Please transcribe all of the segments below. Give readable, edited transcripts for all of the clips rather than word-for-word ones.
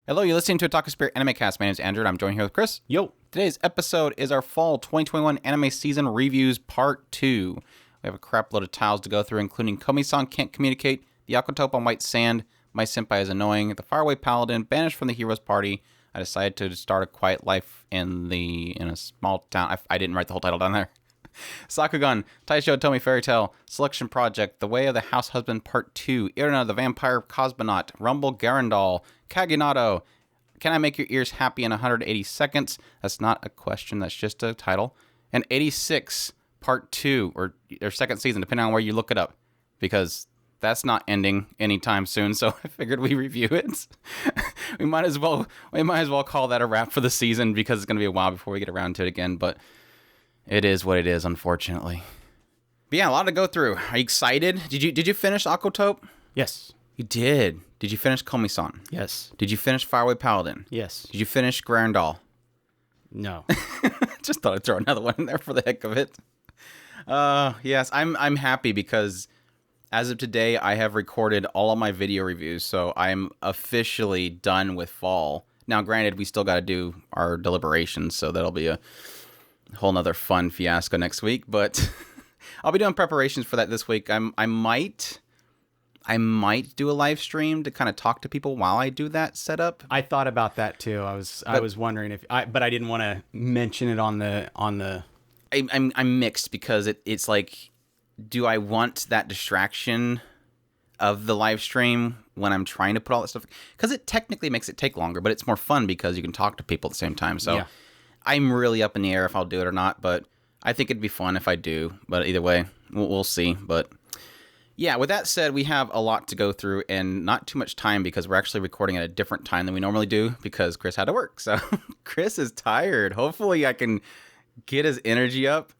Hello, you're listening to Otaku Spirit Animecast. My name is Andrew, and I'm joined here with Chris. Yo. Today's episode is our fall 2021 anime season reviews part 2. We have a crap load of titles to go through, including Komi-san Can't Communicate, The Aquatope on White Sand, My Senpai Is Annoying, The Faraway Paladin, Banished from the Hero's Party. I decided to start a quiet life in a small town. I didn't write the whole title down there. Sakugan, Taisho, Otome Fairy Tale, Selection Project, The Way of the Househusband Part 2, Irina, the Vampire Cosmonaut, Rumble Garanndoll, Kaginado, Can I Make Your Ears Happy in 180 Seconds? That's not a question, that's just a title. And 86 Part 2, or second season, depending on where you look it up, because that's not ending anytime soon, so I figured we review it. we might as well call that a wrap for the season, because it's going to be a while before we get around to it again, but it is what it is, unfortunately. But yeah, a lot to go through. Are you excited? Did you finish Aquatope? Yes. You did. Did you finish Komi-san? Yes. Did you finish Faraway Paladin? Yes. Did you finish Garanndoll? No. Just thought I'd throw another one in there for the heck of it. Yes, I'm happy because as of today, I have recorded all of my video reviews, so I'm officially done with fall. Now, granted, we still got to do our deliberations, so that'll be a whole nother fun fiasco next week, but I'll be doing preparations for that this week. I might do a live stream to kind of talk to people while I do that setup. I thought about that too. I was wondering but I didn't want to mention it on the. I'm mixed because it's like, do I want that distraction of the live stream when I'm trying to put all that stuff? Because it technically makes it take longer, but it's more fun because you can talk to people at the same time. So yeah. I'm really up in the air if I'll do it or not, but I think it'd be fun if I do. But either way, we'll see. But yeah, with that said, we have a lot to go through and not too much time because we're actually recording at a different time than we normally do because Chris had to work. So Chris is tired. Hopefully I can get his energy up.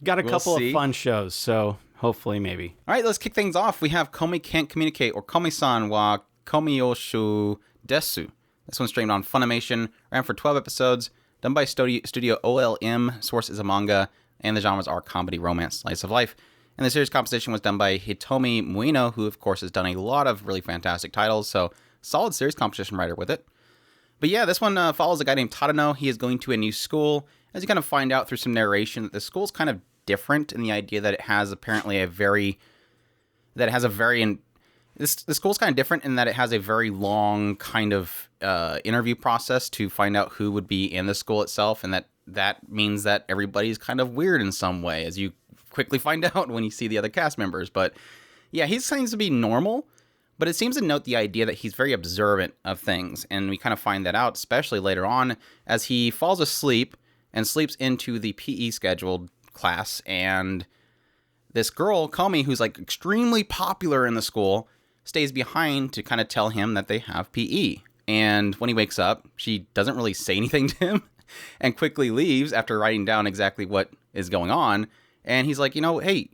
Got a couple of fun shows, so hopefully maybe. All right, let's kick things off. We have Komi Can't Communicate, or Komi-san wa Komiyoshu Desu. This one's streamed on Funimation, ran for 12 episodes. Done by Studio OLM, source is a manga, and the genres are comedy, romance, slice of life. And the series composition was done by Hitomi Muino, who of course has done a lot of really fantastic titles, so solid series composition writer with it. But yeah, this one follows a guy named Tadano. He is going to a new school, as you kind of find out through some narration that the school's kind of different in the idea that it has apparently the school's kind of different in that it has a very long kind of interview process to find out who would be in the school itself, and that means that everybody's kind of weird in some way, as you quickly find out when you see the other cast members. But yeah, he seems to be normal, but it seems to note the idea that he's very observant of things, and we kind of find that out, especially later on, as he falls asleep and sleeps into the PE scheduled class, and this girl, Komi, who's like extremely popular in the school, stays behind to kind of tell him that they have PE. And when he wakes up, she doesn't really say anything to him and quickly leaves after writing down exactly what is going on. And he's like, hey,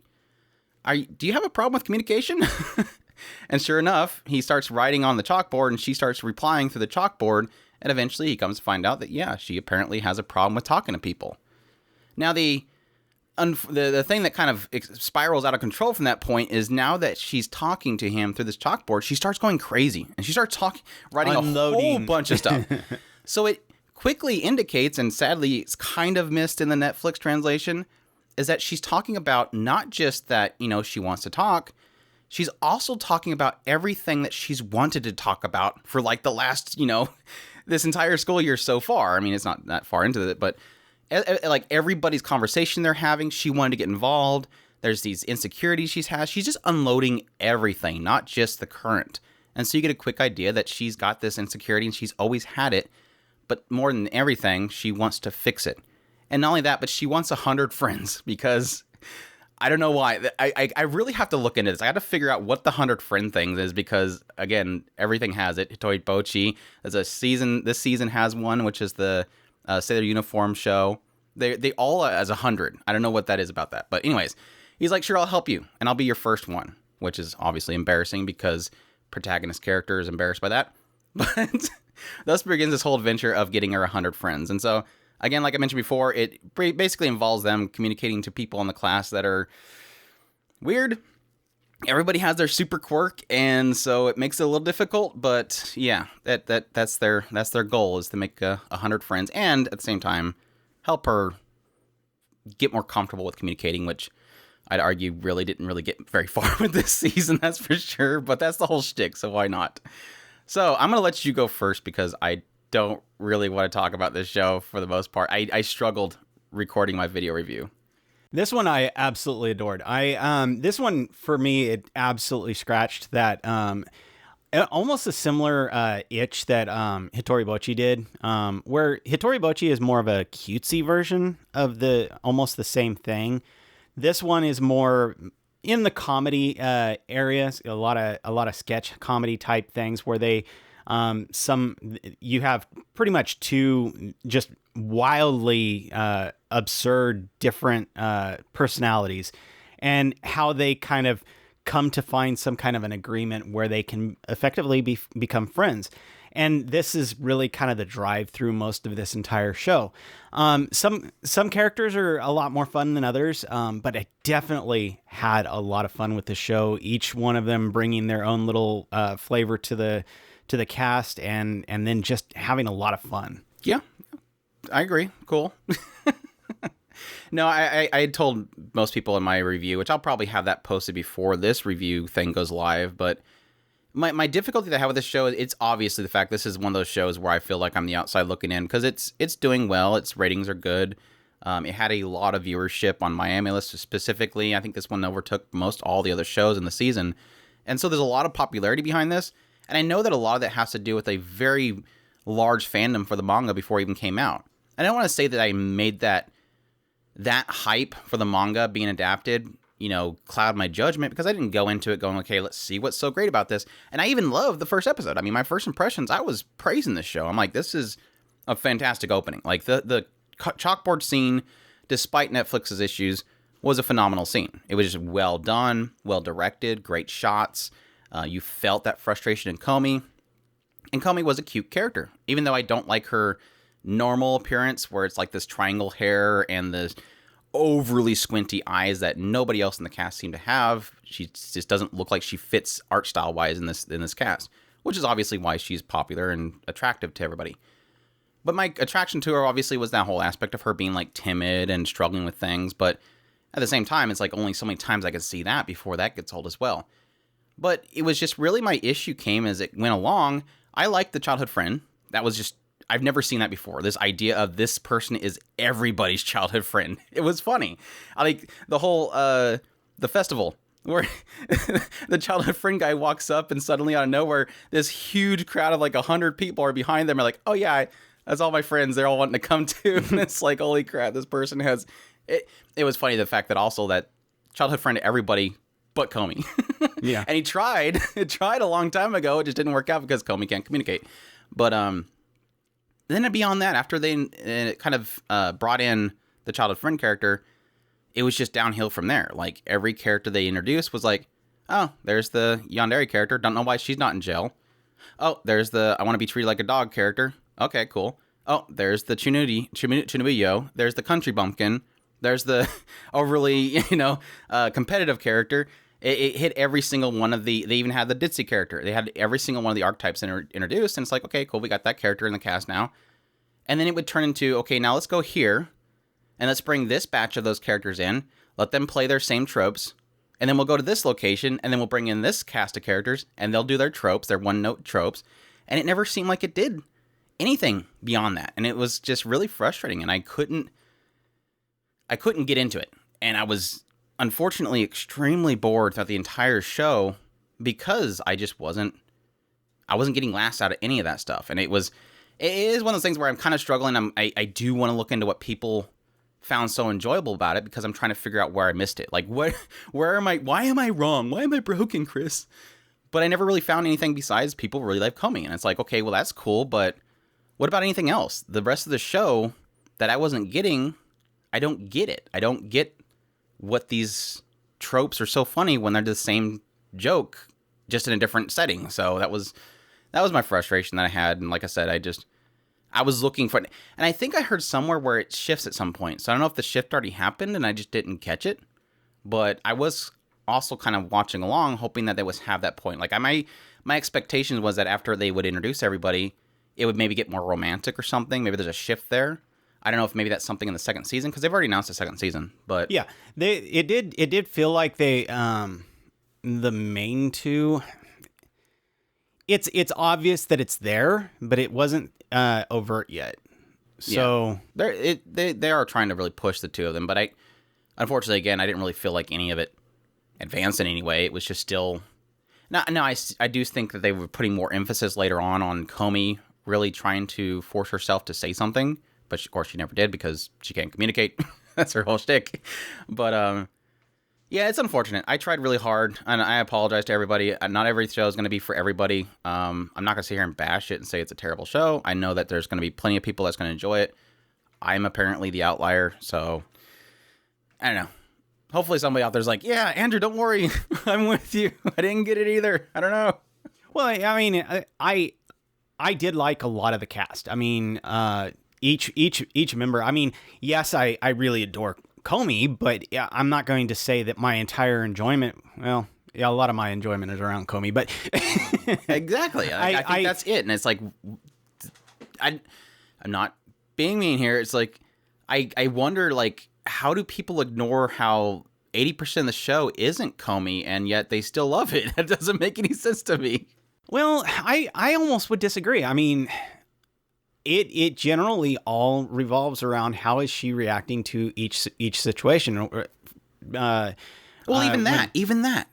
do you have a problem with communication? And sure enough, he starts writing on the chalkboard and she starts replying through the chalkboard. And eventually he comes to find out that, yeah, she apparently has a problem with talking to people. Now, the thing that kind of spirals out of control from that point is now that she's talking to him through this chalkboard, she starts going crazy and she starts writing a whole bunch of stuff. So it quickly indicates, and sadly it's kind of missed in the Netflix translation, is that she's talking about not just that, she wants to talk, she's also talking about everything that she's wanted to talk about for like the last, this entire school year so far. I mean, it's not that far into it, but like everybody's conversation they're having, she wanted to get involved. There's these insecurities she's had. She's just unloading everything, not just the current. And so you get a quick idea that she's got this insecurity and she's always had it. But more than everything, she wants to fix it. And not only that, but she wants 100 friends because I don't know why. I really have to look into this. I got to figure out what the 100 friend thing is because, again, everything has it. Hitoi Bochi. There's a season. This season has one, which is the Sailor Uniform show. They all as 100. I don't know what that is about that. But anyways, he's like, sure, I'll help you. And I'll be your first one, which is obviously embarrassing because protagonist character is embarrassed by that. But thus begins this whole adventure of getting her 100 friends. And so, again, like I mentioned before, it basically involves them communicating to people in the class that are weird everybody has their super quirk, and so it makes it a little difficult. But yeah, that's their goal, is to make 100 friends, and at the same time help her get more comfortable with communicating, which I'd argue really didn't really get very far with this season, that's for sure. But that's the whole shtick, so why not? So I'm gonna let you go first because I don't really want to talk about this show for the most part. I struggled recording my video review. This one I absolutely adored. This one for me, it absolutely scratched that almost a similar itch that Hitori Bochi did, where Hitori Bochi is more of a cutesy version of almost the same thing. This one is more in the comedy areas, a lot of sketch comedy type things where they you have pretty much two just wildly absurd different personalities, and how they kind of come to find some kind of an agreement where they can effectively become friends. And this is really kind of the drive through most of this entire show. Some characters are a lot more fun than others, but I definitely had a lot of fun with the show. Each one of them bringing their own little flavor to the cast, and then just having a lot of fun. Yeah, I agree. Cool. No, I had told most people in my review, which I'll probably have that posted before this review thing goes live, but my difficulty that I have with this show, it's obviously the fact this is one of those shows where I feel like I'm the outside looking in, because it's doing well, its ratings are good. It had a lot of viewership on my anime list specifically. I think this one overtook most all the other shows in the season. And so there's a lot of popularity behind this, and I know that a lot of that has to do with a very large fandom for the manga before it even came out. And I don't want to say that I made that hype for the manga being adapted, cloud my judgment, because I didn't go into it going, okay, let's see what's so great about this. And I even loved the first episode. I mean, my first impressions, I was praising this show. I'm like, this is a fantastic opening. Like, the chalkboard scene, despite Netflix's issues, was a phenomenal scene. It was just well done, well directed, great shots. You felt that frustration in Komi. And Komi was a cute character, even though I don't like her normal appearance, where it's like this triangle hair and the overly squinty eyes that nobody else in the cast seemed to have. She just doesn't look like she fits art style wise in this cast, which is obviously why she's popular and attractive to everybody. But my attraction to her obviously was that whole aspect of her being like timid and struggling with things. But at the same time, it's like only so many times I could see that before that gets old as well. But it was just really, my issue came as it went along. I liked the childhood friend. That was just, I've never seen that before. This idea of this person is everybody's childhood friend. It was funny. I like the whole, the festival where the childhood friend guy walks up and suddenly out of nowhere, this huge crowd of like 100 people are behind them. Are like, oh yeah, that's all my friends. They're all wanting to come too. And it's like, holy crap, this person has, it was funny, the fact that also that childhood friend to everybody but Komi. Yeah. And it tried a long time ago. It just didn't work out because Komi can't communicate. But, then beyond that, after they kind of brought in the childhood friend character, it was just downhill from there. Like, every character they introduced was like, oh, there's the yandere character. Don't know why she's not in jail. Oh, there's the I want to be treated like a dog character. Okay, cool. Oh, there's the Chunubiyo. There's the country bumpkin. There's the overly, competitive character. It hit every single one of they even had the ditzy character. They had every single one of the archetypes introduced, and it's like, okay, cool, we got that character in the cast now. And then it would turn into, okay, now let's go here, and let's bring this batch of those characters in, let them play their same tropes, and then we'll go to this location, and then we'll bring in this cast of characters, and they'll do their tropes, their one-note tropes, and it never seemed like it did anything beyond that. And it was just really frustrating, and I couldn't get into it. And I was unfortunately extremely bored throughout the entire show because I wasn't getting laughs out of any of that stuff. And it is one of those things where I'm kind of struggling. I do want to look into what people found so enjoyable about it, because I'm trying to figure out where I missed it. Like, why am I wrong? Why am I broken, Chris? But I never really found anything besides people really like Komi. And it's like, okay, well, that's cool, but what about anything else? The rest of the show that I wasn't getting, I don't get it. I don't get what these tropes are so funny when they're the same joke, just in a different setting. So that was my frustration that I had. And like I said, I was looking for it. And I think I heard somewhere where it shifts at some point. So I don't know if the shift already happened and I just didn't catch it. But I was also kind of watching along, hoping that they would have that point. Like my expectation was that after they would introduce everybody, it would maybe get more romantic or something. Maybe there's a shift there. I don't know if maybe that's something in the second season, because they've already announced the second season. But yeah, it did feel like they the main two. It's obvious that it's there, but it wasn't overt yet. So they are trying to really push the two of them, but unfortunately, again, I didn't really feel like any of it advanced in any way. It was just still... No, I do think that they were putting more emphasis later on Komi really trying to force herself to say something, but of course she never did because she can't communicate. That's her whole shtick. But yeah, it's unfortunate. I tried really hard, and I apologize to everybody. Not every show is going to be for everybody. I'm not going to sit here and bash it and say it's a terrible show. I know that there's going to be plenty of people that's going to enjoy it. I'm apparently the outlier, so... I don't know. Hopefully somebody out there's like, yeah, Andrew, don't worry. I'm with you. I didn't get it either. I don't know. Well, I mean, I did like a lot of the cast. I mean, each member. I mean, yes, I really adore Komi, but I'm not going to say that my entire enjoyment, well, yeah, a lot of my enjoyment is around Komi, but... Exactly. I think that's it. And it's like, I'm not being mean here. It's like, I wonder, like, how do people ignore how 80% of the show isn't Komi and yet they still love it? That doesn't make any sense to me. Well, I almost would disagree. I mean, it generally all revolves around how is she reacting to each situation. Well, even that.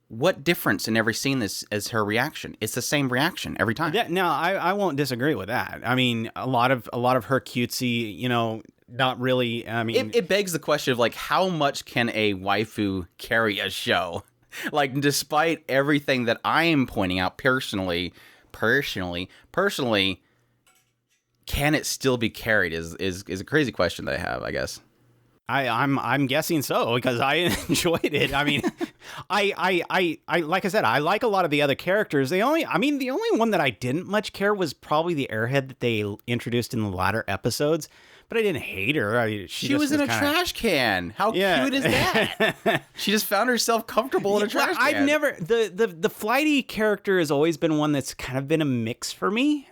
What difference in every scene is her reaction? It's the same reaction every time. No, I won't disagree with that. I mean, a lot of her cutesy, not really. I mean, it begs the question of like, how much can a waifu carry a show? Like, despite everything that I am pointing out personally, can it still be carried? Is a crazy question that I have, I guess. I'm guessing so, because I enjoyed it. I mean, I like I said, I like a lot of the other characters. The only one that I didn't much care was probably the airhead that they introduced in the latter episodes. But I didn't hate her. She was in a trash can. How cute is that? She just found herself comfortable in a trash can. I've never... The flighty character has always been one that's kind of been a mix for me.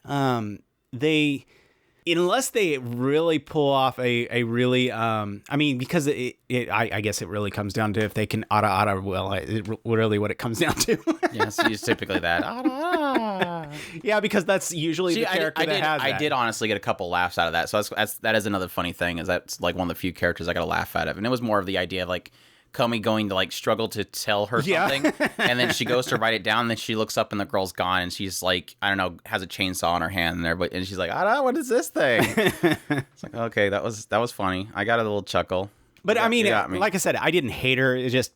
Unless they really pull off a really... I mean, because I guess it really comes down to if they can ara, well, really what it comes down to. Yes, it's typically that. Ara. Yeah, because that's usually the character that has that. I did honestly get a couple laughs out of that. So that is another funny thing, is that's like one of the few characters I got a laugh out of. And it was more of the idea of like Komi going to like struggle to tell her something. And then she goes to write it down. And then she looks up and the girl's gone. And she's like, I don't know, has a chainsaw in her hand there. And she's like, what is this thing? It's like, okay, that was funny. I got a little chuckle. But I mean, like I said, I didn't hate her. It's just,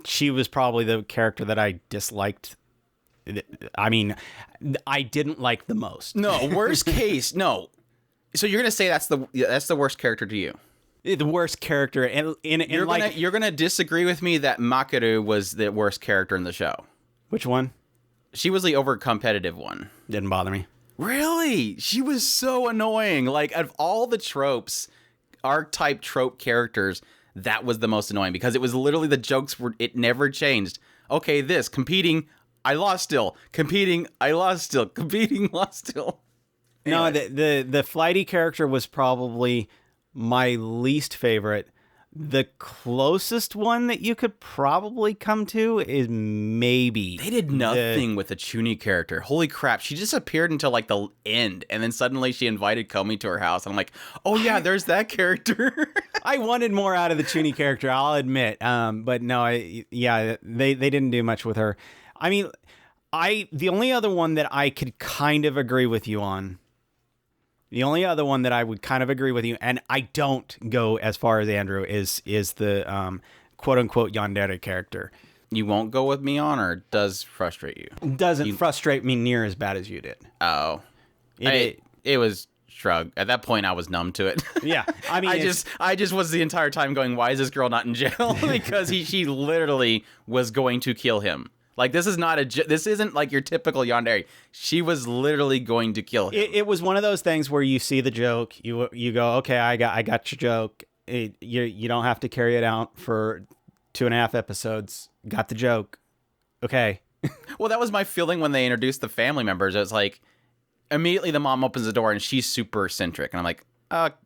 she was probably the character that I disliked. I mean, I didn't like the most. No, worst case, no. So you're gonna say that's the worst character to you? The worst character, and you're gonna disagree with me that Makiru was the worst character in the show. Which one? She was the over competitive one. Didn't bother me. Really? She was so annoying. Like, out of all the tropes, archetype trope characters, that was the most annoying, because it was literally the jokes it never changed. Okay, this competing. I lost still. Competing, I lost still. Competing, lost still. Anyway. No, the flighty character was probably my least favorite. The closest one that you could probably come to is maybe... They did nothing with the Chuni character. Holy crap. She just appeared until like the end, and then suddenly she invited Komi to her house. And I'm like, oh yeah, there's that character. I wanted more out of the Chuni character, I'll admit. But no, they didn't do much with her. I mean, the only other one that I could kind of agree with you on, the only other one that I would kind of agree with you, and I don't go as far as Andrew, is the quote-unquote yandere character. You won't go with me on, or it does frustrate you? Doesn't frustrate me near as bad as you did. Oh. It was shrug. At that point, I was numb to it. Yeah. I mean, I just was the entire time going, why is this girl not in jail? Because she literally was going to kill him. Like, this isn't like your typical yandere. She was literally going to kill him. It was one of those things where you see the joke, you go, okay, I got your joke. You don't have to carry it out for 2.5 episodes. Got the joke. Okay. Well, that was my feeling when they introduced the family members. It was like, immediately the mom opens the door and she's super eccentric. And I'm like,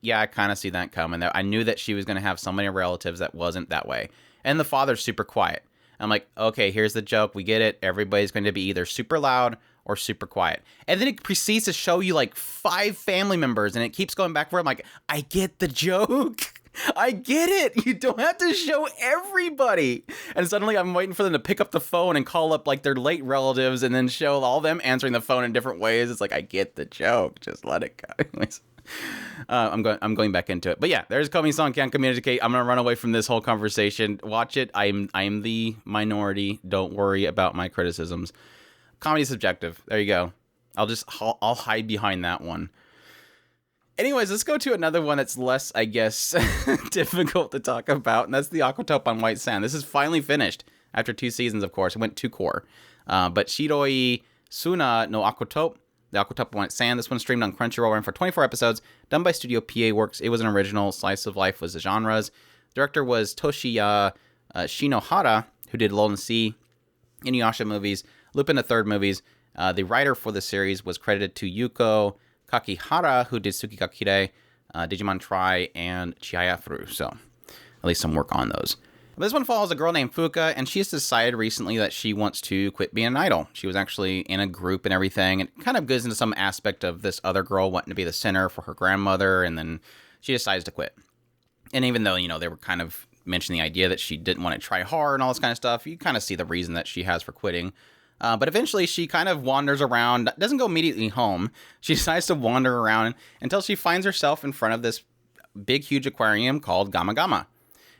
yeah, I kind of see that coming. I knew that she was going to have so many relatives that wasn't that way. And the father's super quiet. I'm like, okay, here's the joke. We get it. Everybody's going to be either super loud or super quiet. And then it proceeds to show you like 5 family members and it keeps going back and forth. I'm like, I get the joke. I get it. You don't have to show everybody. And suddenly I'm waiting for them to pick up the phone and call up like their late relatives and then show all them answering the phone in different ways. It's like, I get the joke. Just let it go. Anyways, I'm going back into it. But yeah, there's Komi-san can't communicate. I'm going to run away from this whole conversation. Watch it. I'm the minority. Don't worry about my criticisms. Comedy is subjective. There you go. I'll hide behind that one. Anyways, let's go to another one that's less, I guess, difficult to talk about, and that's the Aquatope on White Sand. This is finally finished after 2 seasons, of course. It went 2 core. But Shiroi Suna no Aquatope, the Aquatope on White Sand. This one streamed on Crunchyroll, ran for 24 episodes, done by Studio PA Works. It was an original. Slice of life was the genres. Director was Toshiya Shinohara, who did Lull and Sea, Inuyasha movies, Lupin the Third movies. The writer for the series was credited to Yuko Kakihara, who did Tsukigakure, Digimon Tri, and Chiayafuru. So, at least some work on those. But this one follows a girl named Fuka, and she's decided recently that she wants to quit being an idol. She was actually in a group and everything, and it kind of goes into some aspect of this other girl wanting to be the center for her grandmother, and then she decides to quit. And even though, they were kind of mentioning the idea that she didn't want to try hard and all this kind of stuff, you kind of see the reason that she has for quitting. But eventually she kind of wanders around, doesn't go immediately home. She decides to wander around until she finds herself in front of this big, huge aquarium called Gama Gama.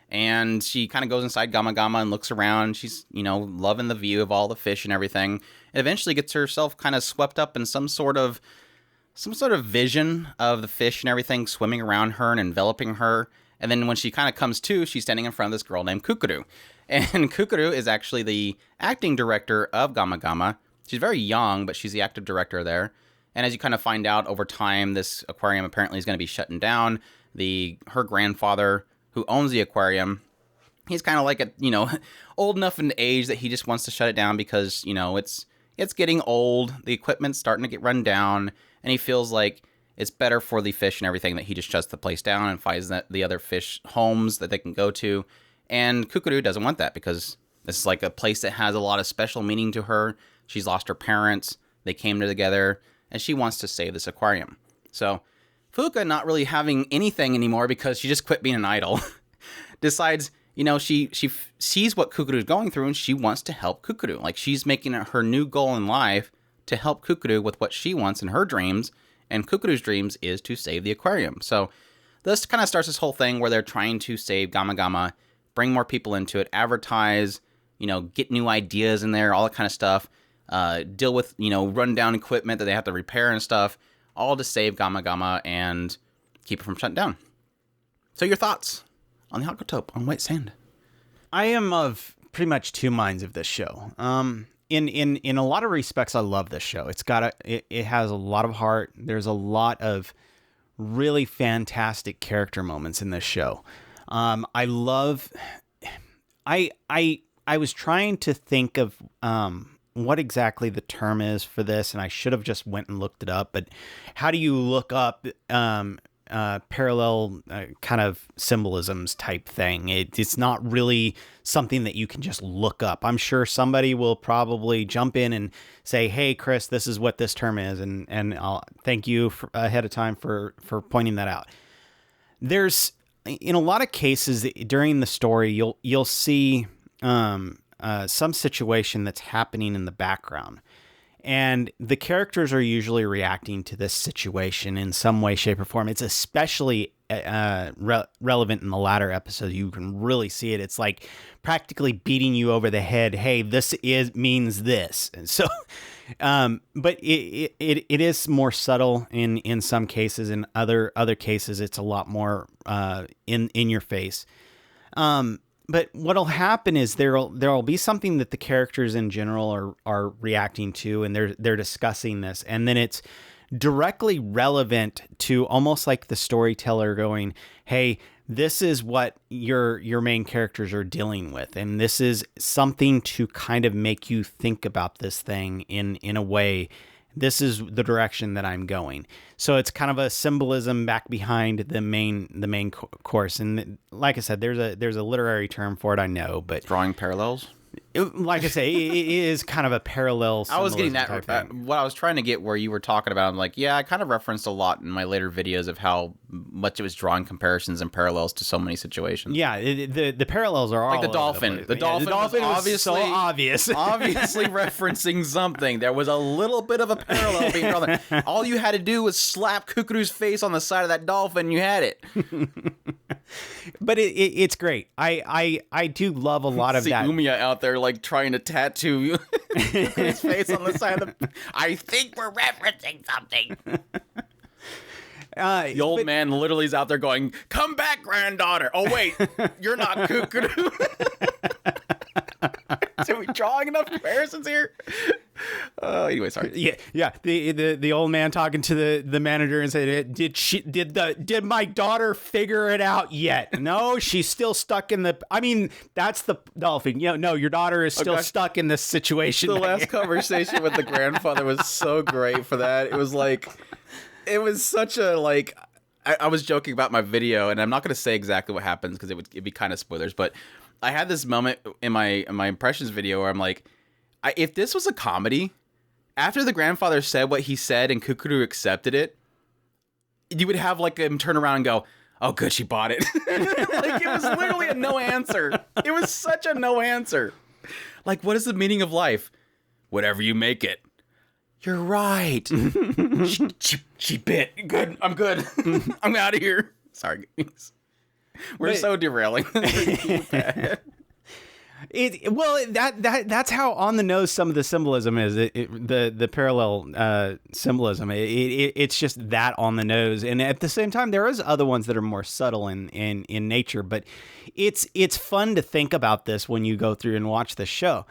And she kind of goes inside Gama Gama and looks around. She's, loving the view of all the fish and everything. And eventually gets herself kind of swept up in some sort of vision of the fish and everything swimming around her and enveloping her. And then when she kind of comes to, she's standing in front of this girl named Kukuru. And Kukuru is actually the acting director of Gama Gama. She's very young, but she's the active director there. And as you kind of find out over time, this aquarium apparently is going to be shutting down. Her grandfather, who owns the aquarium, he's kind of like old enough in age that he just wants to shut it down because, it's getting old. The equipment's starting to get run down. And he feels like it's better for the fish and everything that he just shuts the place down and finds the other fish homes that they can go to. And Kukuru doesn't want that because this is like a place that has a lot of special meaning to her. She's lost her parents. They came together, and she wants to save this aquarium. So Fuka, not really having anything anymore because she just quit being an idol, decides, she sees what Kukuru is going through, and she wants to help Kukuru. Like, she's making it her new goal in life to help Kukuru with what she wants in her dreams, and Kukuru's dreams is to save the aquarium. So this kind of starts this whole thing where they're trying to save Gama Gama, bring more people into it, advertise, get new ideas in there, all that kind of stuff, deal with, rundown equipment that they have to repair and stuff, all to save Gama Gama and keep it from shutting down. So your thoughts on the Aquatope on White Sand? I am of pretty much 2 minds of this show. In a lot of respects, I love this show. It has a lot of heart. There's a lot of really fantastic character moments in this show. I was trying to think of what exactly the term is for this, and I should have just went and looked it up. But how do you look up parallel kind of symbolisms type thing? It's not really something that you can just look up. I'm sure somebody will probably jump in and say, "Hey, Chris, this is what this term is," and I'll thank you ahead of time for pointing that out. There's in a lot of cases during the story, you'll see some situation that's happening in the background, and the characters are usually reacting to this situation in some way, shape, or form. It's especially relevant in the latter episode. You can really see it. It's like practically beating you over the head. Hey, this means this. And so, but it is more subtle in some cases. In other cases, it's a lot more in your face. But what'll happen is there'll be something that the characters in general are reacting to, and they're discussing this, and then it's directly relevant to almost like the storyteller going, hey, this is what your main characters are dealing with, and this is something to kind of make you think about this thing in a way. This is the direction that I'm going. So it's kind of a symbolism back behind the main course. And like I said, there's a literary term for it, I know, but drawing parallels. Like I say, it is kind of a parallel. I was getting that. What I was trying to get where you were talking about, I'm like, yeah, I kind of referenced a lot in my later videos of how much it was drawing comparisons and parallels to so many situations. Yeah, the parallels are all like the dolphin. The dolphin was obviously so obvious, obviously referencing something. There was a little bit of a parallel being drawn. All you had to do was slap Kukuru's face on the side of that dolphin. You had it. But it's great. I do love a lot of See that. Umiya out there like trying to tattoo his face on the side of the. I think we're referencing something. The old man literally is out there going, "Come back, granddaughter." Oh wait, you're not Kukuru. So we drawing enough comparisons here? Anyway, sorry. Yeah. The old man talking to the manager and said, "Did my daughter figure it out yet?" No, she's still stuck in the. I mean, that's the dolphin. No, your daughter is still stuck in this situation. The last conversation with the grandfather was so great for that. It was like, it was such a like. I was joking about my video, and I'm not going to say exactly what happens because it'd be kind of spoilers, but I had this moment in my impressions video where I'm like, if this was a comedy, after the grandfather said what he said and Kukuru accepted it, you would have like him turn around and go, "Oh, good, she bought it." Like it was literally a no answer. It was such a no answer. Like, what is the meaning of life? Whatever you make it. You're right. she bit. Good. I'm good. I'm out of here. Sorry, guys. We're so derailing. That's how on the nose some of the symbolism is. The parallel symbolism. It's just that on the nose, and at the same time, there is other ones that are more subtle in nature. But it's fun to think about this when you go through and watch the show.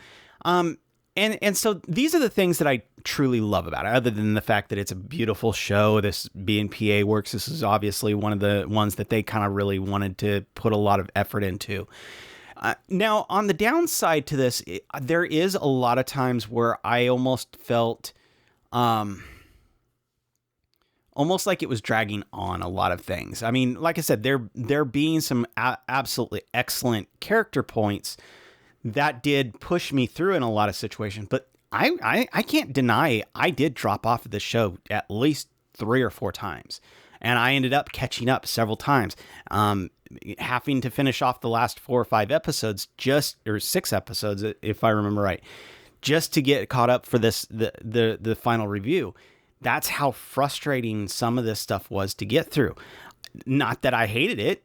And so these are the things that I truly love about it, other than the fact that it's a beautiful show. This BNPA works. This is obviously one of the ones that they kind of really wanted to put a lot of effort into. Now, on the downside to this, there is a lot of times where I almost felt almost like it was dragging on a lot of things. I mean, like I said, there being some absolutely excellent character points that did push me through in a lot of situations, but I can't deny I did drop off of the show at least 3 or 4 times, and I ended up catching up several times, having to finish off the last 4 or 5 episodes, or 6 episodes if I remember right, just to get caught up for the final review. That's how frustrating some of this stuff was to get through. Not that I hated it.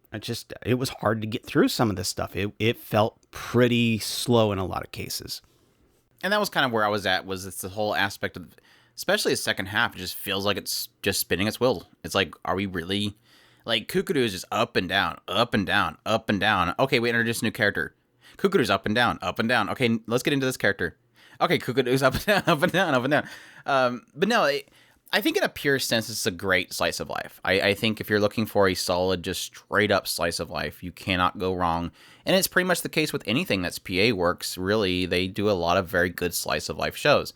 It was hard to get through some of this stuff. It felt pretty slow in a lot of cases. And that was kind of where I was at, was it's the whole aspect of, especially the second half, it just feels like it's just spinning its wheels. It's like, are we really, like, Kukuru is just up and down, up and down, up and down. Okay, we introduced a new character. Kukuru's up and down, up and down. Okay, let's get into this character. Okay, Kukuru's up and down, up and down, up and down. But no, I think in a pure sense, it's a great slice of life. I think if you're looking for a solid, just straight up slice of life, you cannot go wrong. And it's pretty much the case with anything that's PA Works. Really, they do a lot of very good slice of life shows.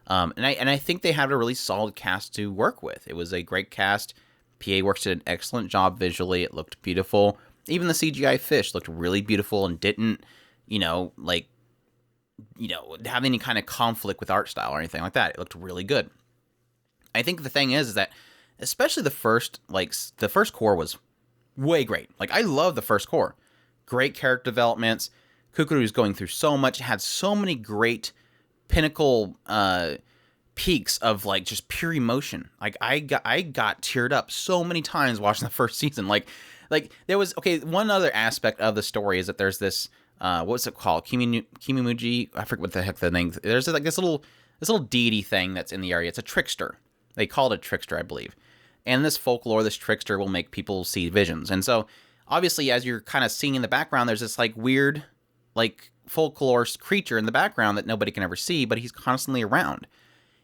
And I think they have a really solid cast to work with. It was a great cast. PA Works did an excellent job visually. It looked beautiful. Even the CGI fish looked really beautiful and didn't, have any kind of conflict with art style or anything like that. It looked really good. I think the thing is that, especially the first core was way great. Like, I love the first core. Great character developments. Kukuru's going through so much. It had so many great pinnacle peaks of, like, just pure emotion. Like, I got teared up so many times watching the first season. Like there was, one other aspect of the story is that there's this, what's it called? Kimimuji? I forget what the heck the name. There's like this little deity thing that's in the area. It's a trickster. They call it a trickster, I believe. And this folklore, this trickster will make people see visions. And so, obviously, as you're kind of seeing in the background, there's this, like, weird, like, folklore creature in the background that nobody can ever see, but he's constantly around.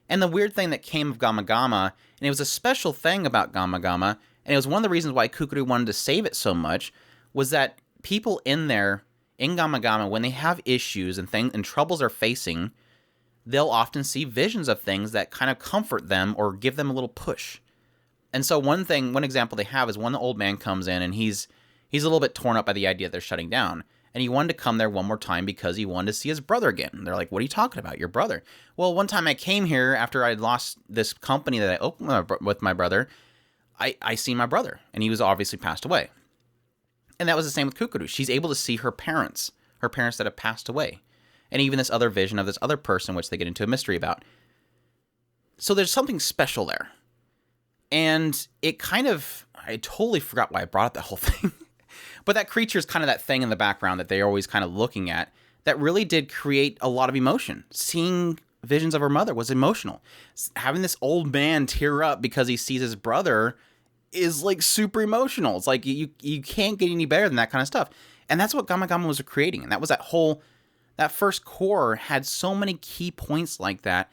And the weird thing that came of Gama Gama, and it was a special thing about Gama Gama, and it was one of the reasons why Kukuru wanted to save it so much, was that people in there, in Gama Gama, when they have issues and things and troubles they're facing, they'll often see visions of things that kind of comfort them or give them a little push. And so one example they have is when the old man comes in and he's a little bit torn up by the idea that they're shutting down. And he wanted to come there one more time because he wanted to see his brother again. And they're like, what are you talking about? Your brother? Well, one time I came here after I'd lost this company that I opened with my brother. I seen my brother, and he was obviously passed away. And that was the same with Kukuru. She's able to see her parents that have passed away. And even this other vision of this other person, which they get into a mystery about. So there's something special there. And it kind of, I totally forgot why I brought up that whole thing. But that creature is kind of that thing in the background that they're always kind of looking at that really did create a lot of emotion. Seeing visions of her mother was emotional. Having this old man tear up because he sees his brother is like super emotional. It's like you can't get any better than that kind of stuff. And that's what Gama Gama was creating. And that was that first core had so many key points like that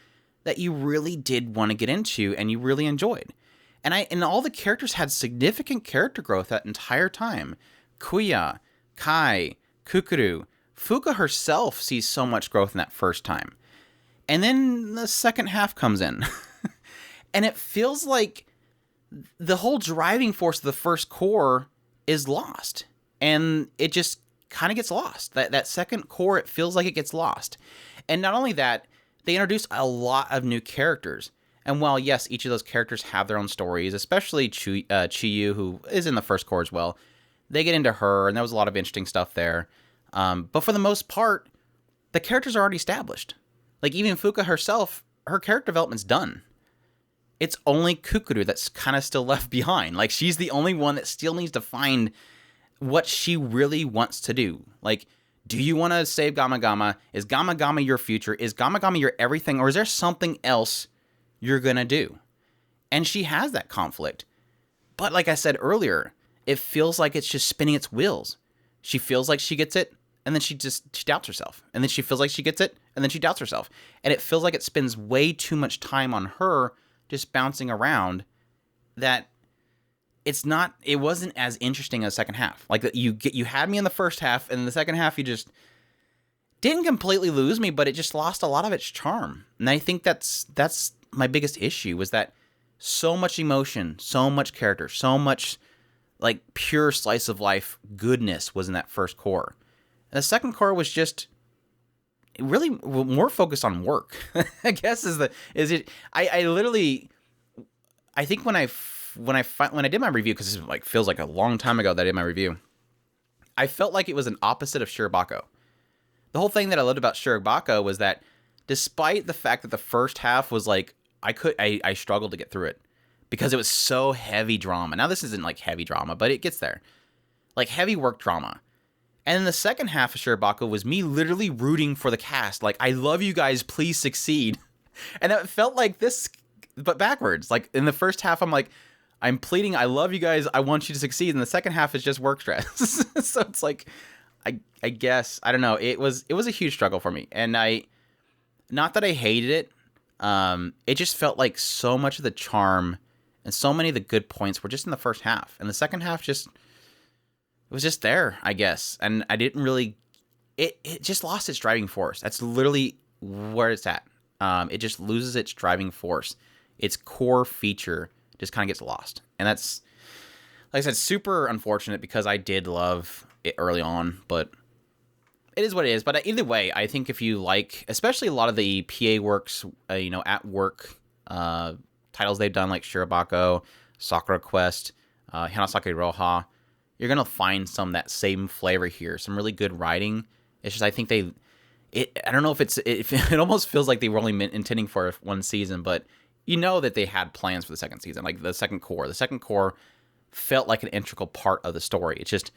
you really did want to get into and you really enjoyed. And all the characters had significant character growth that entire time. Kuya, Kai, Kukuru, Fuka herself sees so much growth in that first time. And then the second half comes in. And it feels like the whole driving force of the first core is lost. And it just kind of gets lost. That second core, it feels like it gets lost. And not only that, they introduce a lot of new characters. And while, yes, each of those characters have their own stories, especially Chiyu, who is in the first core as well, they get into her, and there was a lot of interesting stuff there. But for the most part, the characters are already established. Like, even Fuka herself, her character development's done. It's only Kukuru that's kind of still left behind. Like, she's the only one that still needs to find what she really wants to do. Like, do you want to save Gama Gama? Is Gama Gama your future? Is Gama Gama your everything? Or is there something else you're going to do? And she has that conflict. But like I said earlier, it feels like it's just spinning its wheels. She feels like she gets it, and then she doubts herself. And then she feels like she gets it, and then she doubts herself. And it feels like it spends way too much time on her just bouncing around that it wasn't as interesting as the second half. Like, you had me in the first half, and in the second half you just didn't completely lose me, but it just lost a lot of its charm. And I think that's my biggest issue, was that so much emotion, so much character, so much like pure slice of life goodness was in that first core. And the second core was just really more focused on work. I guess I literally, I think when I did my review, because this like feels like a long time ago that I did my review, I felt like it was an opposite of Shirobako. The whole thing that I loved about Shirobako was that despite the fact that the first half was like, I struggled to get through it because it was so heavy drama. Now this isn't like heavy drama, but it gets there. Like heavy work drama. And then the second half of Shirobako was me literally rooting for the cast. Like, I love you guys, please succeed. And it felt like this, but backwards. Like, in the first half, I'm like, I'm pleading, I love you guys, I want you to succeed. And the second half is just work stress. So it's like, I guess, I don't know. It was a huge struggle for me. And not that I hated it. It just felt like so much of the charm and so many of the good points were just in the first half. And the second half it was just there, I guess. And I didn't really, it just lost its driving force. That's literally where it's at. It just loses its driving force. Its core feature just kind of gets lost. And that's, like I said, super unfortunate because I did love it early on, but it is what it is. But either way, I think if you like, especially a lot of the PA works, at work titles they've done, like Shirobako, Sakura Quest, Hanasaki Roha, you're going to find some of that same flavor here. Some really good writing. It's just, I think I don't know if it almost feels like they were only intending for one season, but you know that they had plans for the second season. Like the second core felt like an integral part of the story. It's just,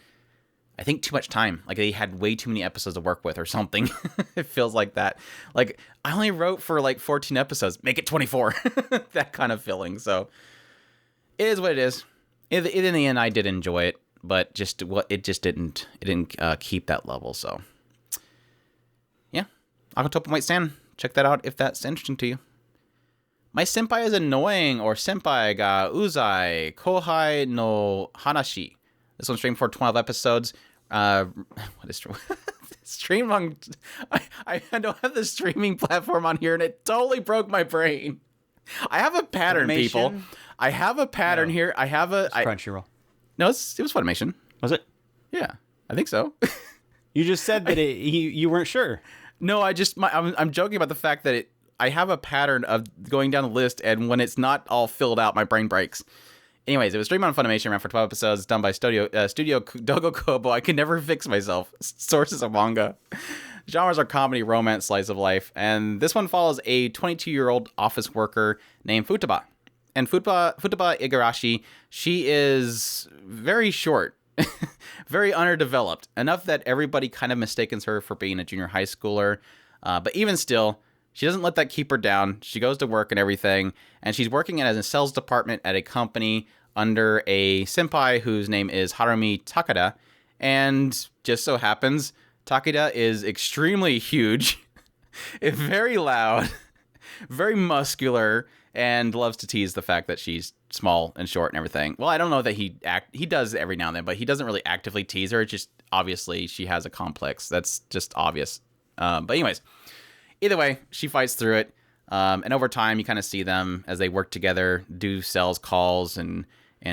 I think, too much time. Like they had way too many episodes to work with or something. It feels like that. Like I only wrote for like 14 episodes. Make it 24. That kind of feeling. So it is what it is. In the end, I did enjoy it, but it didn't keep that level. So yeah, Aquatope White Stand. Check that out if that's interesting to you. My senpai is annoying, or senpai ga uzai, kohai no hanashi. This one's streamed for 12 episodes. What is streamed on? I don't have the streaming platform on here, and it totally broke my brain. I have a pattern, people. I have a pattern here. I have a Crunchyroll. No, it was Funimation. Was it? Yeah, I think so. You just said that you weren't sure. No, I'm joking about the fact that I have a pattern of going down the list, and when it's not all filled out, my brain breaks. Anyways, it was streamed on Funimation, ran for 12 episodes, done by Studio Dogo Kobo. I can never fix myself. Sources of manga. Genres are comedy, romance, slice of life. And this one follows a 22-year-old office worker named Futaba. And Futaba Igarashi, she is very short, very underdeveloped, enough that everybody kind of mistakes her for being a junior high schooler. But even still, she doesn't let that keep her down. She goes to work and everything, and she's working in a sales department at a company under a senpai whose name is Harumi Takada. And just so happens, Takada is extremely huge, very loud, very muscular, and loves to tease the fact that she's small and short and everything. Well, I don't know that he does every now and then, but he doesn't really actively tease her. It's just obviously she has a complex. That's just obvious. But anyways, either way, she fights through it. And over time, you kind of see them as they work together, do sales calls and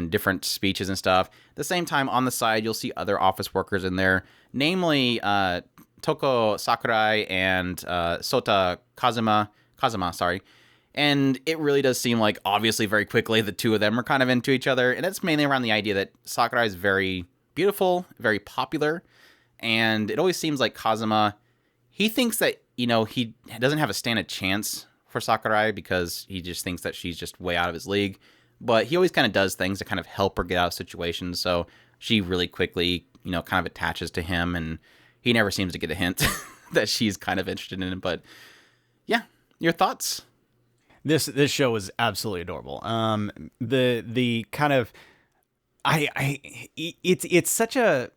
different speeches and stuff. At the same time, on the side, you'll see other office workers in there, namely Toko Sakurai and Sota Kazuma, sorry. And it really does seem like, obviously, very quickly, the two of them are kind of into each other. And that's mainly around the idea that Sakurai is very beautiful, very popular. And it always seems like Kazuma, he thinks that, he doesn't have a stand a chance for Sakurai because he just thinks that she's just way out of his league. But he always kind of does things to kind of help her get out of situations. So she really quickly, kind of attaches to him. And he never seems to get a hint that she's kind of interested in it. But yeah, your thoughts? This show was absolutely adorable. The kind of it's such a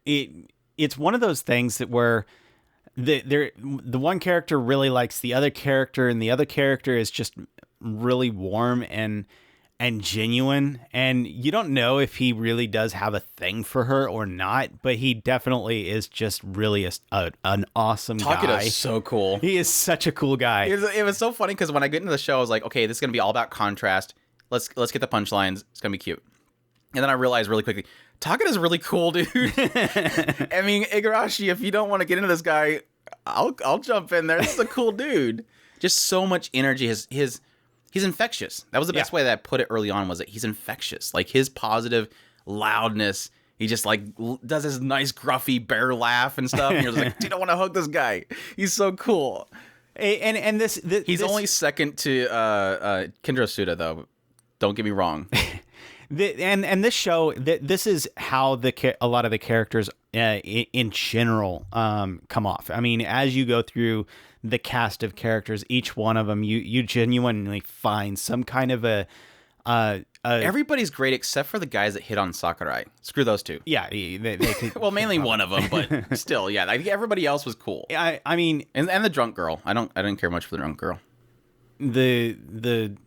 it's one of those things that where the one character really likes the other character, and the other character is just really warm and genuine, and you don't know if he really does have a thing for her or not, but he definitely is just really an awesome guy. Takeda's so cool. He is such a cool guy. It was so funny because when I get into the show, I was like, okay, this is gonna be all about contrast. Let's get the punchlines. It's gonna be cute. And then I realized really quickly, Takeda's really cool, dude. I mean, Igarashi, if you don't want to get into this guy, I'll jump in there. This is a cool dude. Just so much energy. He's infectious. That was the best way that I put it early on, was that he's infectious. Like, his positive loudness, he just, does his nice gruffy bear laugh and stuff. And you're just like, dude, I want to hug this guy. He's so cool. And he's only second to Kendra Suda, though. Don't get me wrong. And this show, this is how a lot of the characters in general come off. I mean, as you go through the cast of characters, each one of them, you genuinely find some kind of a everybody's great except for the guys that hit on Sakurai. Screw those two. Yeah, they could, well, mainly one of them, but still, yeah. I think everybody else was cool. I mean, and the drunk girl. I didn't care much for the drunk girl. The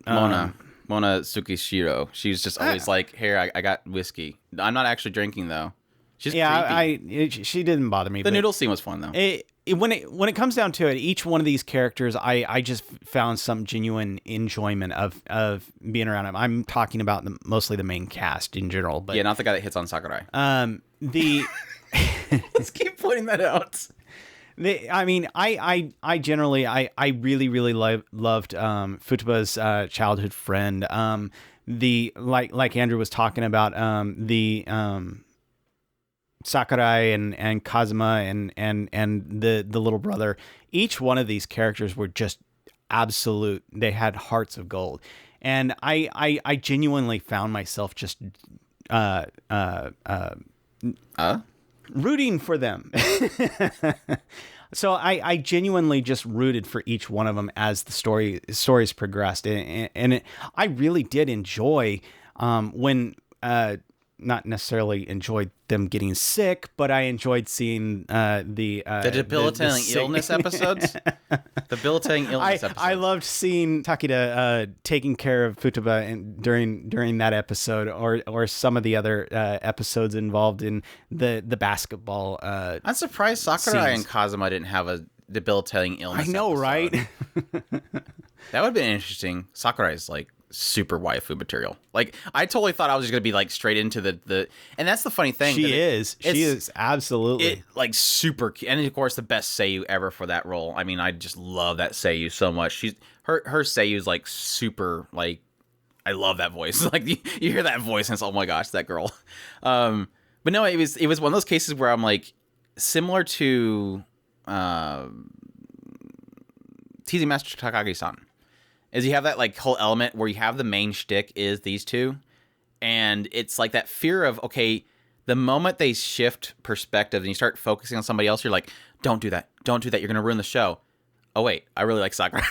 Mona Tsukishiro. She was just always like, "Here, I got whiskey. I'm not actually drinking though." She's creepy. She didn't bother me. The noodle scene was fun though. When it comes down to it, each one of these characters, I just found some genuine enjoyment of being around them. I'm talking about mostly the main cast in general, but yeah, not the guy that hits on Sakurai. Let's keep pointing that out. I generally really loved Futaba's childhood friend. Like Andrew was talking about, the Sakurai and Kazuma and the little brother. Each one of these characters were just absolute. They had hearts of gold, and I genuinely found myself just rooting for them. So I genuinely just rooted for each one of them as the stories progressed, and I really did enjoy when not necessarily enjoyed them getting sick, but I enjoyed seeing the debilitating illness episodes. The debilitating illness episodes. I loved seeing Takeda taking care of Futaba during that episode, or some of the other episodes involved in the basketball. I'm surprised Sakurai and Kazuma didn't have a debilitating illness. I know, episode. right? That would have been interesting. Sakurai's like super waifu material. Like, I totally thought I was just gonna be like straight into the and that's the funny thing. She is absolutely like super cute. And of course the best seiyuu ever for that role. I mean, I just love that seiyuu so much. Her seiyuu is like super, like, I love that voice. Like you hear that voice and it's, oh my gosh, that girl. But no, it was one of those cases where I'm like, similar to Teasing Master Takagi-san, is you have that like whole element where you have the main shtick is these two, and it's like that fear of, okay, the moment they shift perspective and you start focusing on somebody else, you're like, don't do that, you're gonna ruin the show. Oh wait, I really like Sakurai.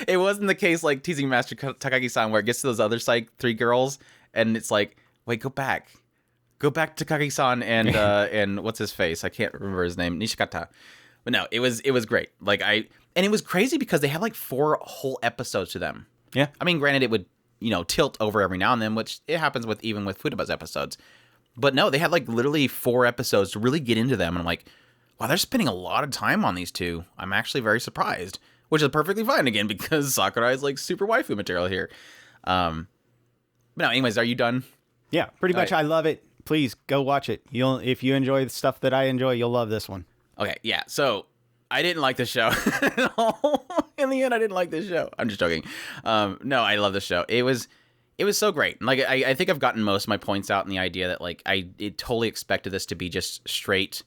It wasn't the case like Teasing Master Takagi-san where it gets to those other three girls and it's like, wait, go back to Takagi-san and and what's his face, I can't remember his name, Nishikata. But no, it was great. Like, and it was crazy because they had like 4 whole episodes to them. Yeah. I mean, granted, it would, tilt over every now and then, which it happens with even with Futaba's episodes. But no, they had like literally 4 episodes to really get into them. And I'm like, wow, they're spending a lot of time on these two. I'm actually very surprised, which is perfectly fine again because Sakurai is like super waifu material here. But no, anyways, are you done? Yeah, pretty much. Right. I love it. Please go watch it. If you enjoy the stuff that I enjoy, you'll love this one. Okay, yeah. So I didn't like the show at all. In the end, I didn't like this show. I'm just joking. No, I love the show. It was so great. Like, I think I've gotten most of my points out in the idea that like I totally expected this to be just straight.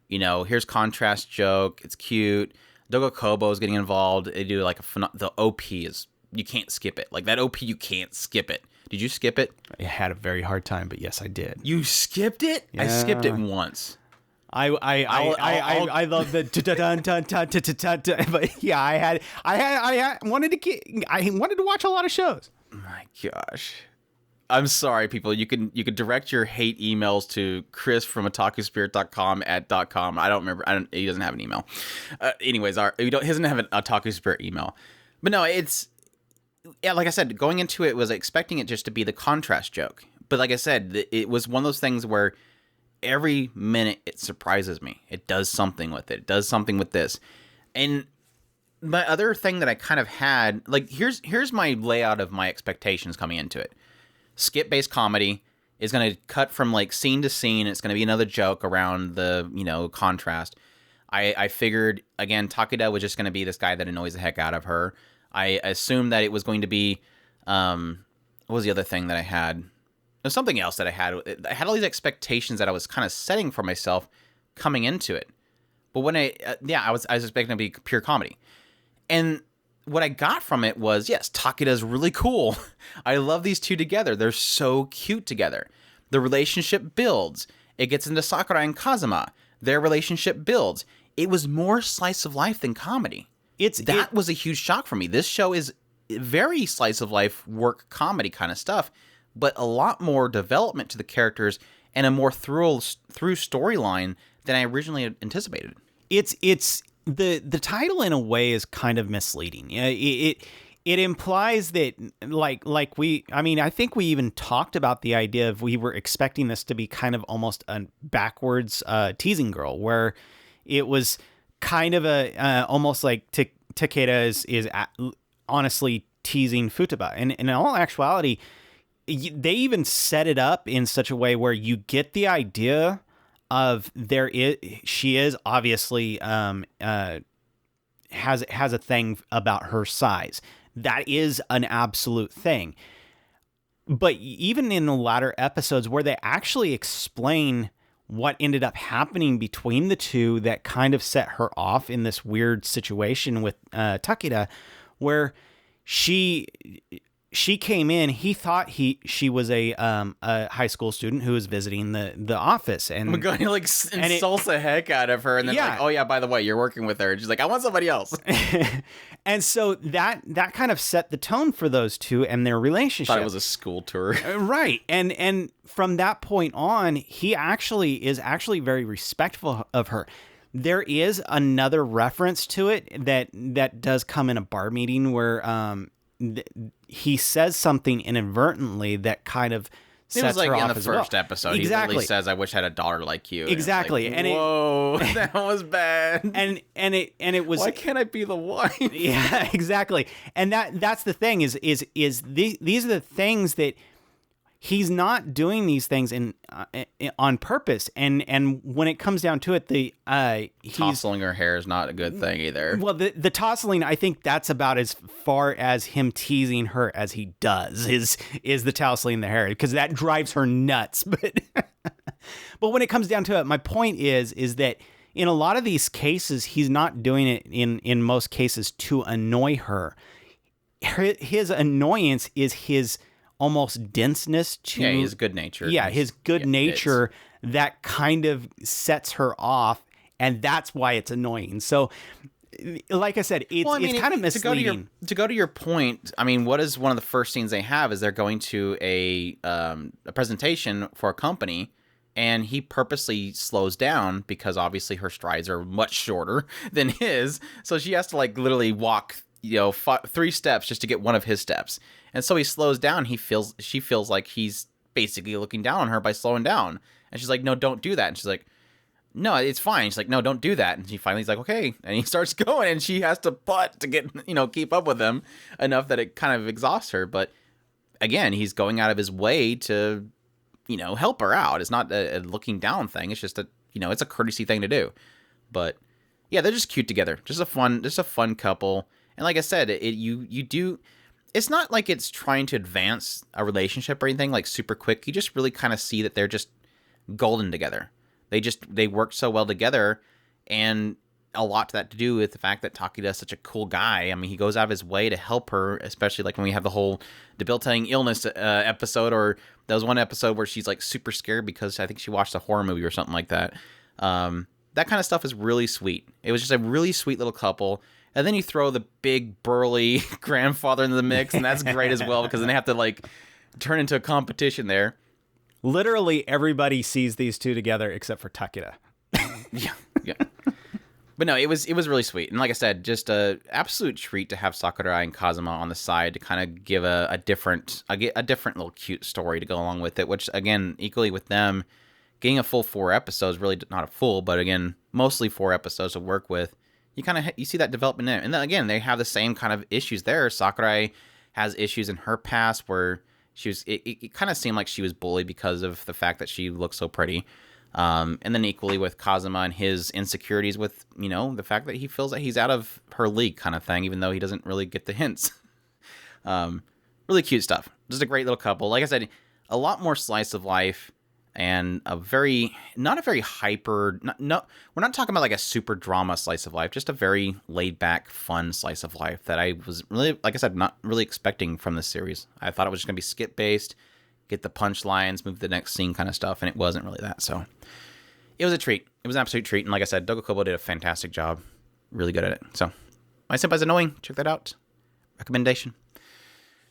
Here's contrast joke. It's cute. Dogo Kobo is getting involved. They do like the OP is, you can't skip it. Like that OP, you can't skip it. Did you skip it? I had a very hard time, but yes, I did. You skipped it? Yeah. I skipped it once. I love the but yeah, I wanted to watch a lot of shows. My gosh. I'm sorry, people. You can direct your hate emails to Chris from otakuspirit.com @ .com. I don't remember. He doesn't have an email. Anyways, he doesn't have an Otaku Spirit email. But no, yeah, like I said, going into it was expecting it just to be the contrast joke. But like I said, it was one of those things where every minute it surprises me. It does something with it. It does something with this. And my other thing that I kind of had, like, here's my layout of my expectations coming into it. Skit-based comedy is going to cut from like scene to scene. It's going to be another joke around the, contrast. I figured, again, Takeda was just going to be this guy that annoys the heck out of her. I assumed that it was going to be, what was the other thing that I had? There's something else that I had. I had all these expectations that I was kind of setting for myself coming into it. But when I was expecting to be pure comedy. And what I got from it was, yes, Takeda's really cool. I love these two together. They're so cute together. The relationship builds. It gets into Sakurai and Kazuma. Their relationship builds. It was more slice of life than comedy. That was a huge shock for me. This show is very slice of life work comedy kind of stuff, but a lot more development to the characters and a more through storyline than I originally anticipated. It's the title in a way is kind of misleading. It implies that I think we even talked about the idea of we were expecting this to be kind of almost a backwards teasing girl, where it was kind of a almost like Takeda is honestly teasing Futaba, and in all actuality, they even set it up in such a way where you get the idea of she is obviously has a thing about her size. That is an absolute thing. But even in the latter episodes where they actually explain what ended up happening between the two that kind of set her off in this weird situation with Takeda, where she she came in. He thought she was a high school student who was visiting the office, and oh my God, he like insults the heck out of her, and then like, oh yeah, by the way, you're working with her. And she's like, I want somebody else. And so that kind of set the tone for those two and their relationship. Thought it was a school tour, right? And from that point on, he is actually very respectful of her. There is another reference to it that does come in a bar meeting where he says something inadvertently that kind it was like her in off the as first well. episode. Exactly. He literally says, "I wish I had a daughter like you." Exactly. And, like, whoa, that was bad. And it was. Why can't I be the wife? Yeah, exactly. And that's the thing is these are the things that he's not doing these things on purpose. And when it comes down to it, tousling her hair is not a good thing either. Well, the tousling, I think that's about as far as him teasing her as he does is the tousling the hair, because that drives her nuts. But when it comes down to it, my point is that in a lot of these cases, he's not doing it in most cases to annoy her. His annoyance is his almost denseness to his good nature. Yeah, his good nature that kind of sets her off, and that's why it's annoying. So, like I said, it's kind of misleading. To go to your point, I mean, what is one of the first scenes they have is they're going to a presentation for a company, and he purposely slows down because obviously her strides are much shorter than his, so she has to like literally walk 3 steps just to get one of his steps. And so he slows down. She feels like he's basically looking down on her by slowing down. And she's like, no, don't do that. And she's like, no, it's fine. She's like, no, don't do that. And she finally's like, okay. And he starts going, and she has to putt to get, keep up with him enough that it kind of exhausts her. But again, he's going out of his way to, help her out. It's not a looking down thing. It's just it's a courtesy thing to do. But yeah, they're just cute together. Just a fun couple. And like I said, you do. It's not like it's trying to advance a relationship or anything like super quick. You just really kind of see that they're just golden together. They work so well together, and a lot to that to do with the fact that Takeda is such a cool guy. I mean, he goes out of his way to help her, especially like when we have the whole debilitating illness episode, or there was one episode where she's like super scared because I think she watched a horror movie or something like that. That kind of stuff is really sweet. It was just a really sweet little couple. And then you throw the big burly grandfather into the mix, and that's great as well, because then they have to like turn into a competition there. Literally everybody sees these two together except for Takeda. Yeah. But no, it was really sweet. And like I said, just a absolute treat to have Sakurai and Kazuma on the side to kind of give a different little cute story to go along with it, which again, equally with them, getting a full 4 episodes, really not a full, but again, mostly 4 episodes to work with. You see that development in it. And then again, they have the same kind of issues there. Sakurai has issues in her past where it kind of seemed like she was bullied because of the fact that she looks so pretty. And then equally with Kazuma and his insecurities with, the fact that he feels that he's out of her league kind of thing, even though he doesn't really get the hints. Really cute stuff. Just a great little couple. Like I said, a lot more slice of life. And we're not talking about like a super drama slice of life, just a very laid back, fun slice of life that I was really, like I said, not really expecting from this series. I thought it was just going to be skit based, get the punchlines, move to the next scene kind of stuff, and it wasn't really that. So it was a treat. It was an absolute treat. And like I said, Dogo Kobo did a fantastic job. Really good at it. So My Senpai Is Annoying. Check that out. Recommendation.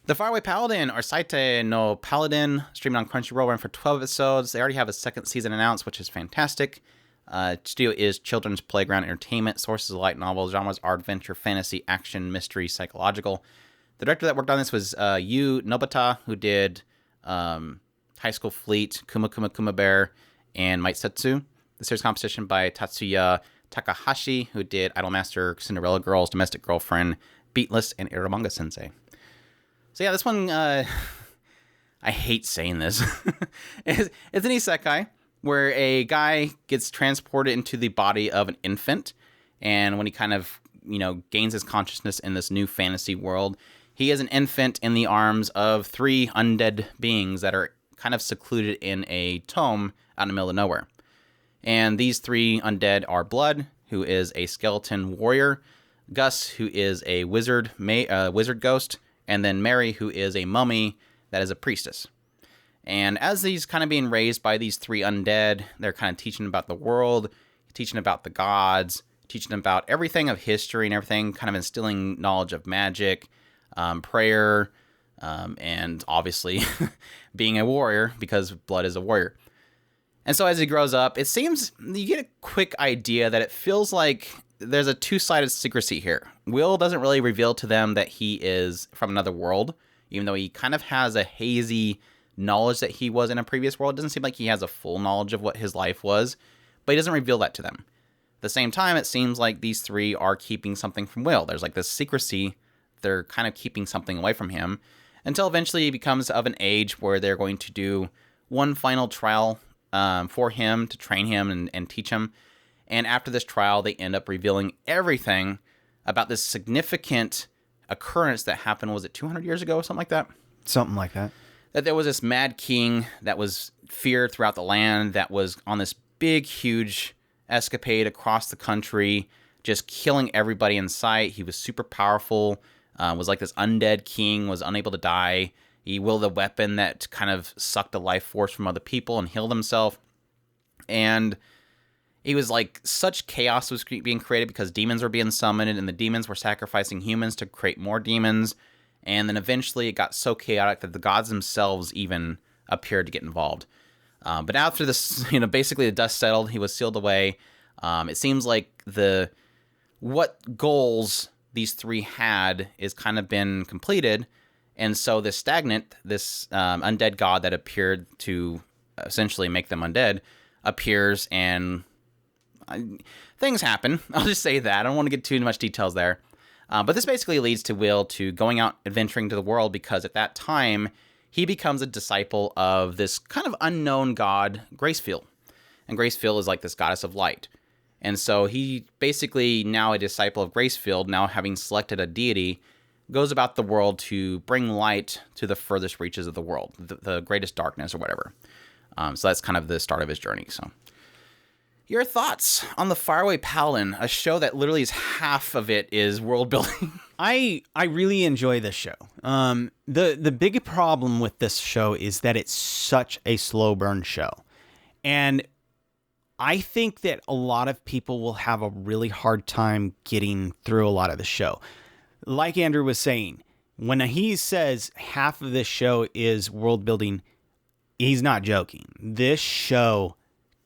The Faraway Paladin, or Saite no Paladin, streaming on Crunchyroll, ran for 12 episodes. They already have a second season announced, which is fantastic. Studio is Children's Playground Entertainment. Sources of light novels. Genres are adventure, fantasy, action, mystery, psychological. The director that worked on this was Yu Nobata, who did High School Fleet, Kuma Kuma Kuma Bear, and Might Setsu. The series composition by Tatsuya Takahashi, who did Idolmaster, Cinderella Girls, Domestic Girlfriend, Beatless, and Eromanga Sensei. So yeah, this one, I hate saying this. It's an isekai where a guy gets transported into the body of an infant, and when he kind of, gains his consciousness in this new fantasy world, he is an infant in the arms of 3 undead beings that are kind of secluded in a tome out in the middle of nowhere. And these 3 undead are Blood, who is a skeleton warrior, Gus, who is a wizard ghost, and then Mary, who is a mummy that is a priestess. And as he's kind of being raised by these three undead, they're kind of teaching about the world, teaching about the gods, teaching about everything of history and everything, kind of instilling knowledge of magic, prayer, and obviously being a warrior, because blood is a warrior. And so as he grows up, it seems you get a quick idea that it feels like there's a two-sided secrecy here. Will doesn't really reveal to them that he is from another world, even though he kind of has a hazy knowledge that he was in a previous world. It doesn't seem like he has a full knowledge of what his life was, but he doesn't reveal that to them. At the same time, it seems like these three are keeping something from Will. There's like this secrecy. They're kind of keeping something away from him until eventually he becomes of an age where they're going to do one final trial for him to train him and teach him. And after this trial, they end up revealing everything about this significant occurrence that happened, was it 200 years ago or something like that? Something like that. That there was this mad king that was feared throughout the land, that was on this big, huge escapade across the country, just killing everybody in sight. He was super powerful, was like this undead king, was unable to die. He wielded a weapon that kind of sucked the life force from other people and healed himself. And it was like such chaos was being created because demons were being summoned, and the demons were sacrificing humans to create more demons. And then eventually it got so chaotic that the gods themselves even appeared to get involved. But after this, basically the dust settled, he was sealed away. It seems like what goals these three had is kind of been completed. And so this stagnant, this undead god that appeared to essentially make them undead, appears, and things happen. I'll just say that. I don't want to get too much details there. But this basically leads to Will to going out adventuring to the world, because at that time, he becomes a disciple of this kind of unknown god, Gracefield. And Gracefield is like this goddess of light. And so he basically, now a disciple of Gracefield, now having selected a deity, goes about the world to bring light to the furthest reaches of the world, the greatest darkness or whatever. So that's kind of the start of his journey. So, your thoughts on the Faraway Paladin, a show that literally is half of it is world building? I really enjoy this show. The big problem with this show is that it's such a slow burn show. And I think that a lot of people will have a really hard time getting through a lot of the show. Like Andrew was saying, when he says half of this show is world building, he's not joking. This show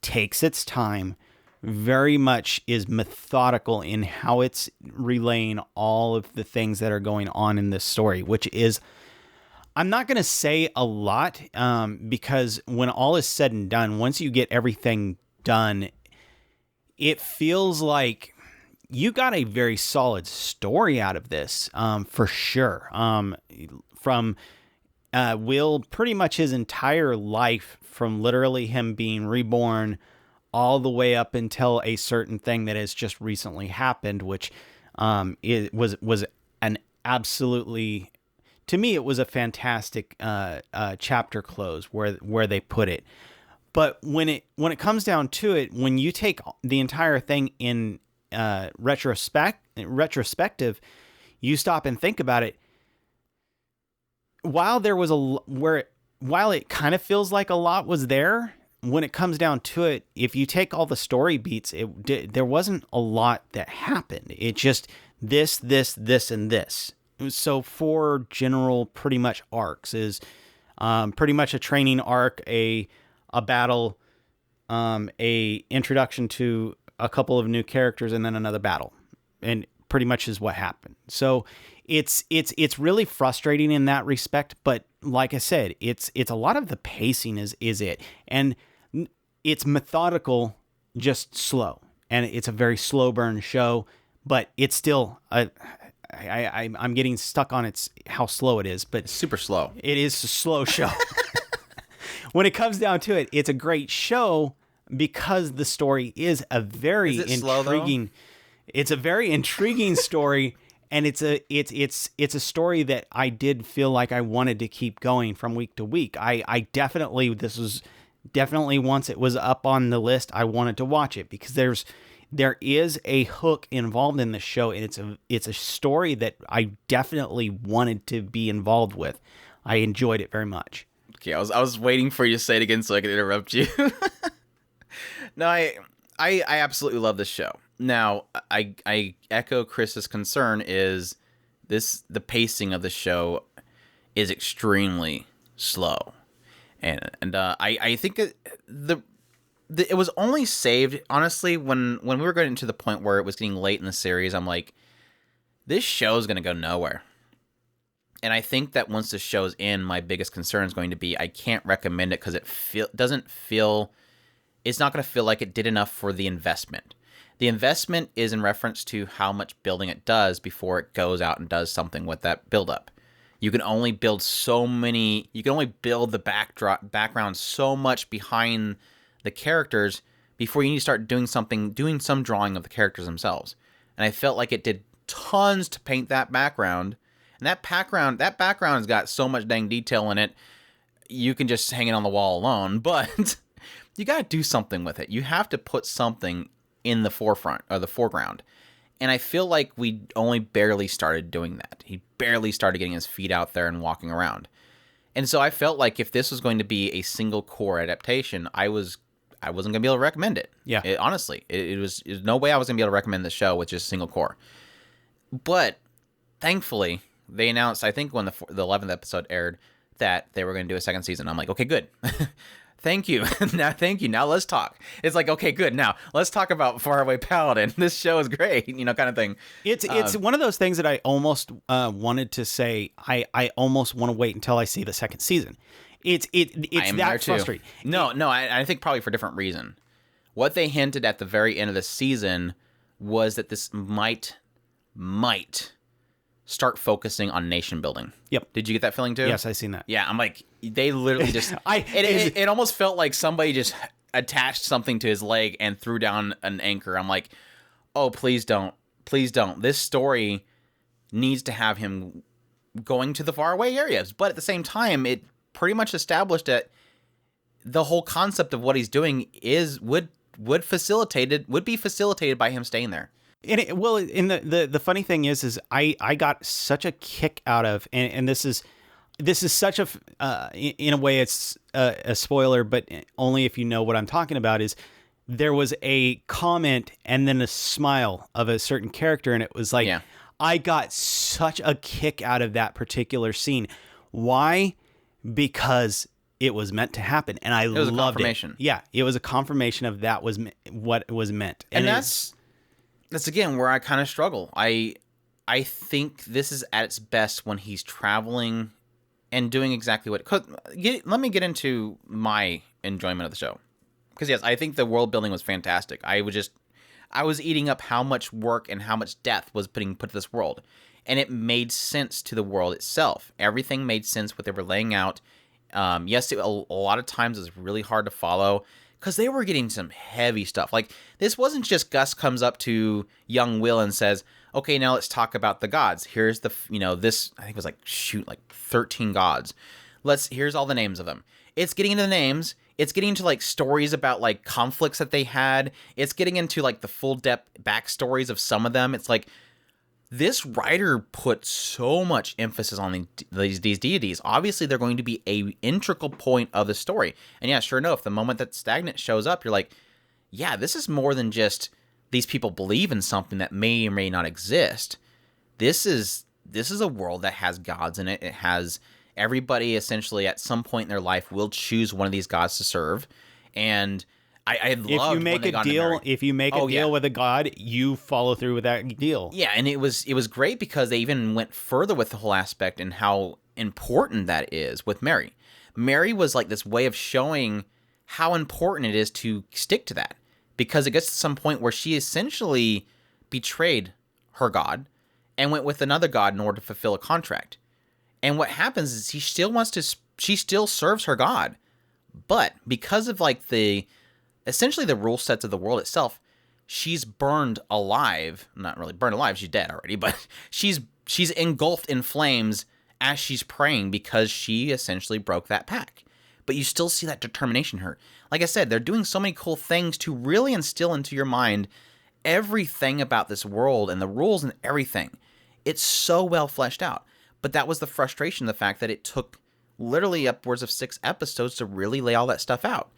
takes its time, very much is methodical in how it's relaying all of the things that are going on in this story, which is, I'm not going to say a lot, because when all is said and done, once you get everything done, it feels like you got a very solid story out of this, for sure. From Will, pretty much his entire life, from literally him being reborn all the way up until a certain thing that has just recently happened, which it was an absolutely, to me, it was a fantastic chapter close where they put it. But when it comes down to it, when you take the entire thing in retrospective, you stop and think about it. While it kind of feels like a lot was there, when it comes down to it, if you take all the story beats, there wasn't a lot that happened. It just this, and this. So 4 general pretty much arcs is pretty much a training arc, a battle, a introduction to a couple of new characters, and then another battle, and pretty much is what happened. So it's really frustrating in that respect. But like I said, it's a lot of the pacing is it, and it's methodical, just slow, and it's a very slow burn show. But it's still I'm getting stuck on how slow it is, but it's super slow. It is a slow show. When it comes down to it, it's a great show because the story is a very intriguing. It's a very intriguing story, and it's a story that I did feel like I wanted to keep going from week to week. This was definitely once it was up on the list, I wanted to watch it because there is a hook involved in the show, and it's a story that I definitely wanted to be involved with. I enjoyed it very much. Okay, I was waiting for you to say it again so I could interrupt you. No, I absolutely love this show. Now, I echo Chris's concern is the pacing of the show is extremely slow. And I think it was only saved, honestly, when we were getting to the point where it was getting late in the series. I'm like, this show is going to go nowhere. And I think that once the show's in, my biggest concern is going to be I can't recommend it because it's not going to feel like it did enough for the investment. The investment is in reference to how much building it does before it goes out and does something with that buildup. You can only build the background so much behind the characters before you need to start doing some drawing of the characters themselves. And I felt like it did tons to paint that background. And that background's got so much dang detail in it, you can just hang it on the wall alone, but you got to do something with it. You have to put something in the forefront or the foreground. And I feel like we only barely started doing that. He barely started getting his feet out there and walking around. And so I felt like if this was going to be a single core adaptation, I wasn't going to be able to recommend it. Yeah. Honestly, there's no way I was going to be able to recommend the show with just a single core. But thankfully, they announced, I think when the 11th episode aired, that they were going to do a second season. I'm like, okay, good. Thank you. Now let's talk. It's like, okay, good. Now let's talk about Faraway Paladin. This show is great, kind of thing. It's one of those things that I almost wanted to say. I almost want to wait until I see the second season. It's that frustrating. No, I think probably for a different reason. What they hinted at the very end of the season was that this might start focusing on nation building. Yep. Did you get that feeling too? Yes, I seen that. Yeah, I'm like, they literally just... It almost felt like somebody just attached something to his leg and threw down an anchor. I'm like, oh, please don't. Please don't. This story needs to have him going to the faraway areas. But at the same time, it pretty much established that the whole concept of what he's doing would be facilitated by him staying there. And the funny thing is I got such a kick out of, and this is such a in a way it's a spoiler, but only if you know what I'm talking about. Is there was a comment and then a smile of a certain character, and it was like, I got such a kick out of that particular scene. Why? Because it was meant to happen, and I loved it. Yeah, it was a confirmation of that was what was meant, and that's again where I kind of struggle. I think this is at its best when he's traveling and doing exactly what... Let me get into my enjoyment of the show. Because yes, I think the world building was fantastic. I was eating up how much work and how much depth was put to this world. And it made sense to the world itself. Everything made sense what they were laying out. Yes, a lot of times it was really hard to follow, because they were getting some heavy stuff. Like, this wasn't just Gus comes up to young Will and says, okay, now let's talk about the gods. Here's this, I think it was like 13 gods. Here's all the names of them. It's getting into the names. It's getting into like stories about like conflicts that they had. It's getting into like the full depth backstories of some of them. It's like, this writer put so much emphasis on these deities. Obviously, they're going to be a integral point of the story. And yeah, sure enough, the moment that Stagnant shows up, you're like, yeah, this is more than just these people believe in something that may or may not exist. This is a world that has gods in it. It has everybody essentially at some point in their life will choose one of these gods to serve. And I love if you make a deal with a god, you follow through with that deal. Yeah, and it was great because they even went further with the whole aspect and how important that is with Mary. Mary was like this way of showing how important it is to stick to that, because it gets to some point where she essentially betrayed her god and went with another god in order to fulfill a contract. And what happens is she still serves her god, but because of like essentially the rule sets of the world itself, she's burned alive. Not really burned alive, she's dead already, but she's engulfed in flames as she's praying because she essentially broke that pact. But you still see that determination in her. Like I said, they're doing so many cool things to really instill into your mind everything about this world and the rules and everything, it's so well fleshed out. But that was the frustration, the fact that it took literally upwards of 6 episodes to really lay all that stuff out.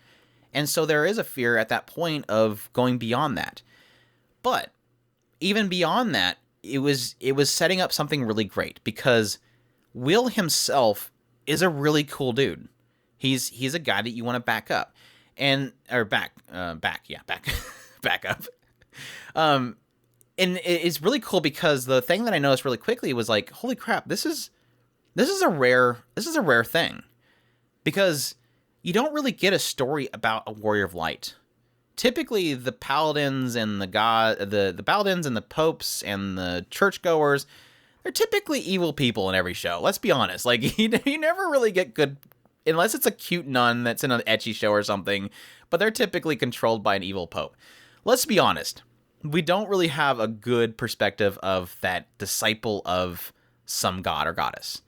And so there is a fear at that point of going beyond that. But even beyond that, it was setting up something really great, because Will himself is a really cool dude. He's a guy that you want to back up. Back up. And it's really cool, because the thing that I noticed really quickly was like, holy crap, this is a rare thing, because you don't really get a story about a warrior of light. Typically, the paladins and the paladins and the popes and the churchgoers, they're typically evil people in every show. Let's be honest. Like, you never really get good, unless it's a cute nun that's in an ecchi show or something, but they're typically controlled by an evil pope. Let's be honest. We don't really have a good perspective of that disciple of some god or goddess.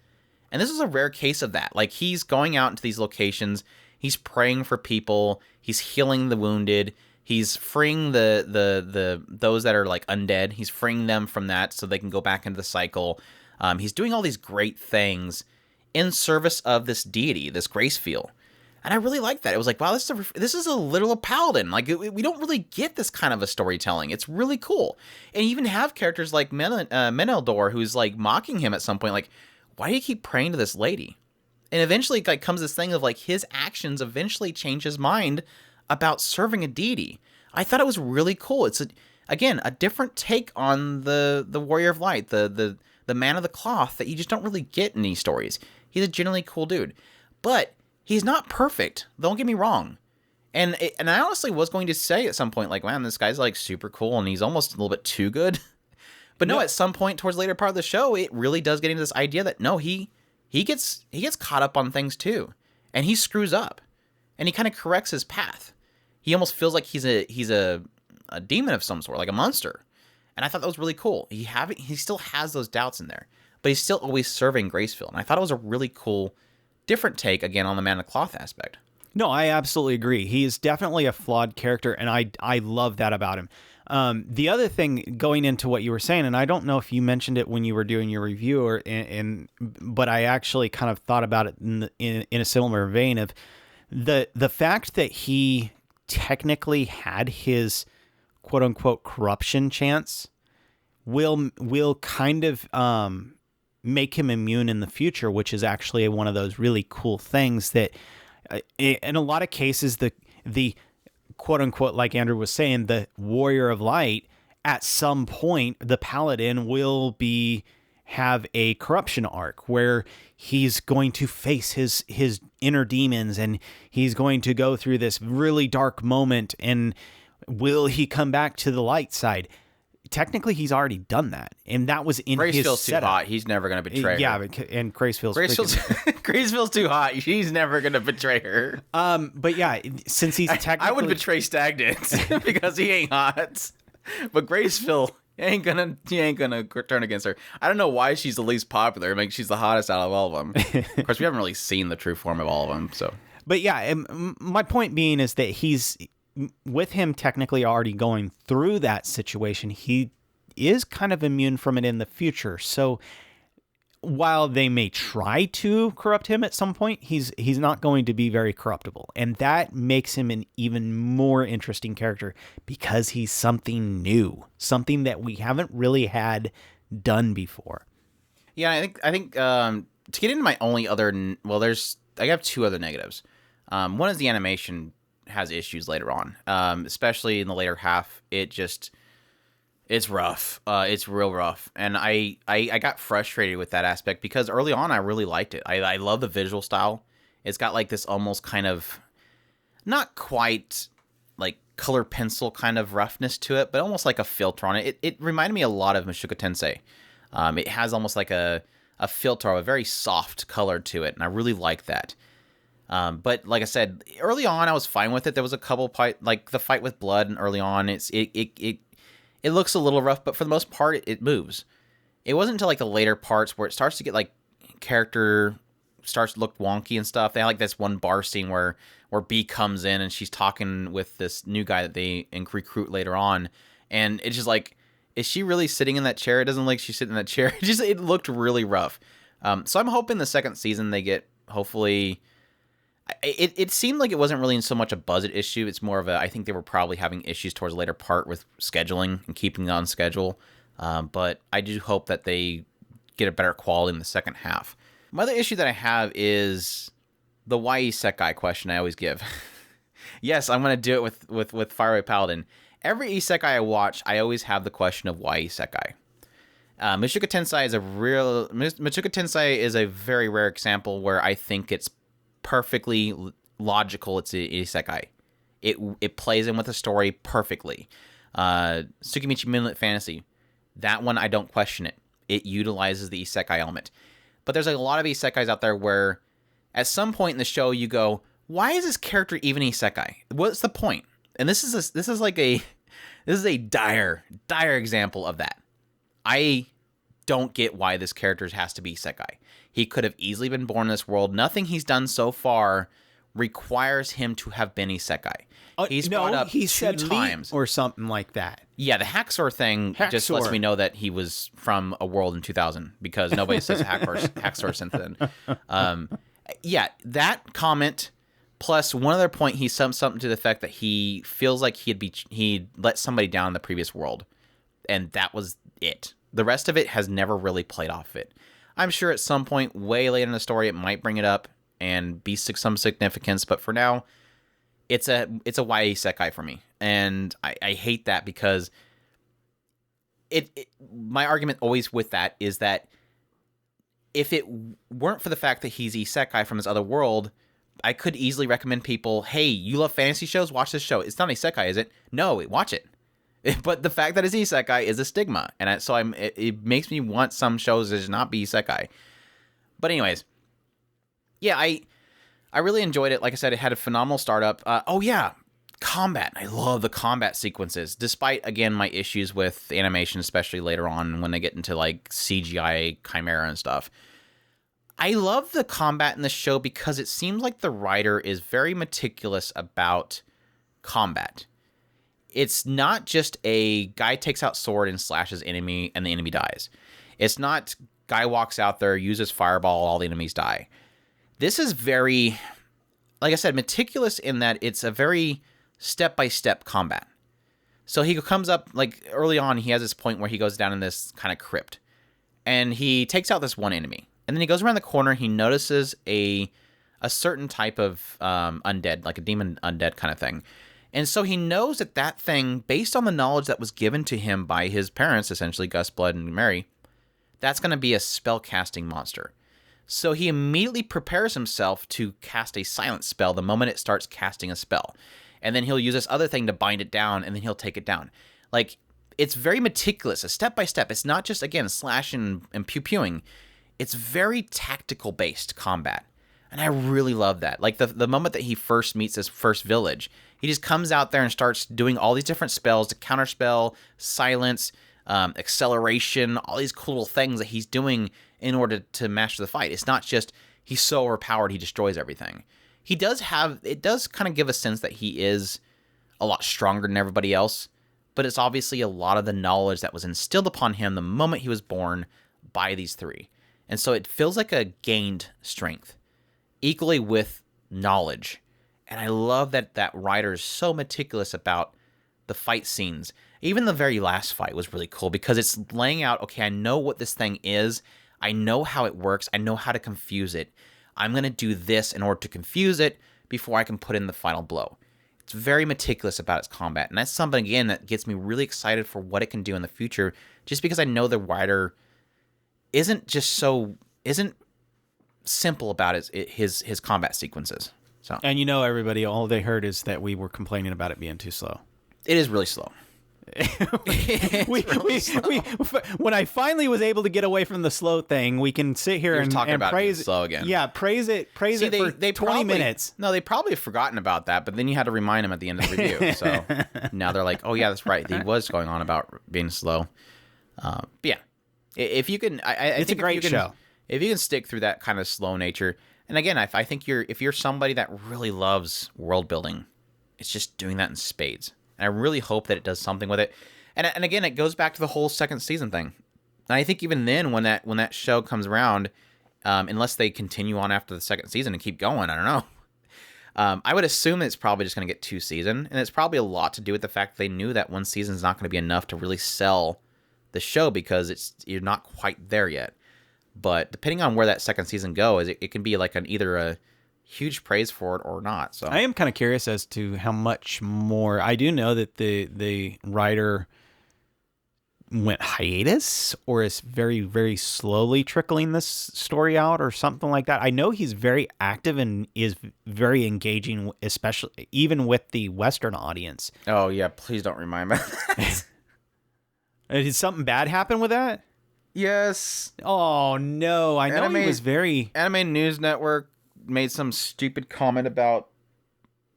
And this is a rare case of that. Like, he's going out into these locations, he's praying for people, he's healing the wounded, he's freeing the those that are like undead, he's freeing them from that so they can go back into the cycle. He's doing all these great things in service of this deity, this Gracefield. And I really like that. It was like, wow, this is a literal paladin. Like, we don't really get this kind of a storytelling. It's really cool. And you even have characters like Meneldor, who's like mocking him at some point, like, why do you keep praying to this lady? And eventually, like, comes this thing of like his actions eventually change his mind about serving a deity. I thought it was really cool. It's again a different take on the warrior of light, the man of the cloth that you just don't really get in these stories. He's a genuinely cool dude, but he's not perfect. Don't get me wrong. And I honestly was going to say at some point, like, man, this guy's like super cool and he's almost a little bit too good. But no, at some point towards the later part of the show, it really does get into this idea that no, he gets caught up on things too, and he screws up, and he kind of corrects his path. He almost feels like he's a demon of some sort, like a monster. And I thought that was really cool. He still has those doubts in there, but he's still always serving Gracefield. And I thought it was a really cool, different take again on the man of cloth aspect. No, I absolutely agree. He is definitely a flawed character, and I love that about him. The other thing, going into what you were saying, and I don't know if you mentioned it when you were doing your review, but I actually kind of thought about it in a similar vein of the fact that he technically had his quote unquote corruption chance will kind of make him immune in the future, which is actually one of those really cool things that in a lot of cases the quote unquote, like Andrew was saying, the warrior of light, at some point the paladin will have a corruption arc where he's going to face his inner demons, and he's going to go through this really dark moment, and will he come back to the light side? Technically, he's already done that, and that was in his setup. Too hot. He's never going to betray her. Yeah, and Gracefield's too hot. She's never going to betray her. But yeah, since he's technically... I would betray Stagnant because he ain't hot. But Gracefield, he ain't gonna turn against her. I don't know why she's the least popular. I mean, she's the hottest out of all of them. Of course, we haven't really seen the true form of all of them. So, but yeah, my point being is that he's, with him technically already going through that situation, he is kind of immune from it in the future. So while they may try to corrupt him at some point, he's not going to be very corruptible. And that makes him an even more interesting character, because he's something new, something that we haven't really had done before. Yeah, I think to get into my only other, I have 2 other negatives. One is the animation has issues later on, especially in the later half. It's rough. It's real rough. And I got frustrated with that aspect, because early on I really liked it. I love the visual style. It's got like this almost kind of, not quite like color pencil kind of roughness to it, but almost like a filter on it. It reminded me a lot of Mushoku Tensei. It has almost like a filter, a very soft color to it, and I really like that. But like I said, early on I was fine with it. There was a couple like the fight with blood, and early on it looks a little rough, but for the most part it moves. It wasn't until like the later parts where it starts to get like character starts to look wonky and stuff. They had like this one bar scene where B comes in and she's talking with this new guy that they recruit later on, And it's just like, is she really sitting in that chair? It doesn't look like she's sitting in that chair. It looked really rough. So I'm hoping the second season they get, hopefully... It seemed like it wasn't really so much a budget issue. It's more of I think they were probably having issues towards the later part with scheduling and keeping it on schedule. But I do hope that they get a better quality in the second half. My other issue that I have is the why isekai question I always give. Yes, I'm going to do it with Faraway Paladin. Every isekai I watch, I always have the question of why isekai. Mushoku Tensei is a very rare example where I think it's perfectly logical. It's a isekai. It plays in with the story perfectly. Tsukimichi Moonlit Fantasy, that one I don't question it. It utilizes the isekai element. But there's a lot of isekais out there where at some point in the show you go, why is this character even isekai? What's the point? And this is a dire example of that. I don't get why this character has to be isekai. He could have easily been born in this world. Nothing he's done so far requires him to have been isekai. He's brought up he 2 said times. or something like that. Yeah, the Haxor thing just lets me know that he was from a world in 2000 because nobody says Haxor since then. Yeah, that comment plus one other point, he said something to the effect that he feels like he'd let somebody down in the previous world, and that was it. The rest of it has never really played off it. I'm sure at some point way later in the story it might bring it up and be some significance, but for now, it's a YA isekai for me, and I hate that because my argument always with that is that if it weren't for the fact that he's isekai from this other world, I could easily recommend people, hey, you love fantasy shows? Watch this show. It's not isekai, is it? No, watch it. But the fact that it's isekai is a stigma, and it makes me want some shows to not be isekai. But anyways, yeah, I really enjoyed it. Like I said, it had a phenomenal startup. Oh yeah, combat. I love the combat sequences, despite, again, my issues with animation, especially later on when they get into like CGI Chimera and stuff. I love the combat in the show because it seems like the writer is very meticulous about combat. It's not just a guy takes out sword and slashes enemy and the enemy dies. It's not guy walks out there, uses fireball, all the enemies die. This is very, like I said, meticulous in that it's a very step-by-step combat. So he comes up, like early on, he has this point where he goes down in this kind of crypt. And he takes out this one enemy. And then he goes around the corner, he notices a certain type of undead, like a demon undead kind of thing. And so he knows that thing, based on the knowledge that was given to him by his parents, essentially Gus, Blood, and Mary, that's going to be a spell-casting monster. So he immediately prepares himself to cast a silent spell the moment it starts casting a spell. And then he'll use this other thing to bind it down, and then he'll take it down. Like, it's very meticulous, a step-by-step. It's not just, again, slashing and pew-pewing. It's very tactical-based combat. And I really love that. Like, the moment that he first meets his first village, he just comes out there and starts doing all these different spells to counterspell, silence, acceleration, all these cool little things that he's doing in order to master the fight. It's not just he's so overpowered he destroys everything. It does kind of give a sense that he is a lot stronger than everybody else, but it's obviously a lot of the knowledge that was instilled upon him the moment he was born by these three. And so it feels like a gained strength, equally with knowledge. And I love that writer is so meticulous about the fight scenes. Even the very last fight was really cool because it's laying out, okay, I know what this thing is. I know how it works. I know how to confuse it. I'm going to do this in order to confuse it before I can put in the final blow. It's very meticulous about its combat. And that's something, again, that gets me really excited for what it can do in the future, just because I know the writer isn't simple about his combat sequences. So, and everybody, all they heard is that we were complaining about it being too slow. It is really slow. When I finally was able to get away from the slow thing, we can sit here and praise it slow again. Yeah, praise it for 20 minutes. No, they probably have forgotten about that, but then you had to remind them at the end of the review. So now they're like, oh yeah, that's right. He was going on about being slow. But yeah, if you can, it's a great show. If you can stick through that kind of slow nature, and again, I think if you're somebody that really loves world building, it's just doing that in spades. And I really hope that it does something with it. And again, it goes back to the whole second season thing. And I think even then, when that show comes around, unless they continue on after the second season and keep going, I don't know. I would assume it's probably just going to get 2 seasons, and it's probably a lot to do with the fact that they knew that 1 season is not going to be enough to really sell the show because you're not quite there yet. But depending on where that second season goes, it can be like either a huge praise for it or not. So I am kind of curious as to how much more. I do know that the writer went hiatus or is very, very slowly trickling this story out or something like that. I know he's very active and is very engaging, especially even with the Western audience. Oh yeah, please don't remind me. Did something bad happen with that? Yes. Oh no, I know he was very... Anime News Network made some stupid comment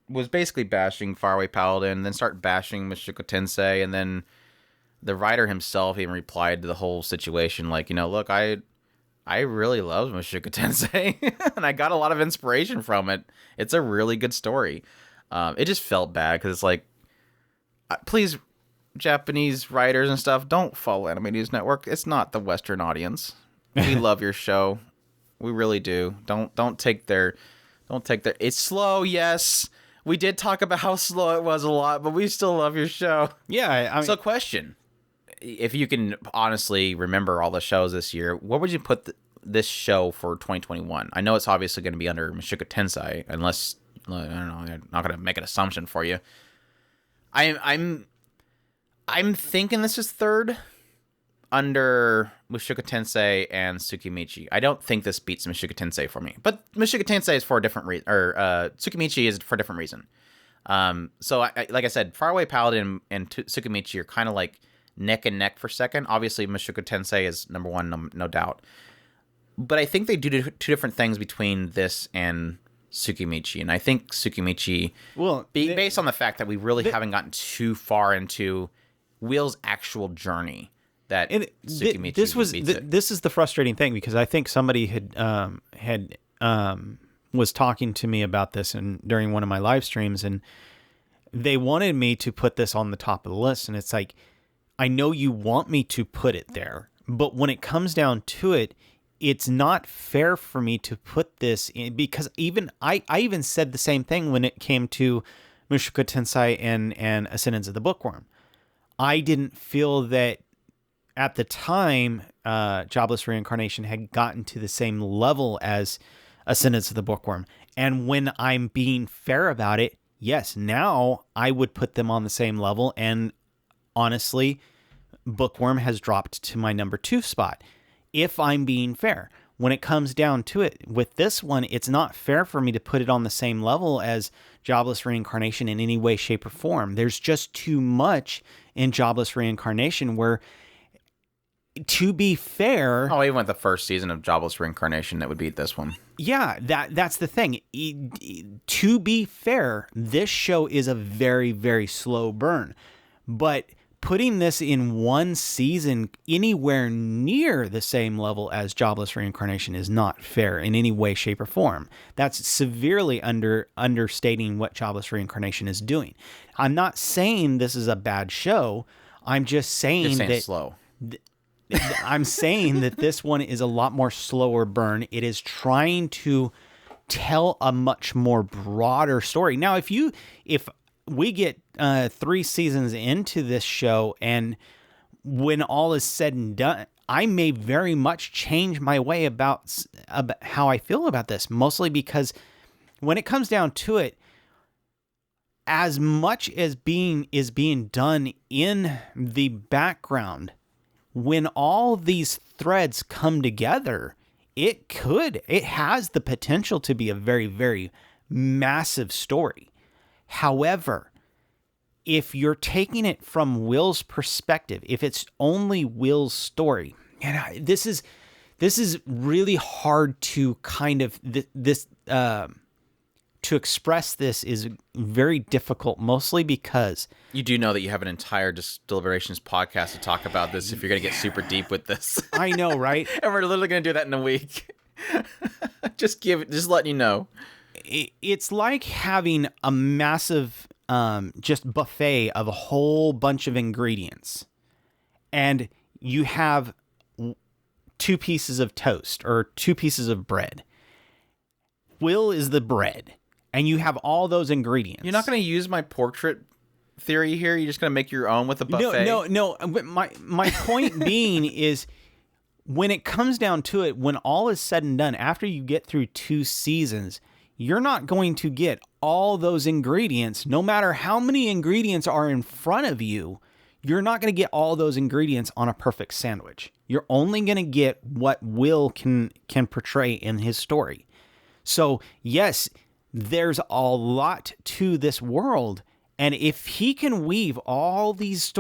was basically bashing Faraway Paladin, then start bashing Mushoku Tensei, and then the writer himself even replied to the whole situation like, look, I really love Mushoku Tensei, and I got a lot of inspiration from it. It's a really good story. It just felt bad because it's like, please, Japanese writers and stuff, don't follow Anime News Network. It's not the Western audience. We love your show. We really do. Don't take their. It's slow, yes. We did talk about how slow it was a lot, but we still love your show. Yeah. I mean, so, question: if you can honestly remember all the shows this year, where would you put this show for 2021? I know it's obviously going to be under Mushoku Tensei, unless I don't know. I'm not going to make an assumption for you. I'm thinking this is third under Mushoku Tensei and Tsukimichi. I don't think this beats Mushoku Tensei for me, but Mushoku Tensei is for a different reason, or Tsukimichi is for a different reason. So like I said, Faraway Paladin and Tsukimichi are kind of like neck and neck for second. Obviously, Mushoku Tensei is number one, no doubt. But I think they do 2 different things between this and Tsukimichi, and I think Tsukimichi, based on the fact that we really haven't gotten too far into Will's actual journey, that Tsukimichi this is the frustrating thing, because I think somebody was talking to me about this during one of my live streams, and they wanted me to put this on the top of the list, and it's like, I know you want me to put it there, but when it comes down to it, it's not fair for me to put this in, because I even said the same thing when it came to Mushoku Tensei and Ascendance of the Bookworm. I didn't feel that at the time, Jobless Reincarnation had gotten to the same level as Ascendance of the Bookworm. And when I'm being fair about it, yes, now I would put them on the same level. And honestly, Bookworm has dropped to my number 2 spot, if I'm being fair. When it comes down to it, with this one, it's not fair for me to put it on the same level as Jobless Reincarnation in any way, shape, or form. There's just too much in Jobless Reincarnation where, to be fair... Oh, even with the first season of Jobless Reincarnation, that would beat this one. Yeah, that's the thing. To be fair, this show is a very, very slow burn. But putting this in 1 season anywhere near the same level as Jobless Reincarnation is not fair in any way, shape, or form. That's severely understating what Jobless Reincarnation is doing. I'm not saying this is a bad show. I'm just saying that slow. I'm saying that this one is a lot more slower burn. It is trying to tell a much more broader story. Now, if we get 3 seasons into this show, and when all is said and done, I may very much change my way about how I feel about this, mostly because when it comes down to it, as much as is being done in the background, when all these threads come together, it has the potential to be a very, very massive story. However, if you're taking it from Will's perspective, if it's only Will's story, and this is really hard to kind of to express. This is very difficult, mostly because you do know that you have an entire Deliberations podcast to talk about this. If you're going to get super deep with this, I know, right? And we're literally going to do that in a week. just letting you know. It's like having a massive just buffet of a whole bunch of ingredients. and you have 2 pieces of toast or 2 pieces of bread. Will is the bread, and you have all those ingredients. You're not going to use my portrait theory here? You're just going to make your own with a buffet? No. My point being is, when it comes down to it, when all is said and done, after you get through 2 seasons, you're not going to get all those ingredients. No matter how many ingredients are in front of you, you're not going to get all those ingredients on a perfect sandwich. You're only going to get what Will can portray in his story. So, yes, there's a lot to this world, and if he can weave all these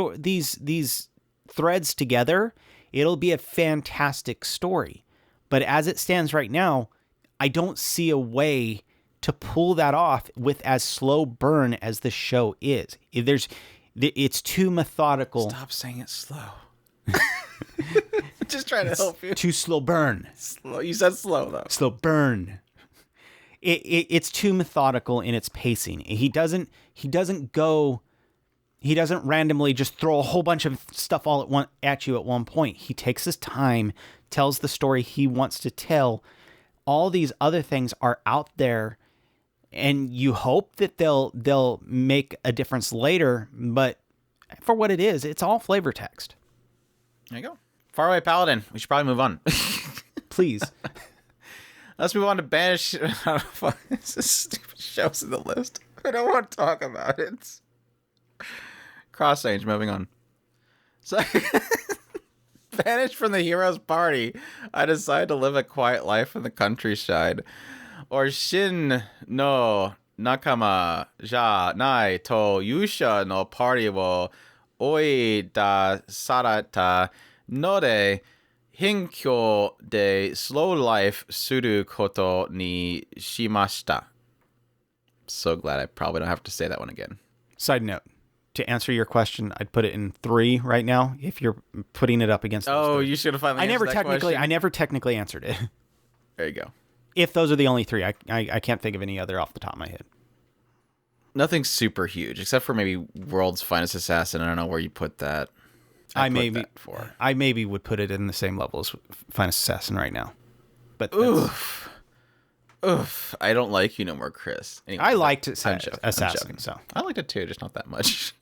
threads together, it'll be a fantastic story. But as it stands right now, I don't see a way to pull that off with as slow burn as the show is. It's too methodical. Stop saying it slow. Just trying to help you. Too slow burn. Slow. You said slow, though. Slow burn. It's too methodical in its pacing. He doesn't randomly just throw a whole bunch of stuff all at you at one point. He takes his time, tells the story he wants to tell. All these other things are out there, and you hope that they'll make a difference later, but for what it is, it's all flavor text. There you go. Faraway Paladin. We should probably move on. Please. Let's move on to Banished. It's a stupid show's in the list. I don't want to talk about it. Cross Range, moving on. So, banished from the hero's party, I decide to live a quiet life in the countryside. Or Shin no Nakama ja nai to Yusha no party wo oi da sarata node Hinkyo de slow life suru koto ni shimashita. So glad I probably don't have to say that one again. Side note, to answer your question, I'd put it in 3 right now if you're putting it up against those 3. You should have finally answered that question. I never technically answered it. There you go. If those are the only 3, I can't think of any other off the top of my head. Nothing super huge, except for maybe World's Finest Assassin. I don't know where you put that. I maybe would put it in the same level as Finest Assassin right now. But oof. I don't like you no more, Chris. Anyway, I liked Assassin, so I liked it too, just not that much.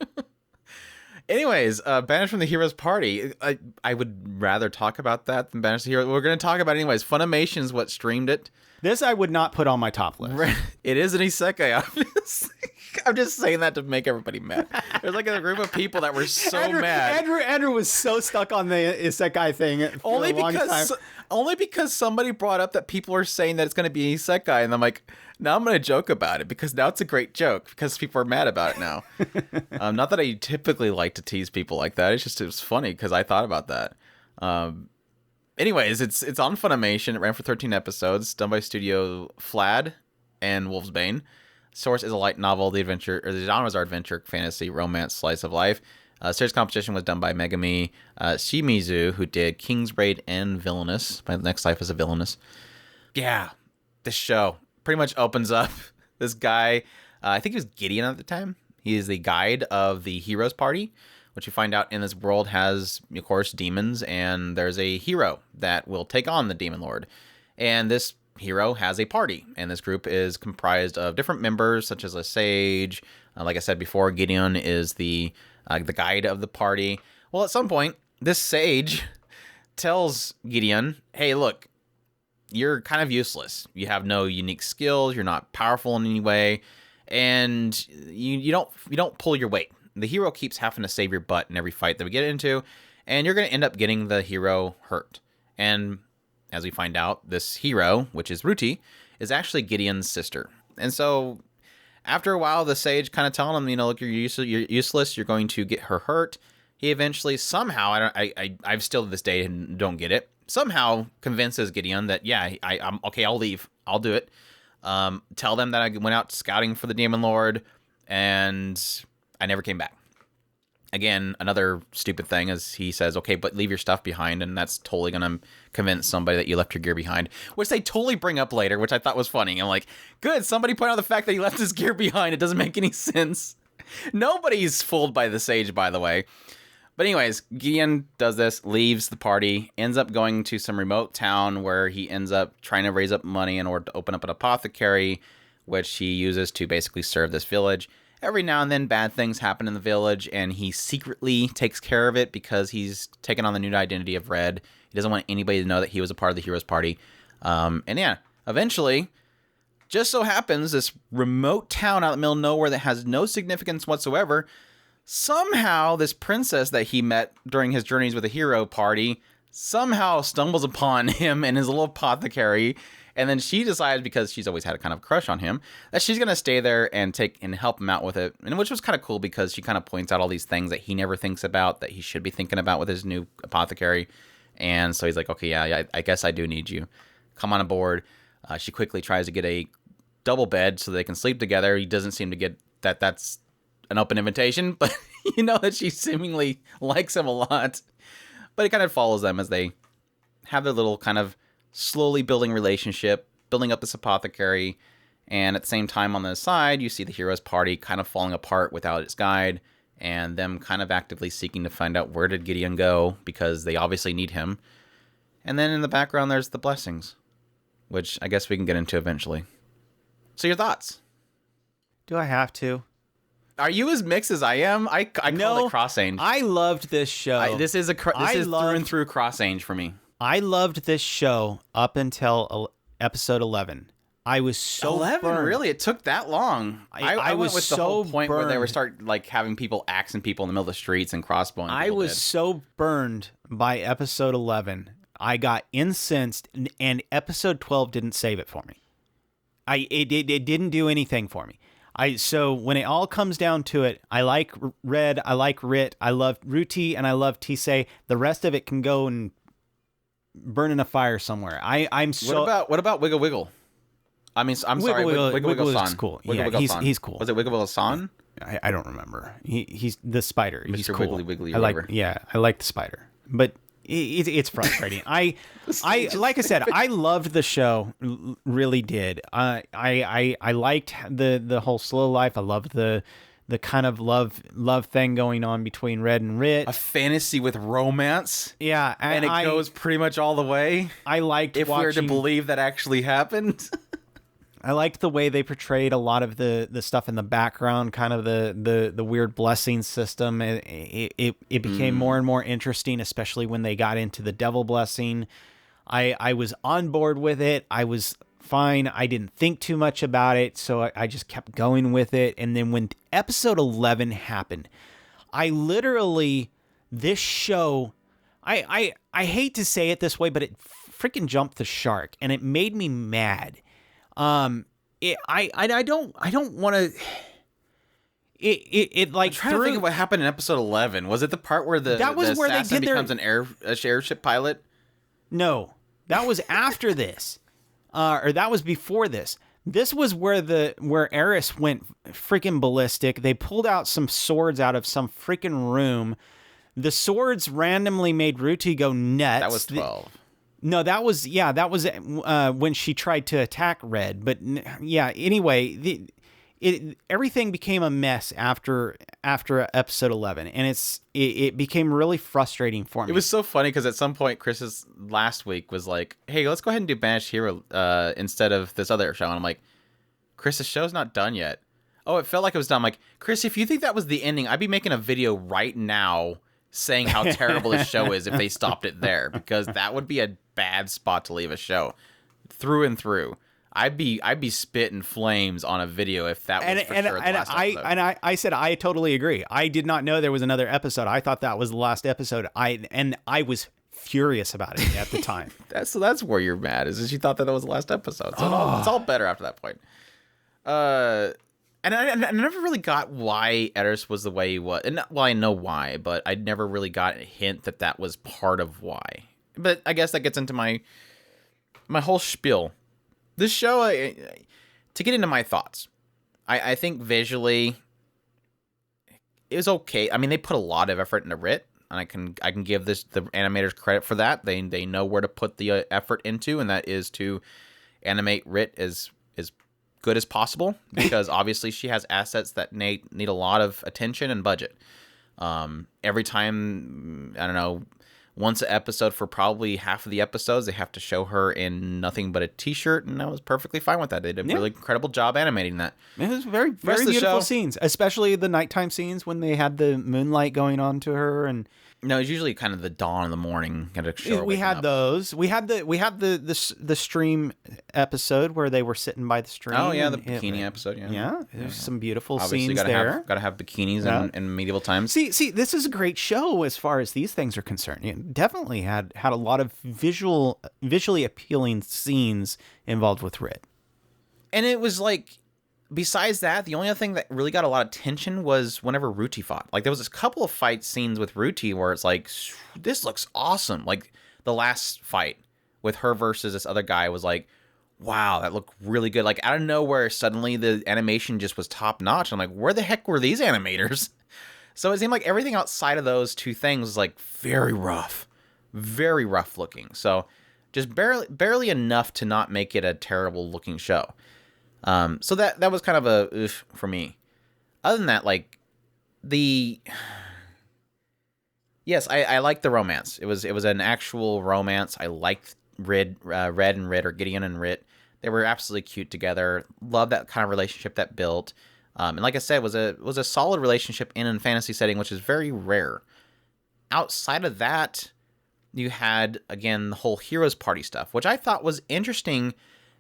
Anyways, Banished from the Hero's Party. I would rather talk about that than Banished the Hero. We're going to talk about it anyways. Funimation's what streamed it. This I would not put on my top list. It is an isekai, obviously. I'm just saying that to make everybody mad. There's like a group of people that were so mad. Andrew was so stuck on the isekai thing for a long time. Only because somebody brought up that people are saying that it's going to be isekai, and I'm like, now I'm going to joke about it because now it's a great joke because people are mad about it now. Not that I typically like to tease people like that. It was funny because I thought about that. Anyways, it's on Funimation. It ran for 13 episodes, done by Studio Flad and Wolfsbane. Source is a light novel. The genres are adventure, fantasy, romance, slice of life. Series composition was done by Megami Shimizu, who did King's Raid and Villainous. My next life is a Villainous. Yeah, this show pretty much opens up. This guy, I think he was Gideon at the time. He is the guide of the hero's party, which you find out in this world has, of course, demons, and there's a hero that will take on the demon lord. And this hero has a party, and this group is comprised of different members, such as a sage. Like I said before, Gideon is the guide of the party. Well, at some point, this sage tells Gideon, hey, look, you're kind of useless. You have no unique skills. You're not powerful in any way, and you don't pull your weight. The hero keeps having to save your butt in every fight that we get into, and you're going to end up getting the hero hurt. And as we find out, this hero, which is Ruti, is actually Gideon's sister. And so after a while, the sage kind of telling him, look, you're useless. You're going to get her hurt. He eventually somehow, I've still to this day don't get it, somehow convinces Gideon that, yeah, I'm okay, I'll leave. I'll do it. Tell them that I went out scouting for the Demon Lord, and I never came back. Again, another stupid thing is he says, okay, but leave your stuff behind, and that's totally going to convince somebody that you left your gear behind, which they totally bring up later, which I thought was funny. I'm like, good, somebody point out the fact that he left his gear behind. It doesn't make any sense. Nobody's fooled by the sage, by the way. But anyways, Gideon does this, leaves the party, ends up going to some remote town where he ends up trying to raise up money in order to open up an apothecary, which he uses to basically serve this village. Every now and then, bad things happen in the village, and he secretly takes care of it because he's taken on the new identity of Red. He doesn't want anybody to know that he was a part of the hero's party. And yeah, eventually, just so happens, this remote town out in the middle of nowhere that has no significance whatsoever, somehow this princess that he met during his journeys with the hero party somehow stumbles upon him in his little apothecary. And then she decides, because she's always had a kind of crush on him, that she's going to stay there and help him out with it. And which was kind of cool because she kind of points out all these things that he never thinks about that he should be thinking about with his new apothecary. And so he's like, okay, yeah, I guess I do need you. Come on aboard. She quickly tries to get a double bed so they can sleep together. He doesn't seem to get that that's an open invitation, but you know that she seemingly likes him a lot. But it kind of follows them as they have their little kind of slowly building relationship, building up this apothecary, and at the same time on the side, you see the hero's party kind of falling apart without its guide, and them kind of actively seeking to find out where did Gideon go, because they obviously need him. And then in the background, there's the blessings, which I guess we can get into eventually. So your thoughts? Do I have to? Are you as mixed as I am? I call it cross-ange. I loved this show. This is through and through cross-ange for me. I loved this show up until episode 11. I was so 11, burned. Really? It took that long. I went with the whole point burned. where they were having people axing people in the middle of the streets and crossbowing. I was so burned by episode 11. I got incensed, and episode 12 didn't save it for me. It didn't do anything for me. So when it all comes down to it, I like Red, I like Rit, I love Ruti, and I love Tisei. The rest of it can go and burn in a fire somewhere. I'm so. What about Wiggle Wiggle? I mean, I'm sorry, Wiggle Wiggle-san. Is cool. Wiggle Yeah, he's cool. Was it Wiggle Wiggle-san? I don't remember. He's the spider. He's Mr. cool. Wiggly Wiggly. I like the spider, but it's frustrating. I like I said, I loved the show. Really did. I liked the whole slow life. I loved the kind of love thing going on between Red and Rit. A fantasy with romance. Yeah, and it goes pretty much all the way. I liked if we were to believe that actually happened. I liked the way they portrayed a lot of the stuff in the background, kind of the weird blessing system. It became more and more interesting, especially when they got into the devil blessing. I was on board with it. I was fine. I didn't think too much about it, so I just kept going with it. And then when episode 11 happened, I literally, this show, I hate to say it this way, but it freaking jumped the shark, and it made me mad. I don't want to. It like I'm trying to think of what happened in episode 11. Was it the part where the assassin becomes an airship pilot? No, that was after this, or that was before this. This was where Eris went freaking ballistic. They pulled out some swords out of some freaking room. The swords randomly made Ruti go nuts. That was 12. No, that was when she tried to attack Red. But yeah, anyway, everything became a mess after episode 11, and it became really frustrating for me. It was so funny because at some point, Chris's last week was like, "Hey, let's go ahead and do Banished Hero instead of this other show." And I'm like, "Chris's show's not done yet." Oh, it felt like it was done. I'm like, Chris, if you think that was the ending, I'd be making a video right now saying how terrible this show is if they stopped it there, because that would be a bad spot to leave a show through and through. I'd be spitting flames on a video if that was for sure the last episode. And I said I totally agree. I did not know there was another episode. I thought that was the last episode. I was furious about it at the time. That's where you're mad, is you thought that was the last episode. So it's all better after that point. And I never really got why Eris was the way he was. And well, I know why, but I never really got a hint that was part of why. But I guess that gets into my whole spiel. This show, to get into my thoughts, I think visually it was okay. I mean, they put a lot of effort into Rit, and I can give the animators credit for that. They know where to put the effort into, and that is to animate Rit as good as possible, because obviously she has assets that need a lot of attention and budget. Every time, I don't know, once an episode for probably half of the episodes, they have to show her in nothing but a t-shirt, and I was perfectly fine with that. They did a really incredible job animating that. It was very, very beautiful scenes, especially the nighttime scenes when they had the moonlight going on to her. And no, it's usually kind of the dawn in the morning. Kind of show we had those. We had the stream episode where they were sitting by the stream. Oh yeah, the bikini episode. Yeah, there's some beautiful Obviously scenes there. Gotta have bikinis in medieval times. See, this is a great show as far as these things are concerned. It definitely had a lot of visually appealing scenes involved with Rit. And it was like, besides that, the only other thing that really got a lot of tension was whenever Ruti fought. Like, there was a couple of fight scenes with Ruti where it's like, this looks awesome. Like, the last fight with her versus this other guy was like, wow, that looked really good. Like, out of nowhere, suddenly the animation just was top notch. I'm like, where the heck were these animators? So it seemed like everything outside of those two things was like very rough looking. So just barely enough to not make it a terrible looking show. So that was kind of a oof for me. Other than that, like yes, I liked the romance. It was an actual romance. I liked Red and Rit, or Gideon and Rit. They were absolutely cute together. Love that kind of relationship that built. And like I said, was a solid relationship in a fantasy setting, which is very rare. Outside of that, you had, again, the whole Heroes Party stuff, which I thought was interesting,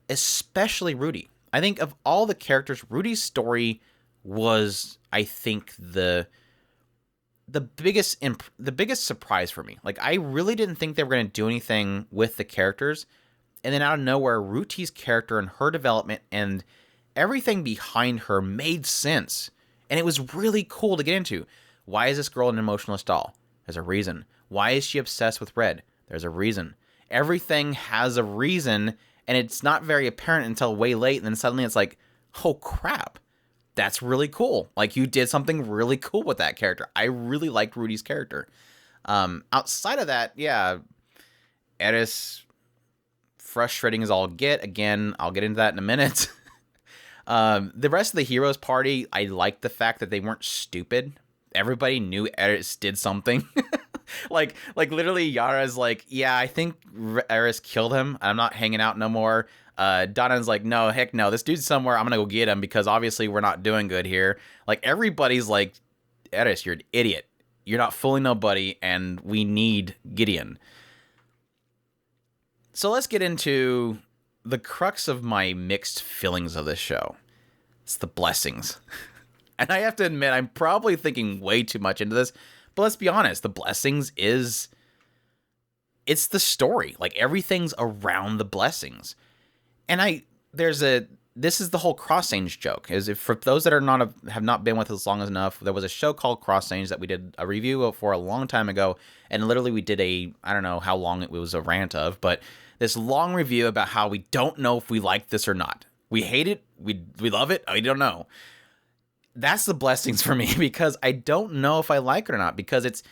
especially Rudy. I think of all the characters, Rudy's story was, I think, the biggest surprise for me. Like, I really didn't think they were going to do anything with the characters. And then out of nowhere, Ruti's character and her development and everything behind her made sense. And it was really cool to get into. Why is this girl an emotionalist doll? There's a reason. Why is she obsessed with Red? There's a reason. Everything has a reason, and it's not very apparent until way late, and then suddenly it's like, oh crap, that's really cool. Like, you did something really cool with that character. I really liked Rudy's character. Outside of that, yeah, Eris, frustrating as all get. Again, I'll get into that in a minute. The rest of the Heroes Party, I liked the fact that they weren't stupid. Everybody knew Eris did something. like literally Yara's like, yeah, I think Eris killed him. I'm not hanging out no more. Donna's like, no, heck no, this dude's somewhere. I'm gonna go get him because obviously we're not doing good here. Like, everybody's like, Eris, you're an idiot. You're not fooling nobody, and we need Gideon. So let's get into the crux of my mixed feelings of this show. It's the blessings. And I have to admit, I'm probably thinking way too much into this, but let's be honest, the blessings it's the story. Like, everything's around the blessings. And this is the whole Cross-Range joke, is if for those that have not been with us long enough, there was a show called Cross-Range that we did a review of for a long time ago, and literally we did I don't know how long it was a rant of, but this long review about how we don't know if we like this or not. We hate it, we love it, I don't know. That's the blessings for me, because I don't know if I like it or not, because it's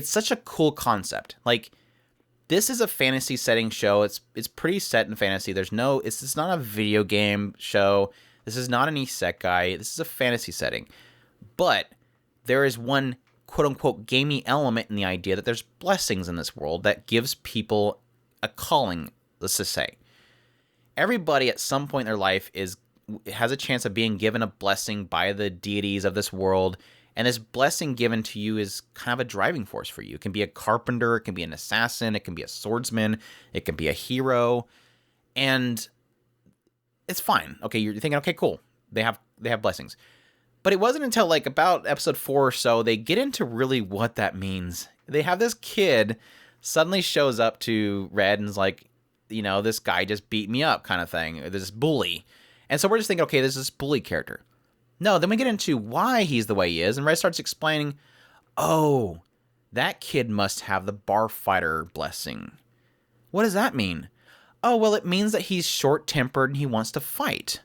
such a cool concept. Like, this is a fantasy setting show. It's pretty set in fantasy. It's not a video game show. This is not an isekai. This is a fantasy setting. But there is one quote unquote gamey element in the idea that there's blessings in this world that gives people a calling, let's just say. Everybody at some point in their life has a chance of being given a blessing by the deities of this world, and this blessing given to you is kind of a driving force for you. It can be a carpenter, it can be an assassin, it can be a swordsman, it can be a hero, and it's fine. Okay, you're thinking, okay, cool, they have blessings. But it wasn't until like about episode 4 or so they get into really what that means. They have this kid suddenly shows up to Red and is like, this guy just beat me up kind of thing, this bully. And so we're just thinking, okay, there's this bully character. No, then we get into why he's the way he is, and Red starts explaining, oh, that kid must have the bar fighter blessing. What does that mean? Oh, well, it means that he's short-tempered and he wants to fight.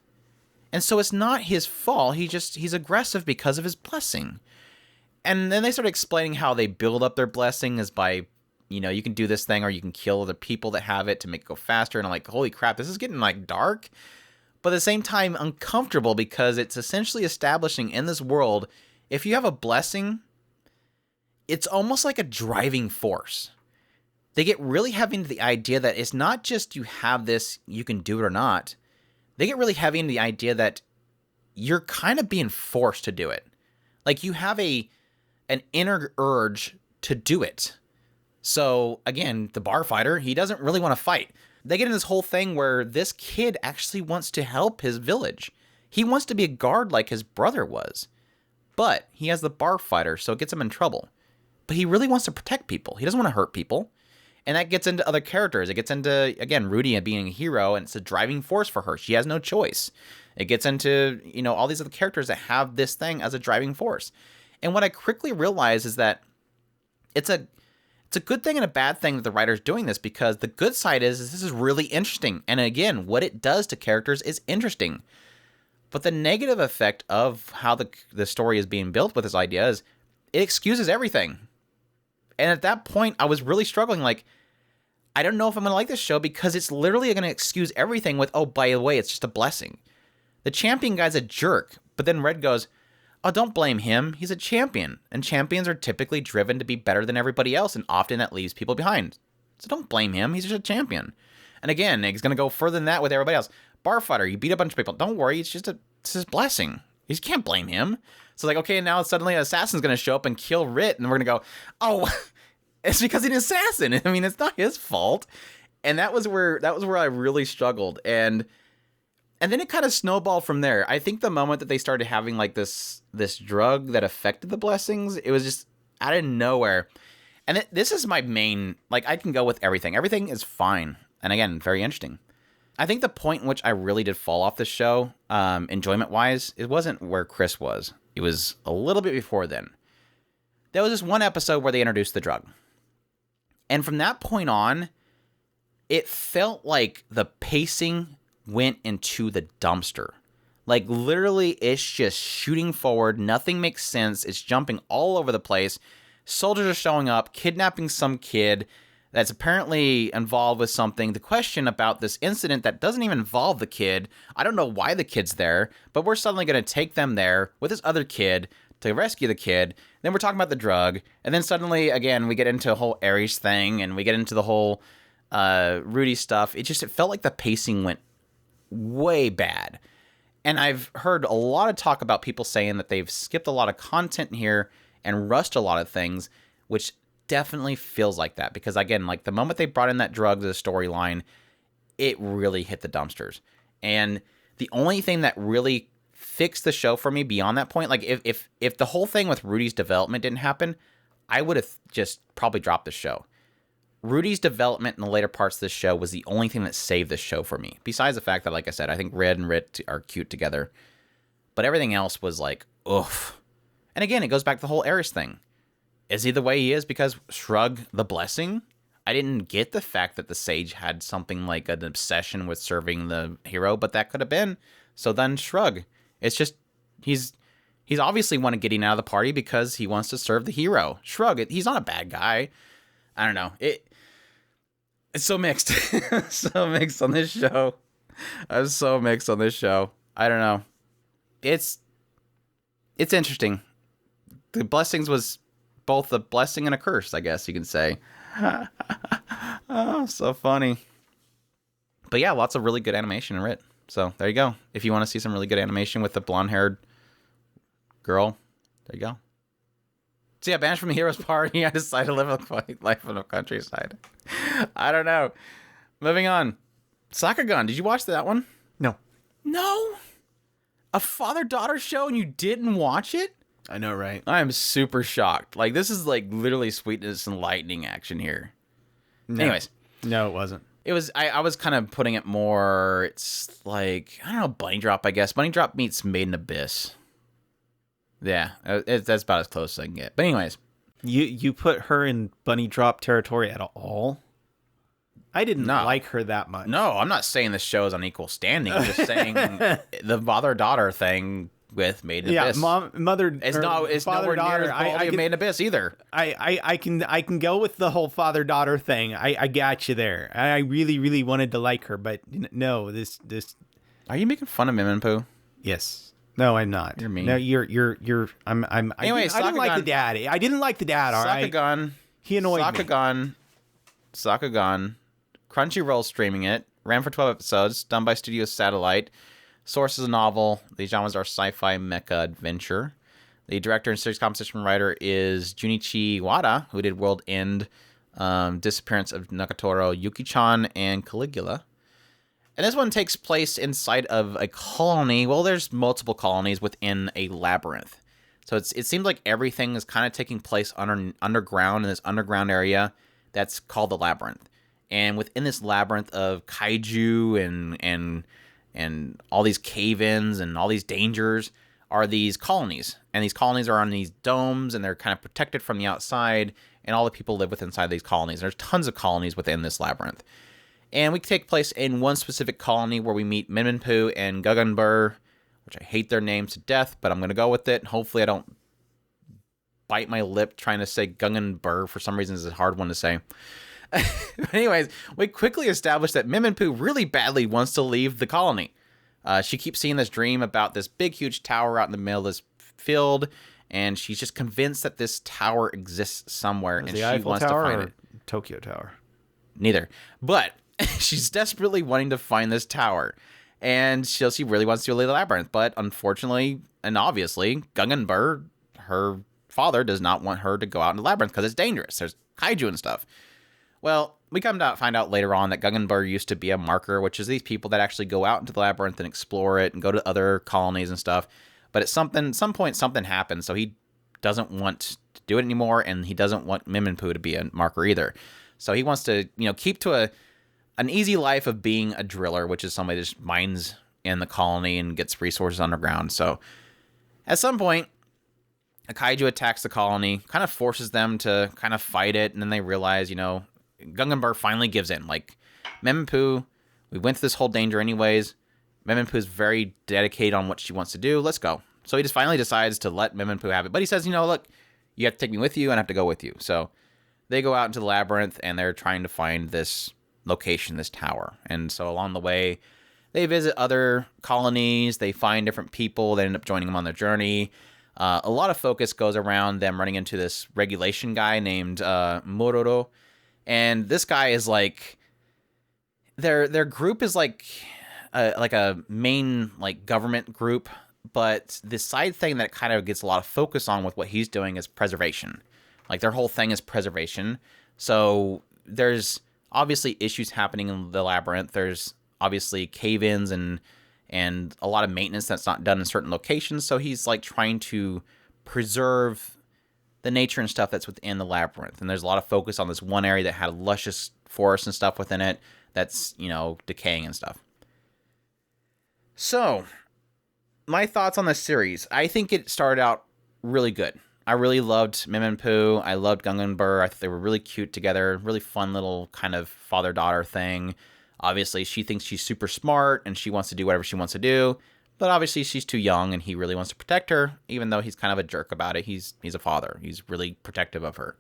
And so it's not his fault, he's aggressive because of his blessing. And then they start explaining how they build up their blessing is by, you can do this thing or you can kill other people that have it to make it go faster. And I'm like, holy crap, this is getting like dark. But at the same time, uncomfortable, because it's essentially establishing in this world, if you have a blessing, it's almost like a driving force. They get really heavy into the idea that it's not just you have this, you can do it or not. They get really heavy into the idea that you're kind of being forced to do it. Like you have an inner urge to do it. So again, the bar fighter, he doesn't really want to fight. They get in this whole thing where this kid actually wants to help his village. He wants to be a guard like his brother was. But he has the bar fighter, so it gets him in trouble. But he really wants to protect people. He doesn't want to hurt people. And that gets into other characters. It gets into, again, Rudy being a hero, and it's a driving force for her. She has no choice. It gets into, all these other characters that have this thing as a driving force. And what I quickly realized is that it's a good thing and a bad thing that the writer's doing this, because the good side is this is really interesting. And again, what it does to characters is interesting. But the negative effect of how the story is being built with this idea is it excuses everything. And at that point, I was really struggling. Like, I don't know if I'm going to like this show because it's literally going to excuse everything with, oh, by the way, it's just a blessing. The champion guy's a jerk. But then Red goes, oh, don't blame him. He's a champion. And champions are typically driven to be better than everybody else. And often that leaves people behind. So don't blame him. He's just a champion. And again, he's going to go further than that with everybody else. Barfighter, you beat a bunch of people. Don't worry. It's his blessing. You can't blame him. So like, okay, now suddenly an assassin's going to show up and kill Rit, and we're going to go, oh, it's because he's an assassin. I mean, it's not his fault. And that was where I really struggled. And then it kind of snowballed from there. I think the moment that they started having like this drug that affected the blessings, it was just out of nowhere. And this is my main, like, I can go with everything. Everything is fine. And again, very interesting. I think the point in which I really did fall off the show, enjoyment-wise, it wasn't where Chris was. It was a little bit before then. There was this one episode where they introduced the drug. And from that point on, it felt like the pacing went into the dumpster. Like, literally, it's just shooting forward. Nothing makes sense. It's jumping all over the place. Soldiers are showing up, kidnapping some kid that's apparently involved with something. The question about this incident that doesn't even involve the kid, I don't know why the kid's there, but we're suddenly going to take them there with this other kid to rescue the kid. Then we're talking about the drug. And then suddenly, again, we get into a whole Ares thing, and we get into the whole Rudy stuff. It felt like the pacing went way bad. And I've heard a lot of talk about people saying that they've skipped a lot of content in here and rushed a lot of things, which definitely feels like that. Because again, like the moment they brought in that drug to the storyline, it really hit the dumpsters. And the only thing that really fixed the show for me beyond that point, like if the whole thing with Rudy's development didn't happen, I would have just probably dropped the show. Rudy's development in the later parts of this show was the only thing that saved this show for me. Besides the fact that, like I said, I think Red and Rit are cute together. But everything else was like, oof. And again, it goes back to the whole Ares thing. Is he the way he is because shrug the blessing? I didn't get the fact that the sage had something like an obsession with serving the hero, but that could have been. So then shrug. It's just, he's obviously wanted getting out of the party because he wants to serve the hero. Shrug. He's not a bad guy. I don't know. It's so mixed. So mixed on this show. I'm so mixed on this show. I don't know. It's interesting. The blessings was both a blessing and a curse, I guess you can say. Oh, so funny. But yeah, lots of really good animation in Rit. So there you go. If you want to see some really good animation with the blonde-haired girl, there you go. So yeah, banished from the hero's party, I decided to live a quiet life in the countryside. I don't know. Moving on. Sakugan, did you watch that one? No. No? A father-daughter show and you didn't watch it? I know, right? I am super shocked. Like, this is like literally Sweetness and Lightning action here. No. Anyways. No, it wasn't. It was, I was kind of putting it more, it's like, I don't know, Bunny Drop, I guess. Bunny Drop meets Made in Abyss. Yeah, that's about as close as I can get. But anyways. You put her in Bunny Drop territory at all? I didn't like her that much. No, I'm not saying this show is on equal standing. I'm just saying the father-daughter thing with Made in Abyss. Yeah, it's nowhere near the quality of Made in Abyss either. I can go with the whole father-daughter thing. I got you there. I really, really wanted to like her, but no, this. Are you making fun of Mim and Pooh? Yes. No, I'm not. You're mean. No, you're. Anyway, I didn't like the dad. I didn't like the dad. All right. Sakugan. He annoyed me. Sakugan. Crunchyroll streaming it. Ran for 12 episodes. Done by Studio Satellite. Source is a novel. The genres are sci-fi, mecha, adventure. The director and series composition writer is Junichi Wada, who did World End, Disappearance of Nagatoro, Yuki-chan, and Caligula. And this one takes place inside of a colony. Well, there's multiple colonies within a labyrinth. So it seems like everything is kind of taking place underground in this underground area that's called the labyrinth. And within this labyrinth of kaiju and all these cave-ins and all these dangers are these colonies. And these colonies are on these domes, and they're kind of protected from the outside, and all the people live within inside these colonies. There's tons of colonies within this labyrinth. And we take place in one specific colony where we meet Minminpu and Gaganbur, which I hate their names to death, but I'm going to go with it. Hopefully I don't bite my lip trying to say Gaganbur. For some reason, it's a hard one to say. But anyways, we quickly establish that Minminpu really badly wants to leave the colony. She keeps seeing this dream about this big, huge tower out in the middle of this field, and she's just convinced that this tower exists somewhere, and she wants to find it. Tokyo Tower? Neither. But she's desperately wanting to find this tower, and she really wants to leave the labyrinth. But unfortunately, and obviously, Gaganbur, her father, does not want her to go out in the labyrinth because it's dangerous. There's kaiju and stuff. Well, we find out later on that Gaganbur used to be a marker, which is these people that actually go out into the labyrinth and explore it and go to other colonies and stuff. But at some point, something happens, so he doesn't want to do it anymore, and he doesn't want Minminpu to be a marker either. So he wants to, keep to an easy life of being a driller, which is somebody that just mines in the colony and gets resources underground. So at some point, a kaiju attacks the colony, kind of forces them to kind of fight it, and then they realize, Gaganbur finally gives in. Like, Minminpu, we went through this whole danger anyways. Minminpu is very dedicated on what she wants to do. Let's go. So he just finally decides to let Minminpu have it. But he says, look, you have to take me with you, and I have to go with you. So they go out into the labyrinth, and they're trying to find this location, this tower. And so along the way, they visit other colonies. They find different people. They end up joining them on their journey. A lot of focus goes around them running into this regulation guy named Mororo. And this guy is like, their group is like a main government group, but the side thing that kind of gets a lot of focus on with what he's doing is preservation. Like, their whole thing is preservation. So there's obviously issues happening in the labyrinth. There's obviously cave-ins and a lot of maintenance that's not done in certain locations. So he's like trying to preserve the nature and stuff that's within the labyrinth. And there's a lot of focus on this one area that had luscious forests and stuff within it that's, decaying and stuff. So, my thoughts on this series. I think it started out really good. I really loved Minminpu. I loved Gaganbur. I thought they were really cute together. Really fun little kind of father-daughter thing. Obviously, she thinks she's super smart and she wants to do whatever she wants to do. But obviously, she's too young, and he really wants to protect her, even though he's kind of a jerk about it. He's a father. He's really protective of her.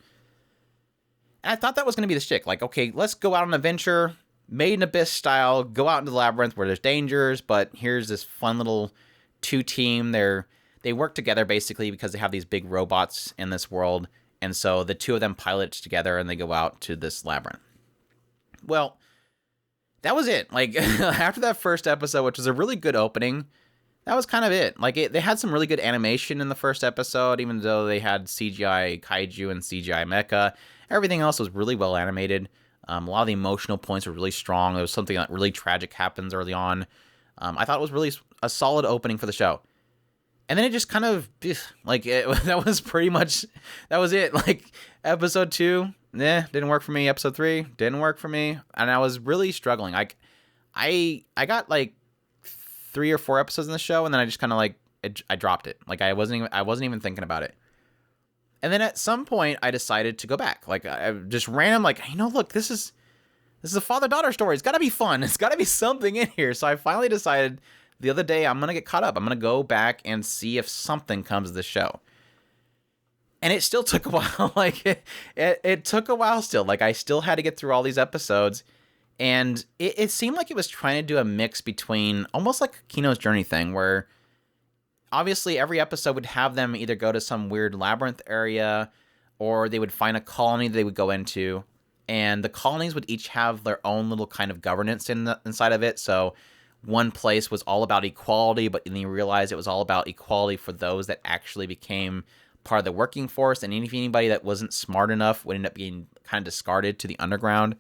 And I thought that was going to be the shtick. Like, okay, let's go out on an adventure, Made in Abyss style, go out into the labyrinth where there's dangers, but here's this fun little two-team. They work together, basically, because they have these big robots in this world, and so the two of them pilot together, and they go out to this labyrinth. Well, that was it. Like, after that first episode, which was a really good opening, that was kind of it. Like, they had some really good animation in the first episode, even though they had CGI kaiju and CGI mecha. Everything else was really well animated. A lot of the emotional points were really strong. There was something that really tragic happens early on. I thought it was really a solid opening for the show. And then it just kind of, that was pretty much, that was it. Like, episode 2, didn't work for me. Episode 3, didn't work for me. And I was really struggling. I got like 3 or 4 episodes in the show, and then I just kind of I dropped it. Like, I wasn't even thinking about it. And then at some point, I decided to go back. Like, I just random, look, this is a father-daughter story. It's got to be fun. It's got to be something in here. So I finally decided the other day I'm going to get caught up. I'm going to go back and see if something comes of the show. And it still took a while. It took a while still. Like, I still had to get through all these episodes. And it seemed like it was trying to do a mix between almost like Kino's Journey thing, where obviously every episode would have them either go to some weird labyrinth area or they would find a colony they would go into. And the colonies would each have their own little kind of governance inside of it. So one place was all about equality, but then you realize it was all about equality for those that actually became part of the working force. And anybody that wasn't smart enough would end up being kind of discarded to the underground.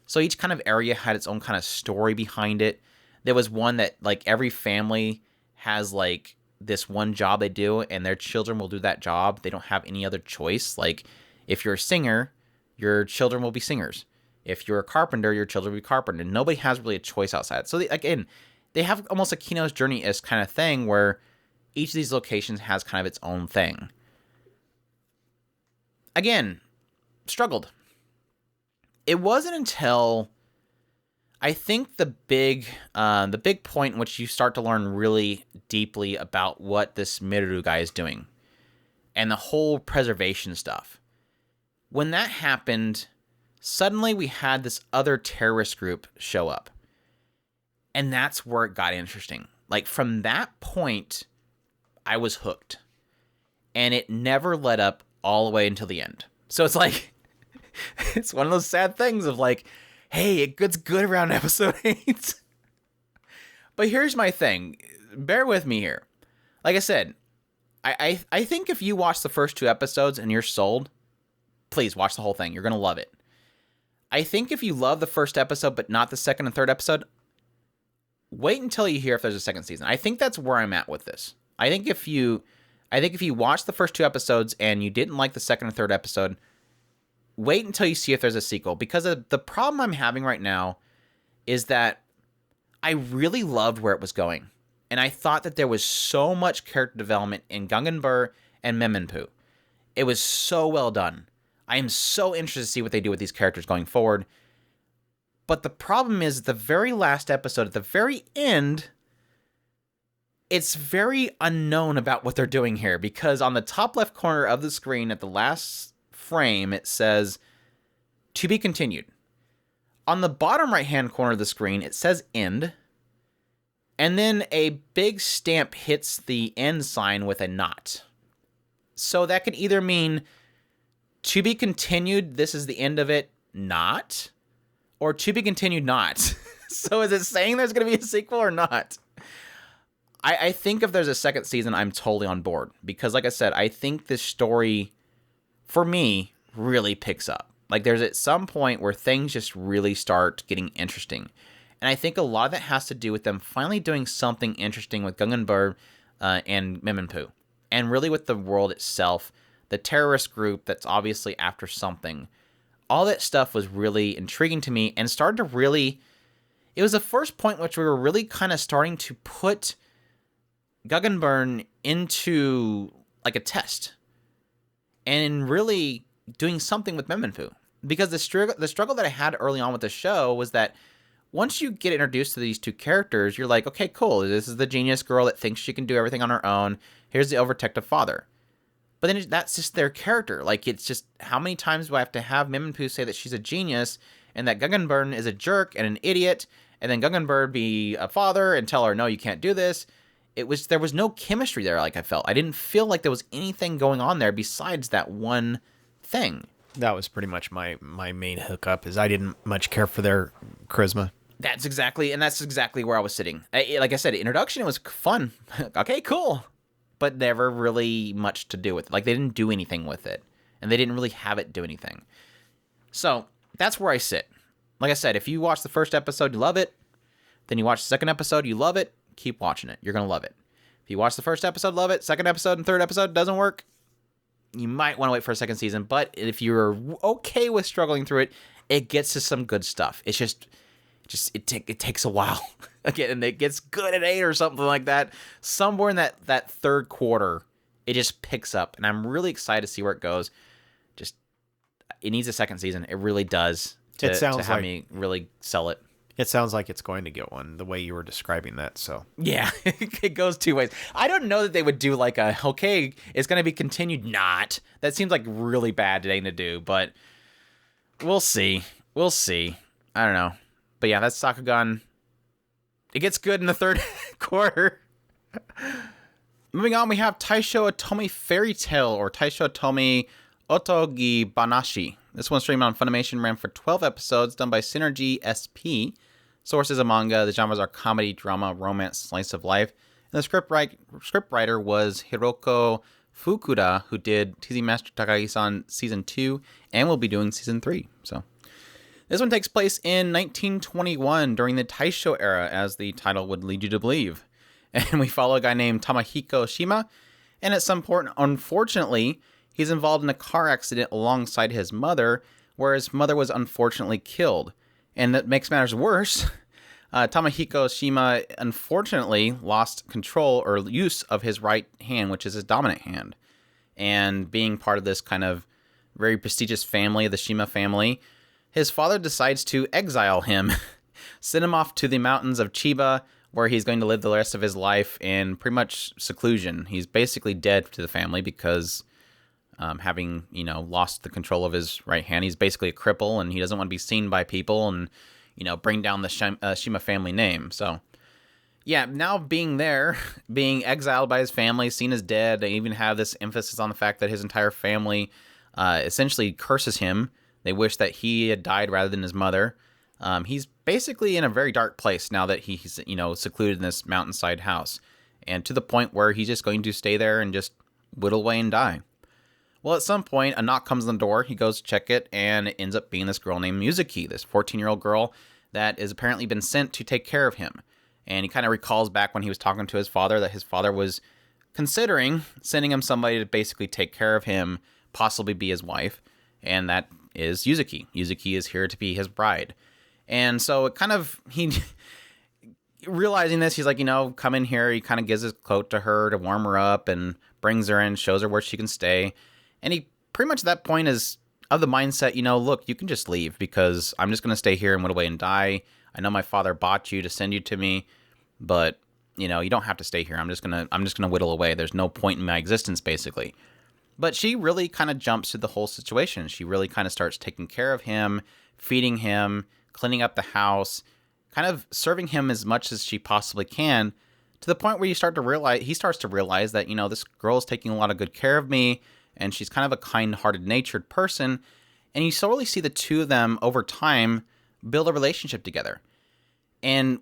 So each kind of area had its own kind of story behind it. There was one that, like, every family has, like, this one job they do, and their children will do that job. They don't have any other choice. Like, if you're a singer, your children will be singers. If you're a carpenter, your children will be carpenter. And nobody has really a choice outside. So, again, they have almost a Kino's Journey-esque kind of thing where each of these locations has kind of its own thing. Again, struggled. It wasn't until I think the big point in which you start to learn really deeply about what this Miru guy is doing and the whole preservation stuff. When that happened, suddenly we had this other terrorist group show up. And that's where it got interesting. Like, from that point, I was hooked. And it never let up all the way until the end. So it's like, it's one of those sad things of like, hey, it gets good around episode 8. But here's my thing. Bear with me here. Like I said, I think if you watch the first 2 episodes and you're sold, please watch the whole thing. You're going to love it. I think if you love the first episode but not the second and third episode, wait until you hear if there's a second season. I think that's where I'm at with this. I think if you watch the first 2 episodes and you didn't like the second and third episode, wait until you see if there's a sequel. Because the problem I'm having right now is that I really loved where it was going. And I thought that there was so much character development in Gunganbur and Memenpu. It was so well done. I am so interested to see what they do with these characters going forward. But the problem is, the very last episode, at the very end, it's very unknown about what they're doing here. Because on the top left corner of the screen, at the last frame, it says, "To be continued." On the bottom right-hand corner of the screen, it says "End." And then a big stamp hits the end sign with a "not." So that could either mean "To be continued, this is the end of it, not," or "To be continued, not." So is it saying there's going to be a sequel or not? I think if there's a second season, I'm totally on board. Because like I said, I think this story, for me, really picks up. Like, there's at some point where things just really start getting interesting. And I think a lot of that has to do with them finally doing something interesting with Gunganbur and Memenpu. And really with the world itself, the terrorist group that's obviously after something. All that stuff was really intriguing to me and started to really... It was the first point in which we were really kind of starting to put Gunganbur into like a test. And really doing something with Memenpu. Because the struggle that I had early on with the show was that once you get introduced to these 2 characters, you're like, okay, cool. This is the genius girl that thinks she can do everything on her own. Here's the overprotective father. But then that's just their character. Like, it's just, how many times do I have to have Memenpu say that she's a genius and that Gunganbur is a jerk and an idiot, and then Gunganbur be a father and tell her, no, you can't do this. There was no chemistry there, like I felt. I didn't feel like there was anything going on there besides that one thing. That was pretty much my main hookup, is I didn't much care for their charisma. That's exactly where I was sitting. Like I said, introduction, it was fun. Okay, cool. But never really much to do with it. Like, they didn't do anything with it. And they didn't really have it do anything. So, that's where I sit. Like I said, if you watch the first episode, you love it. Then you watch the second episode, you love it. Keep watching it. You're going to love it. If you watch the first episode, love it. Second episode and third episode doesn't work, you might want to wait for a second season. But if you're okay with struggling through it, it gets to some good stuff. It's just it takes a while. Again, and it gets good at 8 or something like that. Somewhere in that third quarter, it just picks up. And I'm really excited to see where it goes. Just, it needs a second season. It really does to have me really sell it. It sounds like it's going to get one, the way you were describing that, so. Yeah, it goes 2 ways. I don't know that they would do like okay, it's going to be continued, not. That seems like really bad thing to do, but we'll see. We'll see. I don't know. But yeah, that's Sakugan. It gets good in the third quarter. Moving on, we have Taisho Otome Fairy Tale, or Taisho Otome Otogi Banashi. This one streamed on Funimation, ran for 12 episodes, done by Synergy SP. Sources a manga. The genres are comedy, drama, romance, slice of life. And the script writer was Hiroko Fukuda, who did TZ Master Takagi-san Season 2 and will be doing Season 3. So this one takes place in 1921 during the Taisho era, as the title would lead you to believe. And we follow a guy named Tamahiko Shima, and at some point, unfortunately, he's involved in a car accident alongside his mother, where his mother was unfortunately killed. And that makes matters worse. Tamahiko Shima unfortunately lost control or use of his right hand, which is his dominant hand. And being part of this kind of very prestigious family, the Shima family, his father decides to exile him, send him off to the mountains of Chiba, where he's going to live the rest of his life in pretty much seclusion. He's basically dead to the family because having, lost the control of his right hand, he's basically a cripple, and he doesn't want to be seen by people and, bring down the Shima family name. So, yeah, now being there, being exiled by his family, seen as dead, they even have this emphasis on the fact that his entire family essentially curses him. They wish that he had died rather than his mother. He's basically in a very dark place now that he's, secluded in this mountainside house. And to the point where he's just going to stay there and just whittle away and die. Well, at some point, a knock comes on the door. He goes to check it, and it ends up being this girl named Mizuki, this 14-year-old girl that has apparently been sent to take care of him. And he kind of recalls back when he was talking to his father that his father was considering sending him somebody to basically take care of him, possibly be his wife. And that is Yuzuki. Yuzuki is here to be his bride. And so it kind of, he realizing this, he's like, come in here. He kind of gives his coat to her to warm her up and brings her in, shows her where she can stay. And he pretty much at that point is of the mindset, look, you can just leave because I'm just going to stay here and whittle away and die. I know my father bought you to send you to me, but you don't have to stay here. I'm just going to whittle away. There's no point in my existence, basically. But she really kind of jumps to the whole situation. She really kind of starts taking care of him, feeding him, cleaning up the house, kind of serving him as much as she possibly can, to the point where he starts to realize that, this girl is taking a lot of good care of me, and she's kind of a kind-hearted, natured person. And you slowly see the two of them over time build a relationship together. And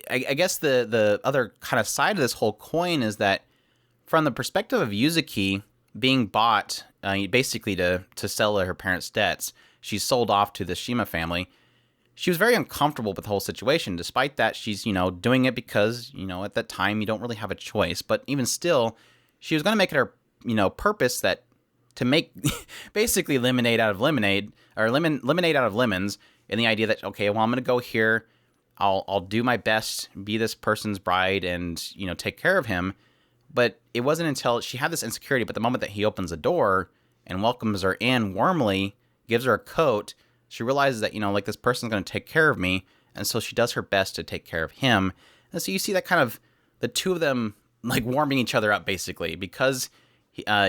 I guess the other kind of side of this whole coin is that from the perspective of Yuzuki being bought, basically to sell her parents' debts, she's sold off to the Shima family. She was very uncomfortable with the whole situation. Despite that, she's, doing it because, at that time you don't really have a choice. But even still, she was going to make it her, purpose that to make basically lemonade out of lemonade, or lemonade out of lemons, in the idea that, okay, well, I'm going to go here. I'll do my best, be this person's bride and, take care of him. But it wasn't until she had this insecurity, but the moment that he opens the door and welcomes her in warmly, gives her a coat, she realizes that, this person's going to take care of me. And so she does her best to take care of him. And so you see that kind of the two of them like warming each other up, basically, because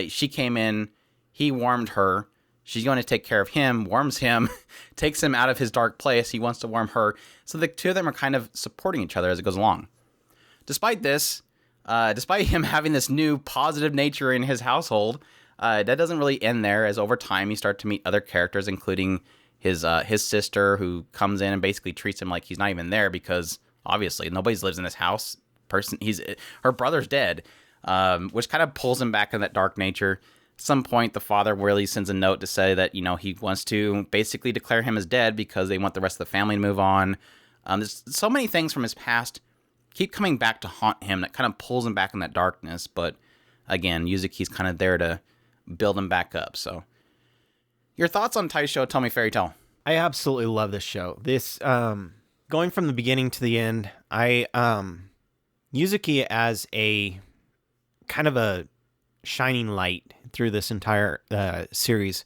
she came in, he warmed her. She's going to take care of him, warms him, takes him out of his dark place. He wants to warm her. So the two of them are kind of supporting each other as it goes along. Despite this, despite him having this new positive nature in his household, that doesn't really end there, as over time you start to meet other characters, including his sister, who comes in and basically treats him like he's not even there because obviously nobody lives in this house. Her brother's dead, which kind of pulls him back in that dark nature. At some point, the father really sends a note to say that, he wants to basically declare him as dead because they want the rest of the family to move on. There's so many things from his past keep coming back to haunt him that kind of pulls him back in that darkness. But again, Yuzuki's kind of there to build him back up. So your thoughts on Taisho Otome Fairy Tale? I absolutely love this show. This, going from the beginning to the end, Yuzuki as a kind of a shining light through this entire series.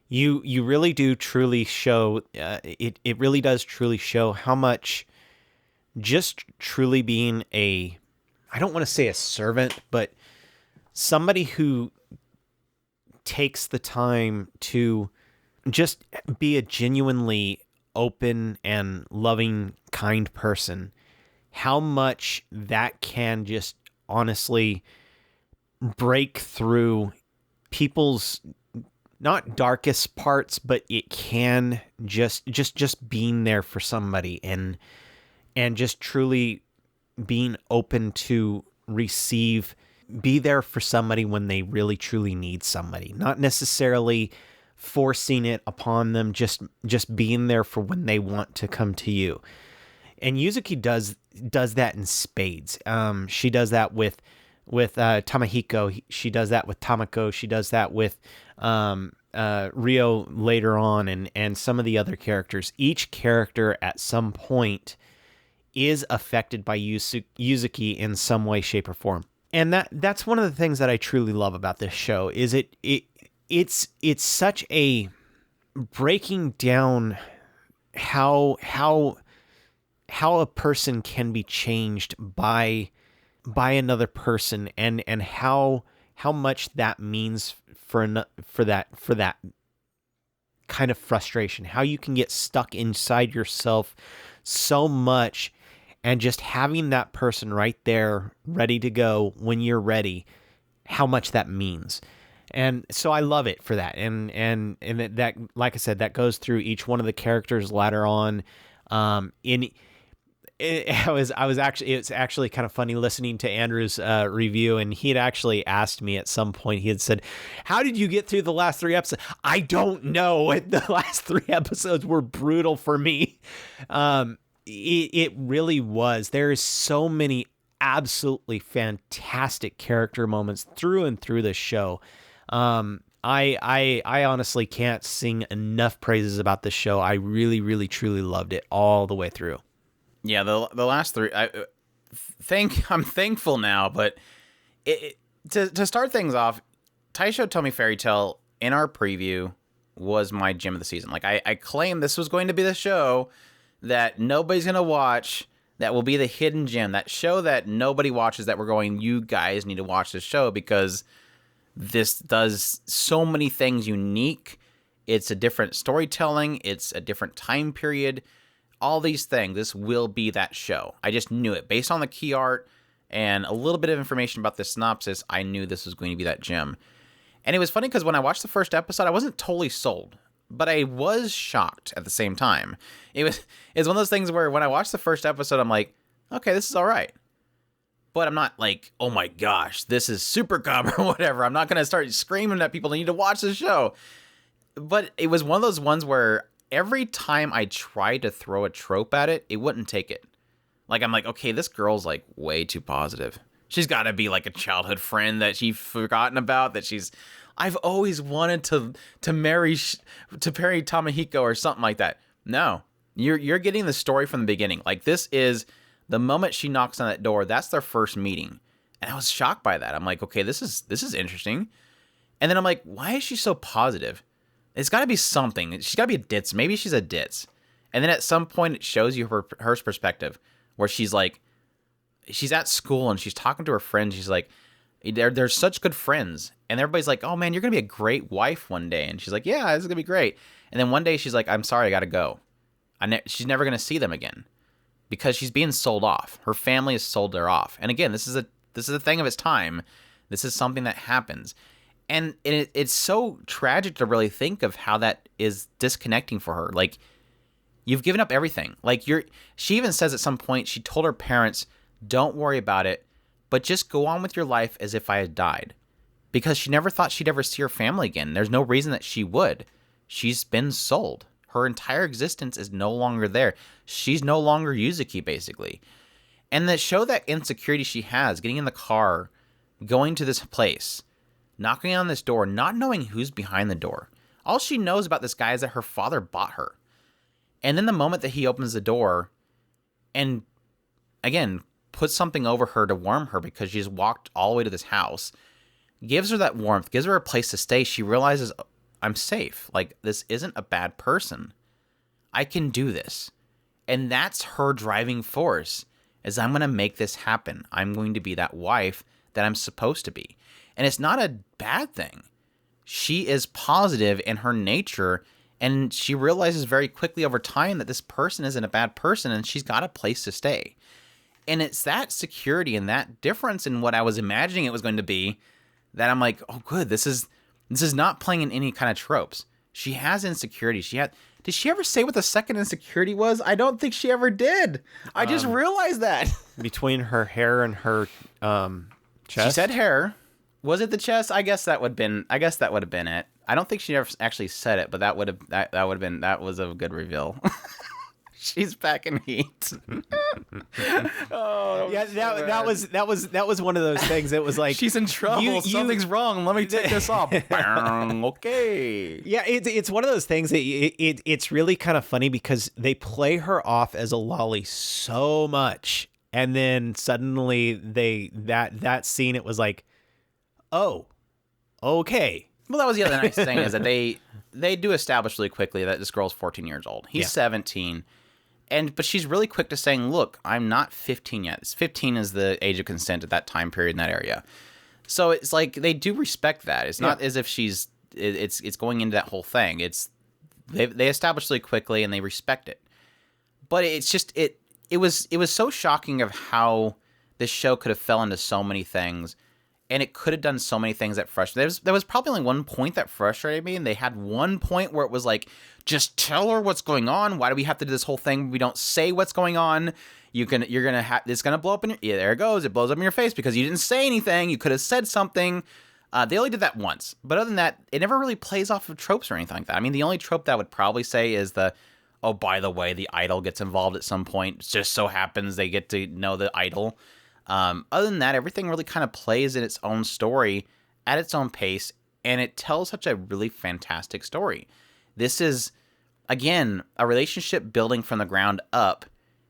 You really do truly show, it really does truly show how much just truly being I don't want to say a servant, but somebody who takes the time to just be a genuinely open and loving, kind person, how much that can just honestly break through people's not darkest parts, but it can just being there for somebody and just truly being open to be there for somebody when they really truly need somebody, not necessarily forcing it upon them, just being there for when they want to come to you. And Yuzuki does that in spades. She does that with Tamahiko. She does that with Tamako. She does that with Rio later on, and some of the other characters. Each character at some point is affected by Yuzuki in some way, shape, or form. And that's one of the things that I truly love about this show. Is it's such a breaking down how a person can be changed by another person, and how much that means for that kind of frustration, how you can get stuck inside yourself so much, and just having that person right there ready to go when you're ready, how much that means. And so I love it for that. And that, like I said, that goes through each one of the characters later on. It's actually kind of funny listening to Andrew's review, and he had actually asked me at some point. He had said, "How did you get through the last 3 episodes?" I don't know. The last 3 episodes were brutal for me. It really was. There is so many absolutely fantastic character moments through and through this show. I honestly can't sing enough praises about this show. I really, really, truly loved it all the way through. Yeah, the last 3. I'm thankful now, but to start things off, Taisho Tomi Fairy Tale in our preview was my gem of the season. Like I claimed this was going to be the show that nobody's gonna watch, that will be the hidden gem, that show that nobody watches, that we're going, you guys need to watch this show because this does so many things unique. It's a different storytelling. It's a different time period. All these things. This will be that show. I just knew it. Based on the key art and a little bit of information about the synopsis, I knew this was going to be that gem. And it was funny because when I watched the first episode, I wasn't totally sold, but I was shocked at the same time. It's one of those things where when I watched the first episode, I'm like, okay, this is all right. But I'm not like, oh my gosh, this is super cub or whatever. I'm not going to start screaming at people, they need to watch this show. But it was one of those ones where every time I tried to throw a trope at it, it wouldn't take it. Like, I'm like, okay, this girl's like way too positive. She's got to be like a childhood friend that she's forgotten about, that I've always wanted to marry Tamahiko or something like that. No, you're getting the story from the beginning. Like, this is the moment she knocks on that door, that's their first meeting. And I was shocked by that. I'm like, okay, this is interesting. And then I'm like, why is she so positive? It's got to be something. She's got to be a ditz. Maybe she's a ditz. And then at some point, it shows you her perspective, where she's like, she's at school and she's talking to her friends. She's like, they're such good friends. And everybody's like, oh man, you're going to be a great wife one day. And she's like, yeah, this is going to be great. And then one day she's like, I'm sorry, I got to go. She's never going to see them again because she's being sold off. Her family has sold her off. And again, this is a thing of its time. This is something that happens. And it's so tragic to really think of how that is disconnecting for her. Like, you've given up everything. Like, she even says at some point, she told her parents, don't worry about it, but just go on with your life as if I had died. Because she never thought she'd ever see her family again. There's no reason that she would. She's been sold. Her entire existence is no longer there. She's no longer Yuzuki, basically. And that show that insecurity she has, getting in the car, going to this place, knocking on this door, not knowing who's behind the door. All she knows about this guy is that her father bought her. And then the moment that he opens the door and, again, puts something over her to warm her because she's walked all the way to this house, gives her that warmth, gives her a place to stay, she realizes, I'm safe. Like, this isn't a bad person. I can do this. And that's her driving force, is I'm going to make this happen. I'm going to be that wife that I'm supposed to be. And it's not a bad thing. She is positive in her nature, and she realizes very quickly over time that this person isn't a bad person, and she's got a place to stay. And it's that security and that difference in what I was imagining it was going to be that I'm like, oh, good. This is not playing in any kind of tropes. She has insecurity. Did she ever say what the second insecurity was? I don't think she ever did. I just realized that. Between her hair and her chest. She said hair. Was it the chest? I guess that would have been it. I don't think she ever actually said it, but that was a good reveal. She's back in heat. Oh, yeah, that was one of those things. It was like she's in trouble. Something's wrong. Let me take this off. Okay. Yeah, it's one of those things that it's really kind of funny because they play her off as a lolly so much, and then suddenly that scene, it was like, oh, okay. Well, that was the other nice thing is that they do establish really quickly that this girl's 14 years old. He's 17. But she's really quick to saying, look, I'm not 15 yet. 15 is the age of consent at that time period in that area. So it's like they do respect that. It's not as if it's going into that whole thing. They establish really quickly and they respect it. But it's just it was so shocking of how this show could have fell into so many things. And it could have done so many things that frustrated. There was probably only one point that frustrated me, and they had one point where it was like, just tell her what's going on. Why do we have to do this whole thing? We don't say what's going on. It's gonna blow up in your. Yeah, there it goes. It blows up in your face because you didn't say anything. You could have said something. They only did that once, but other than that, it never really plays off of tropes or anything like that. I mean, the only trope that I would probably say is oh, by the way, the idol gets involved at some point. It just so happens they get to know the idol. Other than that, everything really kind of plays in its own story at its own pace, and it tells such a really fantastic story. This is, again, a relationship building from the ground up,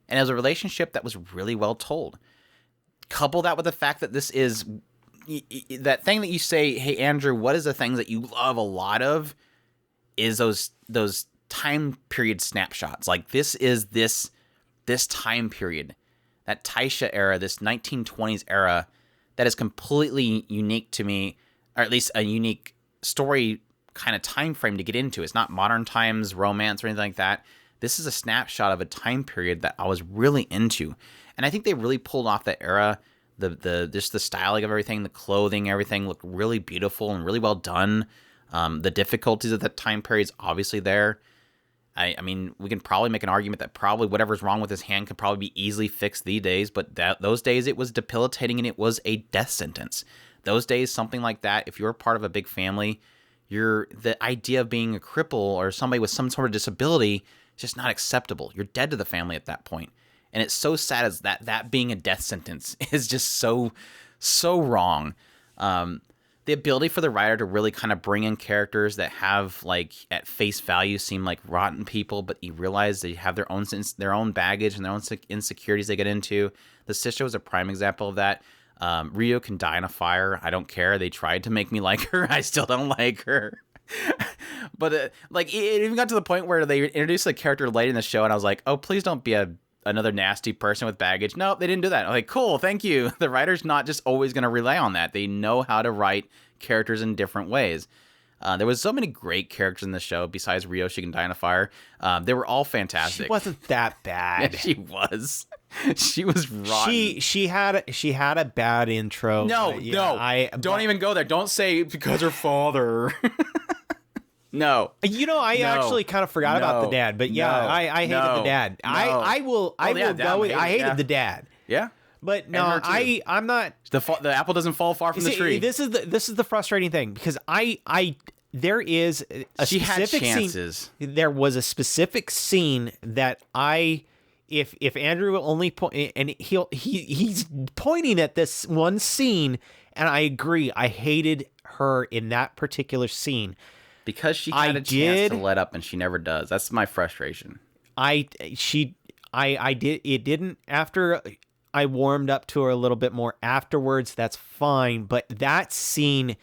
and it was a relationship that was really well told. Couple that with the fact that this is that thing that you say, hey, Andrew, what is the things that you love a lot of is those time period snapshots. Like, this is this time period. That Taisho era, this 1920s era, that is completely unique to me, or at least a unique story kind of time frame to get into. It's not modern times, romance, or anything like that. This is a snapshot of a time period that I was really into. And I think they really pulled off that era. Just the styling of everything, the clothing, everything looked really beautiful and really well done. The difficulties of that time period is obviously there. I mean, we can probably make an argument that probably whatever's wrong with his hand could probably be easily fixed these days, but those days it was debilitating and it was a death sentence. Those days, something like that, if you're part of a big family, the idea of being a cripple or somebody with some sort of disability is just not acceptable. You're dead to the family at that point. And it's so sad as that being a death sentence is just so wrong. The ability for the writer to really kind of bring in characters that have, like, at face value seem like rotten people, but you realize they have their own baggage and their own insecurities they get into. The sister was a prime example of that. Rio can die in a fire. I don't care. They tried to make me like her. I still don't like her. But it even got to the point where they introduced a character late in the show, and I was like, oh, please don't be another nasty person with baggage. No, they didn't do that. I'm like, cool, thank you. The writer's not just always going to rely on that. They know how to write characters in different ways. There was so many great characters in the show besides Rio. She can die in a fire. They were all fantastic. She wasn't that bad. Yeah, she was. She was rotten. She had a bad intro. No, don't even go there. Don't say because her father. No. I actually kind of forgot about the dad, but I hated the dad. I hated the dad. Yeah. But no, I'm not. The apple doesn't fall far from the tree. This is the frustrating thing because there is a she specific had chances. Scene. There was a specific scene that if Andrew will only point, and he's pointing at this one scene, and I agree. I hated her in that particular scene. Because she had a chance to let up and she never does. That's my frustration. I did. It didn't after I warmed up to her a little bit more afterwards. That's fine. But that scene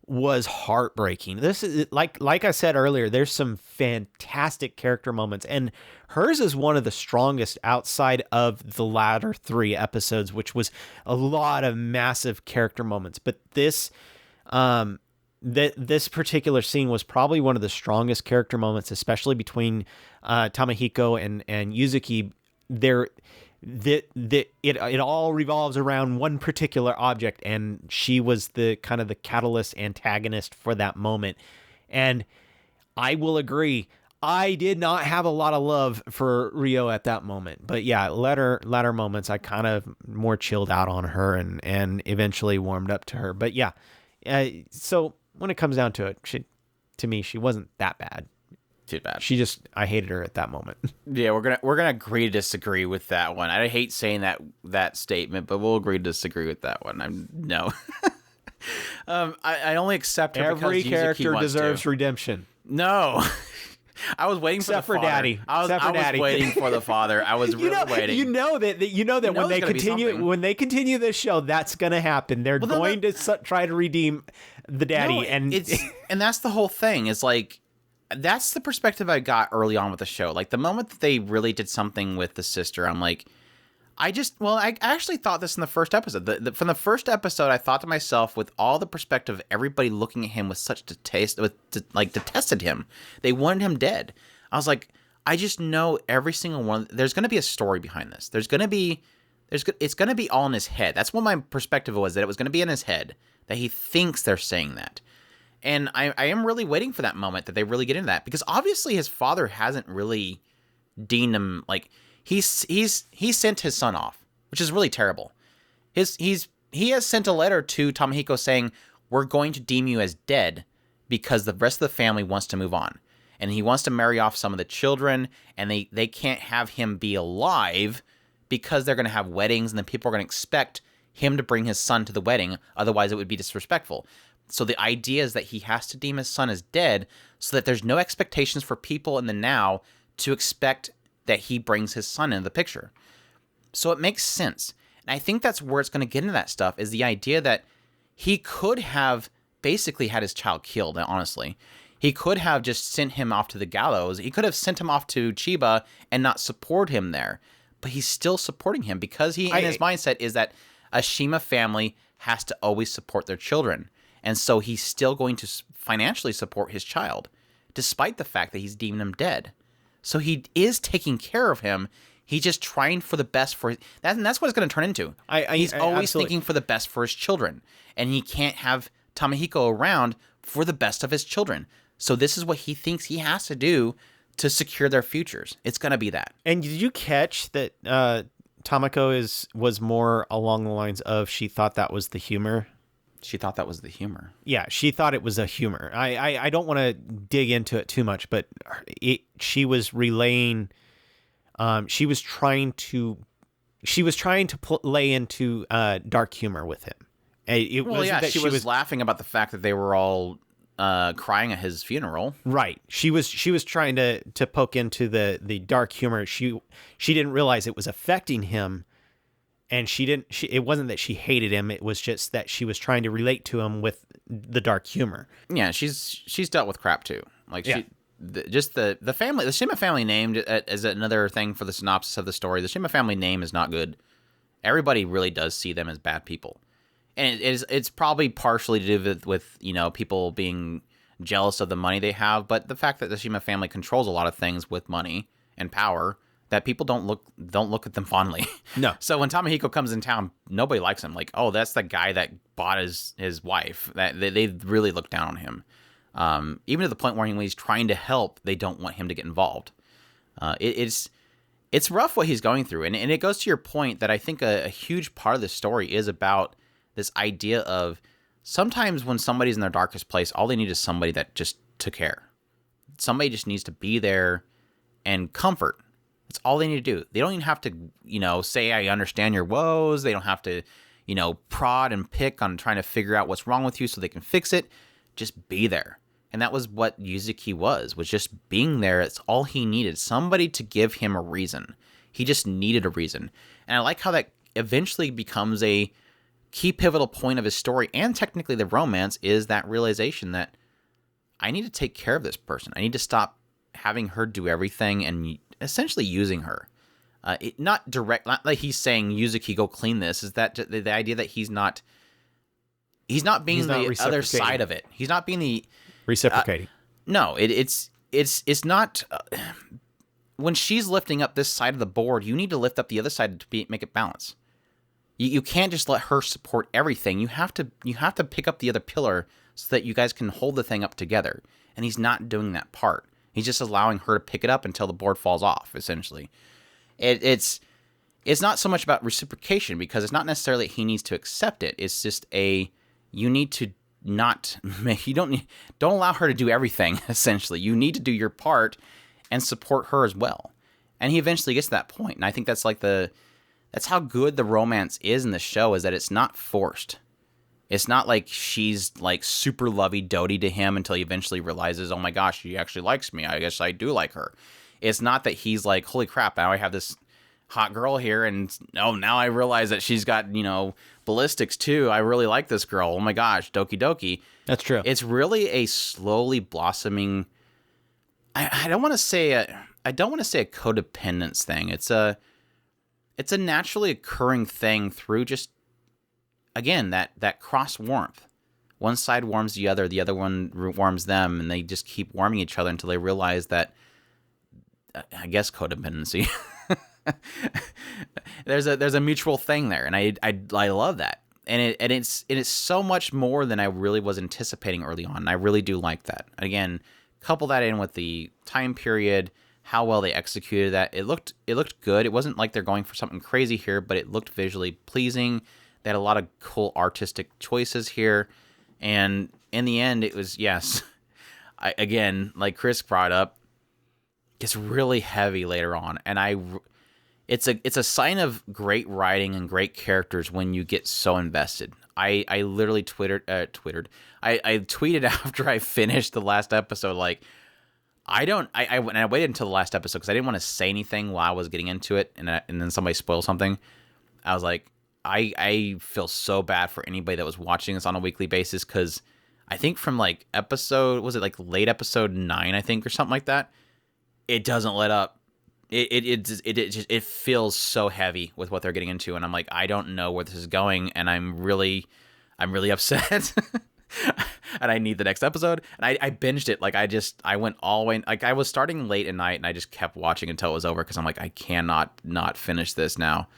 was heartbreaking. This is like I said earlier, there's some fantastic character moments, and hers is one of the strongest outside of the latter 3 episodes, which was a lot of massive character moments. But this this particular scene was probably one of the strongest character moments, especially between Tamahiko and Yuzuki. it all revolves around one particular object, and she was the kind of the catalyst antagonist for that moment. And I will agree, I did not have a lot of love for Rio at that moment. But yeah, latter moments, I kind of more chilled out on her and eventually warmed up to her. But yeah, so when it comes down to it, to me, she wasn't that bad. Too bad. I hated her at that moment. Yeah, we're gonna agree to disagree with that one. I hate saying that statement, but we'll agree to disagree with that one. No. I only accept her Every because character wants deserves to. redemption. No. I was waiting Except for the for father. Daddy. I was waiting for the father. I was really waiting. You know that when they continue this show, that's going to happen. They're going to try to redeem the daddy, and that's the whole thing. Is like, that's the perspective I got early on with the show. Like the moment that they really did something with the sister, I'm like, I actually thought this in the first episode. From the first episode, I thought to myself, with all the perspective of everybody looking at him with such detested him. They wanted him dead. I was like, I just know every single one. There's going to be a story behind this. It's going to be all in his head. That's what my perspective was, that it was going to be in his head, that he thinks they're saying that. And I am really waiting for that moment that they really get into that, because obviously his father hasn't really deemed him like. He sent his son off, which is really terrible. He has sent a letter to Tamahiko saying, we're going to deem you as dead because the rest of the family wants to move on. And he wants to marry off some of the children, and they can't have him be alive because they're going to have weddings, and then people are going to expect him to bring his son to the wedding. Otherwise, it would be disrespectful. So the idea is that he has to deem his son as dead so that there's no expectations for people in the now to expect that he brings his son into the picture. So it makes sense. And I think that's where it's going to get into that stuff, is the idea that he could have basically had his child killed, honestly. He could have just sent him off to the gallows. He could have sent him off to Chiba and not support him there. But he's still supporting him because his mindset is that a Shima family has to always support their children. And so he's still going to financially support his child, despite the fact that he's deeming him dead. So he is taking care of him. He's just trying for the best for that, and that's what it's going to turn into. He's always thinking for the best for his children, and he can't have Tamahiko around for the best of his children. So this is what he thinks he has to do to secure their futures. It's going to be that. And did you catch that Tamako was more along the lines of she thought that was the humor? She thought that was the humor. Yeah, she thought it was a humor. I don't want to dig into it too much, but she was relaying. She was trying to lay into dark humor with him. She was laughing about the fact that they were all crying at his funeral. Right. She was trying to poke into the dark humor. She didn't realize it was affecting him. And it wasn't that she hated him. It was just that she was trying to relate to him with the dark humor. Yeah, she's dealt with crap too. Like yeah. The family, the Shima family name as another thing for the synopsis of the story. The Shima family name is not good. Everybody really does see them as bad people, and it's probably partially to do with people being jealous of the money they have, but the fact that the Shima family controls a lot of things with money and power, that people don't look at them fondly. No. So when Tamahiko comes in town, nobody likes him. Like, oh, that's the guy that bought his wife. That they really look down on him. Even to the point where when he's trying to help, they don't want him to get involved. It's rough what he's going through, and it goes to your point that I think a huge part of the story is about this idea of sometimes when somebody's in their darkest place, all they need is somebody that just took care. Somebody just needs to be there and comfort. That's all they need to do. They don't even have to, say, I understand your woes. They don't have to, prod and pick on trying to figure out what's wrong with you so they can fix it. Just be there. And that was what Yuzuki was just being there. It's all he needed. Somebody to give him a reason. He just needed a reason. And I like how that eventually becomes a key pivotal point of his story, and technically the romance, is that realization that I need to take care of this person. I need to stop having her do everything and essentially using her. Not like he's saying, Yuzuki, go clean this. Is that the idea that he's not being the other side of it. He's not being the reciprocating. No, it's not. when she's lifting up this side of the board, you need to lift up the other side to make it balance. You can't just let her support everything. You have to pick up the other pillar so that you guys can hold the thing up together. And he's not doing that part. He's just allowing her to pick it up until the board falls off, essentially. It's not so much about reciprocation, because it's not necessarily that he needs to accept it. It's just you need to don't allow her to do everything, essentially. You need to do your part and support her as well. And he eventually gets to that point. And I think that's that's how good the romance is in the show, is that it's not forced. It's not like she's like super lovey-dovey to him until he eventually realizes, oh my gosh, she actually likes me. I guess I do like her. It's not that he's like, holy crap, now I have this hot girl here, and now I realize that she's got, ballistics too. I really like this girl. Oh my gosh, doki doki. That's true. It's really a slowly blossoming. I don't want to say a codependence thing. It's a naturally occurring thing through just, again, that cross warmth. One side warms the other one warms them, and they just keep warming each other until they realize that, I guess, codependency. there's a mutual thing there, and I love that, and it's so much more than I really was anticipating early on. And I really do like that. Again, couple that in with the time period, how well they executed that. It looked good. It wasn't like they're going for something crazy here, but it looked visually pleasing. They had a lot of cool artistic choices here, and in the end, it was, yes, again, like Chris brought up, gets really heavy later on, and it's a sign of great writing and great characters when you get so invested. I literally tweeted after I finished the last episode, like, I waited until the last episode because I didn't want to say anything while I was getting into it, and then somebody spoiled something. I was like, I feel so bad for anybody that was watching this on a weekly basis, because I think from like late episode 9, I think, or something like that, it doesn't let up. It feels so heavy with what they're getting into, and I'm like, I don't know where this is going, and I'm really upset. And I need the next episode. And I binged it. Like, I went all the way, like, I was starting late at night, and I just kept watching until it was over, because I'm like, I cannot not finish this now.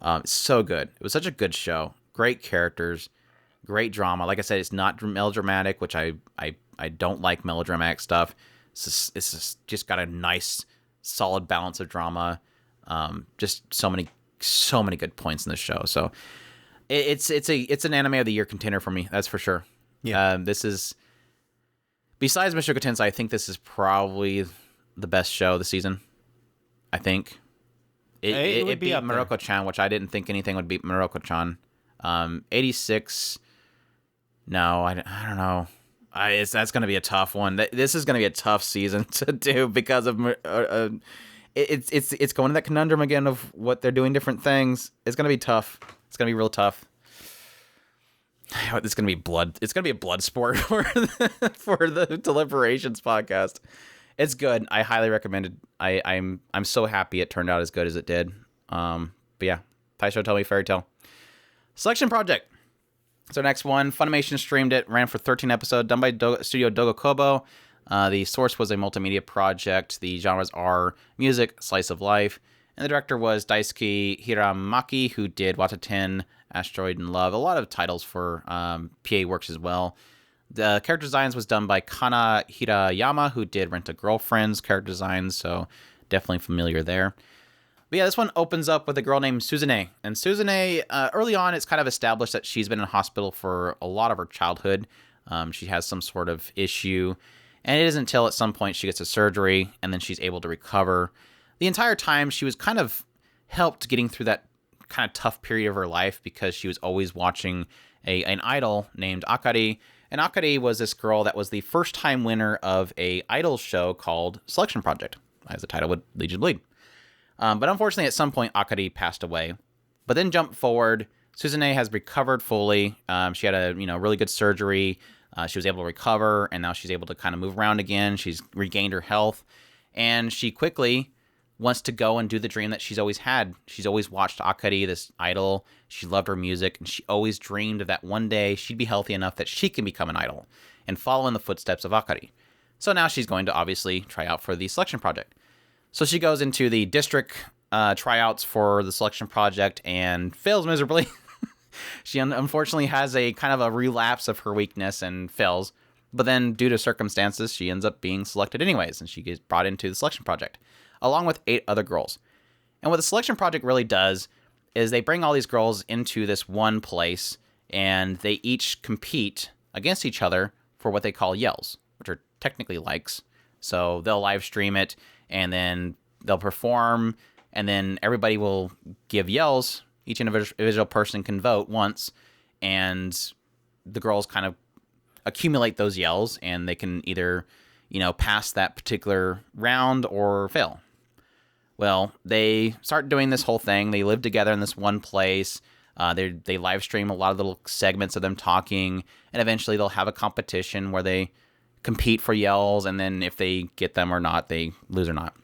It's so good. It was such a good show. Great characters, great drama. Like I said, it's not melodramatic, which I don't like melodramatic stuff. It's just got a nice, solid balance of drama. Just so many good points in this show. So it's an anime of the year contender for me. That's for sure. Yeah. This is, besides Mr. Tensei, I think this is probably the best show of the season. I think it beat Muroko-chan, which I didn't think anything would beat Muroko-chan. 86. No, I don't know. That's going to be a tough one. This is going to be a tough season to do, because of it's going to that conundrum again of what they're doing different things. It's going to be tough. It's going to be real tough. It's going to be blood. It's going to be a blood sport for the Deliberations podcast. It's good. I highly recommend it. I'm so happy it turned out as good as it did. But yeah, Taisho Otome Fairy Tail. Selection Project. So next one, Funimation streamed it, ran for 13 episodes, done by Studio Dogo Kobo. The source was a multimedia project. The genres are music, slice of life, and the director was Daisuke Hiramaki, who did Wataten, Asteroid, and Love. A lot of titles for PA works as well. The character designs was done by Kana Hirayama, who did Rent a Girlfriend's character designs, so definitely familiar there. But yeah, this one opens up with a girl named Suzune. And Suzune, early on, it's kind of established that she's been in hospital for a lot of her childhood. She has some sort of issue. And it isn't until at some point she gets a surgery, and then she's able to recover. The entire time, she was kind of helped getting through that kind of tough period of her life, because she was always watching an idol named Akari. And Akari was this girl that was the first-time winner of a idol show called Selection Project, as the title would lead you to believe. But unfortunately, at some point, Akari passed away. But then jump forward, Suzune has recovered fully. She had a really good surgery. She was able to recover, and now she's able to kind of move around again. She's regained her health, and she quickly wants to go and do the dream that she's always had. She's always watched Akari, this idol. She loved her music, and she always dreamed that one day she'd be healthy enough that she can become an idol and follow in the footsteps of Akari. So now she's going to obviously try out for the Selection Project. So she goes into the district tryouts for the selection project and fails miserably. She unfortunately has a kind of a relapse of her weakness and fails. But then, due to circumstances, she ends up being selected anyways, and she gets brought into the selection project, along with 8 other girls. And what the selection project really does is they bring all these girls into this one place, and they each compete against each other for what they call yells, which are technically likes. So they'll live stream it, and then they'll perform, and then everybody will give yells. Each individual person can vote once, and the girls kind of accumulate those yells, and they can either, pass that particular round or fail. Well, they start doing this whole thing. They live together in this one place. They live stream a lot of little segments of them talking, and eventually they'll have a competition where they compete for yells, and then if they get them or not, they lose or not.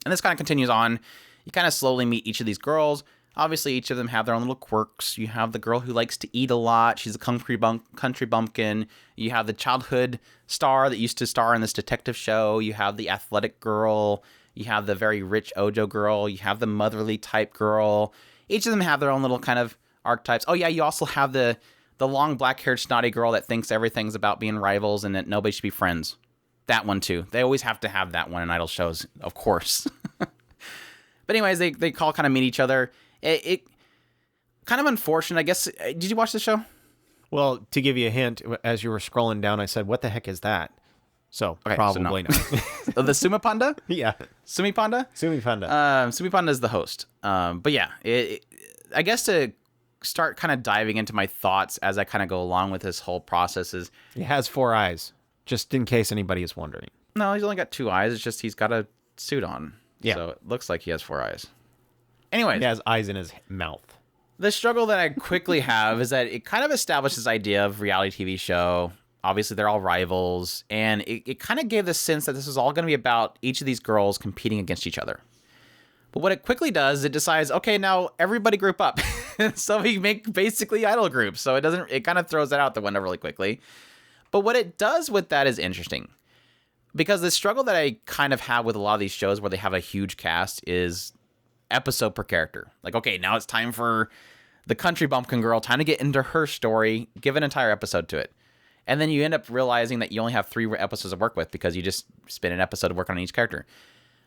And this kind of continues on. You kind of slowly meet each of these girls. Obviously, each of them have their own little quirks. You have the girl who likes to eat a lot. She's a country bumpkin. You have the childhood star that used to star in this detective show. You have the athletic girl. You have the very rich Ojo girl. You have the motherly type girl. Each of them have their own little kind of archetypes. Oh, yeah, you also have the long black-haired snotty girl that thinks everything's about being rivals and that nobody should be friends. That one, too. They always have to have that one in idol shows, of course. But anyways, they all kind of meet each other. It kind of unfortunate, I guess. Did you watch the show? Well, to give you a hint, as you were scrolling down, I said, "What the heck is that?" So okay, probably not. The Sumipanda? Yeah, Sumipanda. Sumipanda is the host. But yeah, I guess to start kind of diving into my thoughts as I kind of go along with this whole process is he has 4 eyes, just in case anybody is wondering. No, he's only got 2 eyes. It's just he's got a suit on. Yeah, so it looks like he has 4 eyes. Anyways, he has eyes in his mouth. The struggle that I quickly have is that it kind of established this idea of reality TV show. Obviously, they're all rivals, and it kind of gave the sense that this is all going to be about each of these girls competing against each other. But what it quickly does, it decides, okay, now everybody group up. So we make basically idol groups. So it kind of throws that out the window really quickly. But what it does with that is interesting. Because the struggle that I kind of have with a lot of these shows where they have a huge cast is episode per character. Like, okay, now it's time for the country bumpkin girl, time to get into her story, give an entire episode to it. And then you end up realizing that you only have 3 episodes to work with because you just spend an episode to work on each character.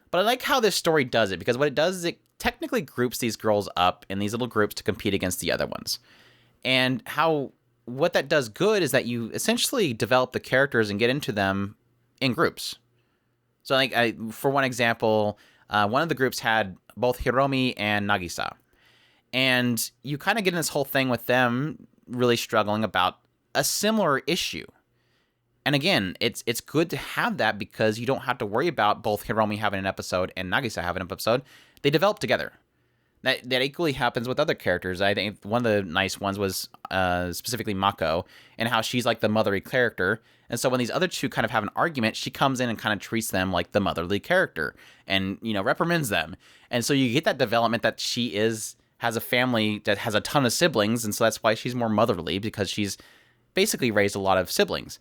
But I like how this story does it, because what it does is it technically groups these girls up in these little groups to compete against the other ones. And what that does good is that you essentially develop the characters and get into them in groups. So like for one example, one of the groups had both Hiromi and Nagisa. And you kind of get in this whole thing with them really struggling about a similar issue. And again, it's good to have that because you don't have to worry about both Hiromi having an episode and Nagisa having an episode. They develop together. That equally happens with other characters. I think one of the nice ones was specifically Mako, and how she's like the motherly character. And so when these other two kind of have an argument, she comes in and kind of treats them like the motherly character and, reprimands them. And so you get that development that she has a family that has a ton of siblings. And so that's why she's more motherly, because she's basically raised a lot of siblings.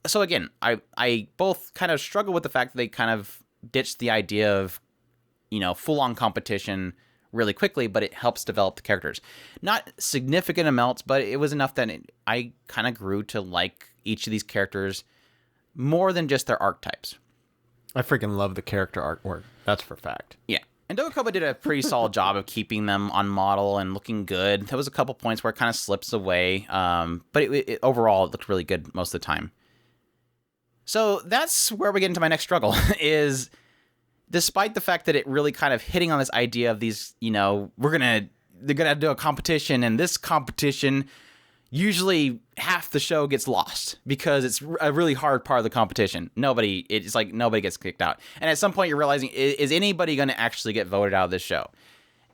So again, I both kind of struggle with the fact that they kind of ditched the idea of, full-on competition really quickly, but it helps develop the characters. Not significant amounts, but it was enough that I kind of grew to like each of these characters more than just their archetypes. I freaking love the character artwork. That's for fact. Yeah. And Dogakoba did a pretty solid job of keeping them on model and looking good. There was a couple points where it kind of slips away, but overall it looked really good most of the time. So that's where we get into my next struggle, is despite the fact that it really kind of hitting on this idea of these, they're going to do a competition, and this competition, usually half the show gets lost because it's a really hard part of the competition. It's like nobody gets kicked out. And at some point you're realizing, is anybody going to actually get voted out of this show?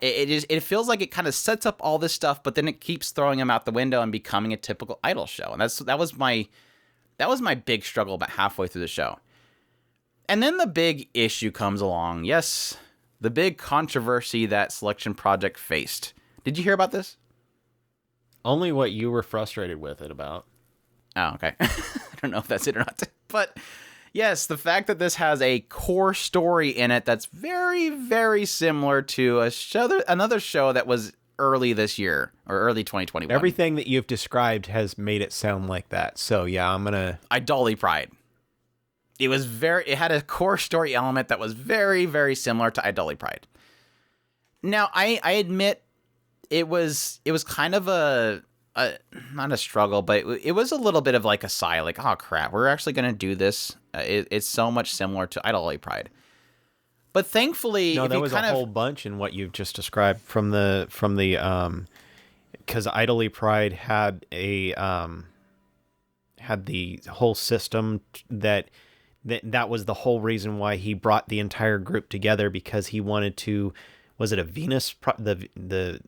It feels like it kind of sets up all this stuff, but then it keeps throwing them out the window and becoming a typical idol show. And that was my big struggle about halfway through the show. And then the big issue comes along. Yes, the big controversy that Selection Project faced. Did you hear about this? Only what you were frustrated with it about. Oh, okay. I don't know if that's it or not. But Yes, the fact that this has a core story in it that's very, very similar to another show that was early this year or early 2021. Everything that you've described has made it sound like that. So yeah, I'm gonna Idoli Pride. It had a core story element that was very, very similar to Idoli Pride. Now, I admit it was kind of a not a struggle, but it was a little bit of like a sigh, like, oh crap, we're actually going to do this. It's so much similar to Idoli Pride. But thankfully, no, there was a whole bunch in what you've just described from the because Idoli Pride had had the whole system that was the whole reason why he brought the entire group together, because he wanted to, was it a Venus the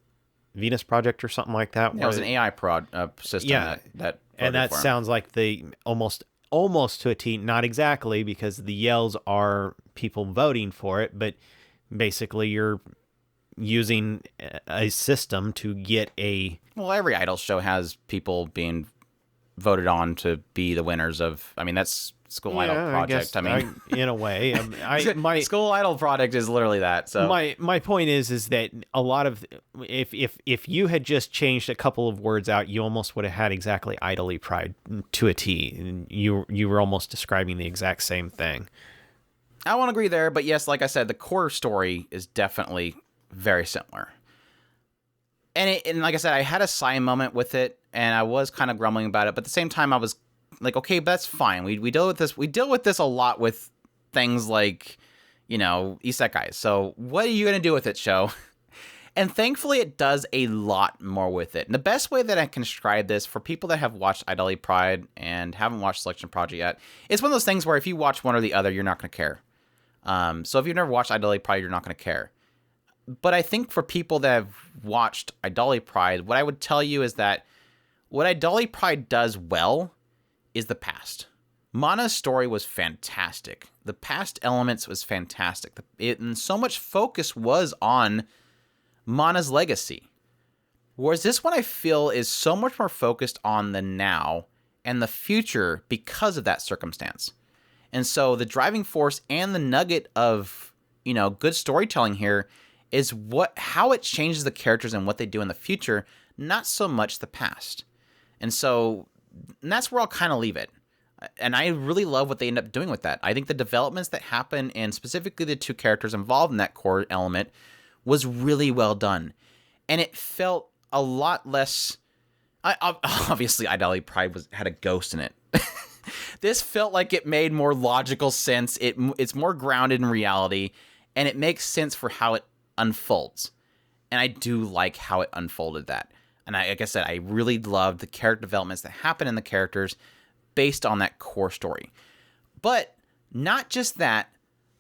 Venus Project or something like that? Yeah, it was an AI system. Yeah, that and that sounds like the almost to a T, not exactly, because the yells are people voting for it, but basically you're using a system to get a... Well, every idol show has people being voted on to be the winners of... I mean, that's School Idol Project. I mean, in a way, my School Idol Project is literally that. So my point is that a lot of, if you had just changed a couple of words out, you almost would have had exactly Idoli Pride to a T. And you were almost describing the exact same thing. I won't agree there, but yes, like I said, the core story is definitely very similar. And like I said, I had a sigh moment with it, and I was kind of grumbling about it, but at the same time, I was like, okay, that's fine. We deal with this. We deal with this a lot with things like, isekais. So what are you going to do with it, show? And thankfully, it does a lot more with it. And the best way that I can describe this for people that have watched Idoli Pride and haven't watched Selection Project yet, it's one of those things where if you watch one or the other, you're not going to care. So if you've never watched Idoli Pride, you're not going to care. But I think for people that have watched Idoli Pride, what I would tell you is that what Idoli Pride does well is the past. Mana's story was fantastic. The past elements was fantastic. And so much focus was on Mana's legacy. Whereas this one I feel is so much more focused on the now and the future because of that circumstance. And so the driving force and the nugget of, good storytelling here is how it changes the characters and what they do in the future, not so much the past. And that's where I'll kind of leave it. And I really love what they end up doing with that. I think the developments that happen, and specifically the two characters involved in that core element, was really well done. And it felt a lot less... obviously, Idoli Pride had a ghost in it. This felt like it made more logical sense. It's more grounded in reality, and it makes sense for how it unfolds. And I do like how it unfolded that. And like I said, I really loved the character developments that happen in the characters based on that core story. But not just that,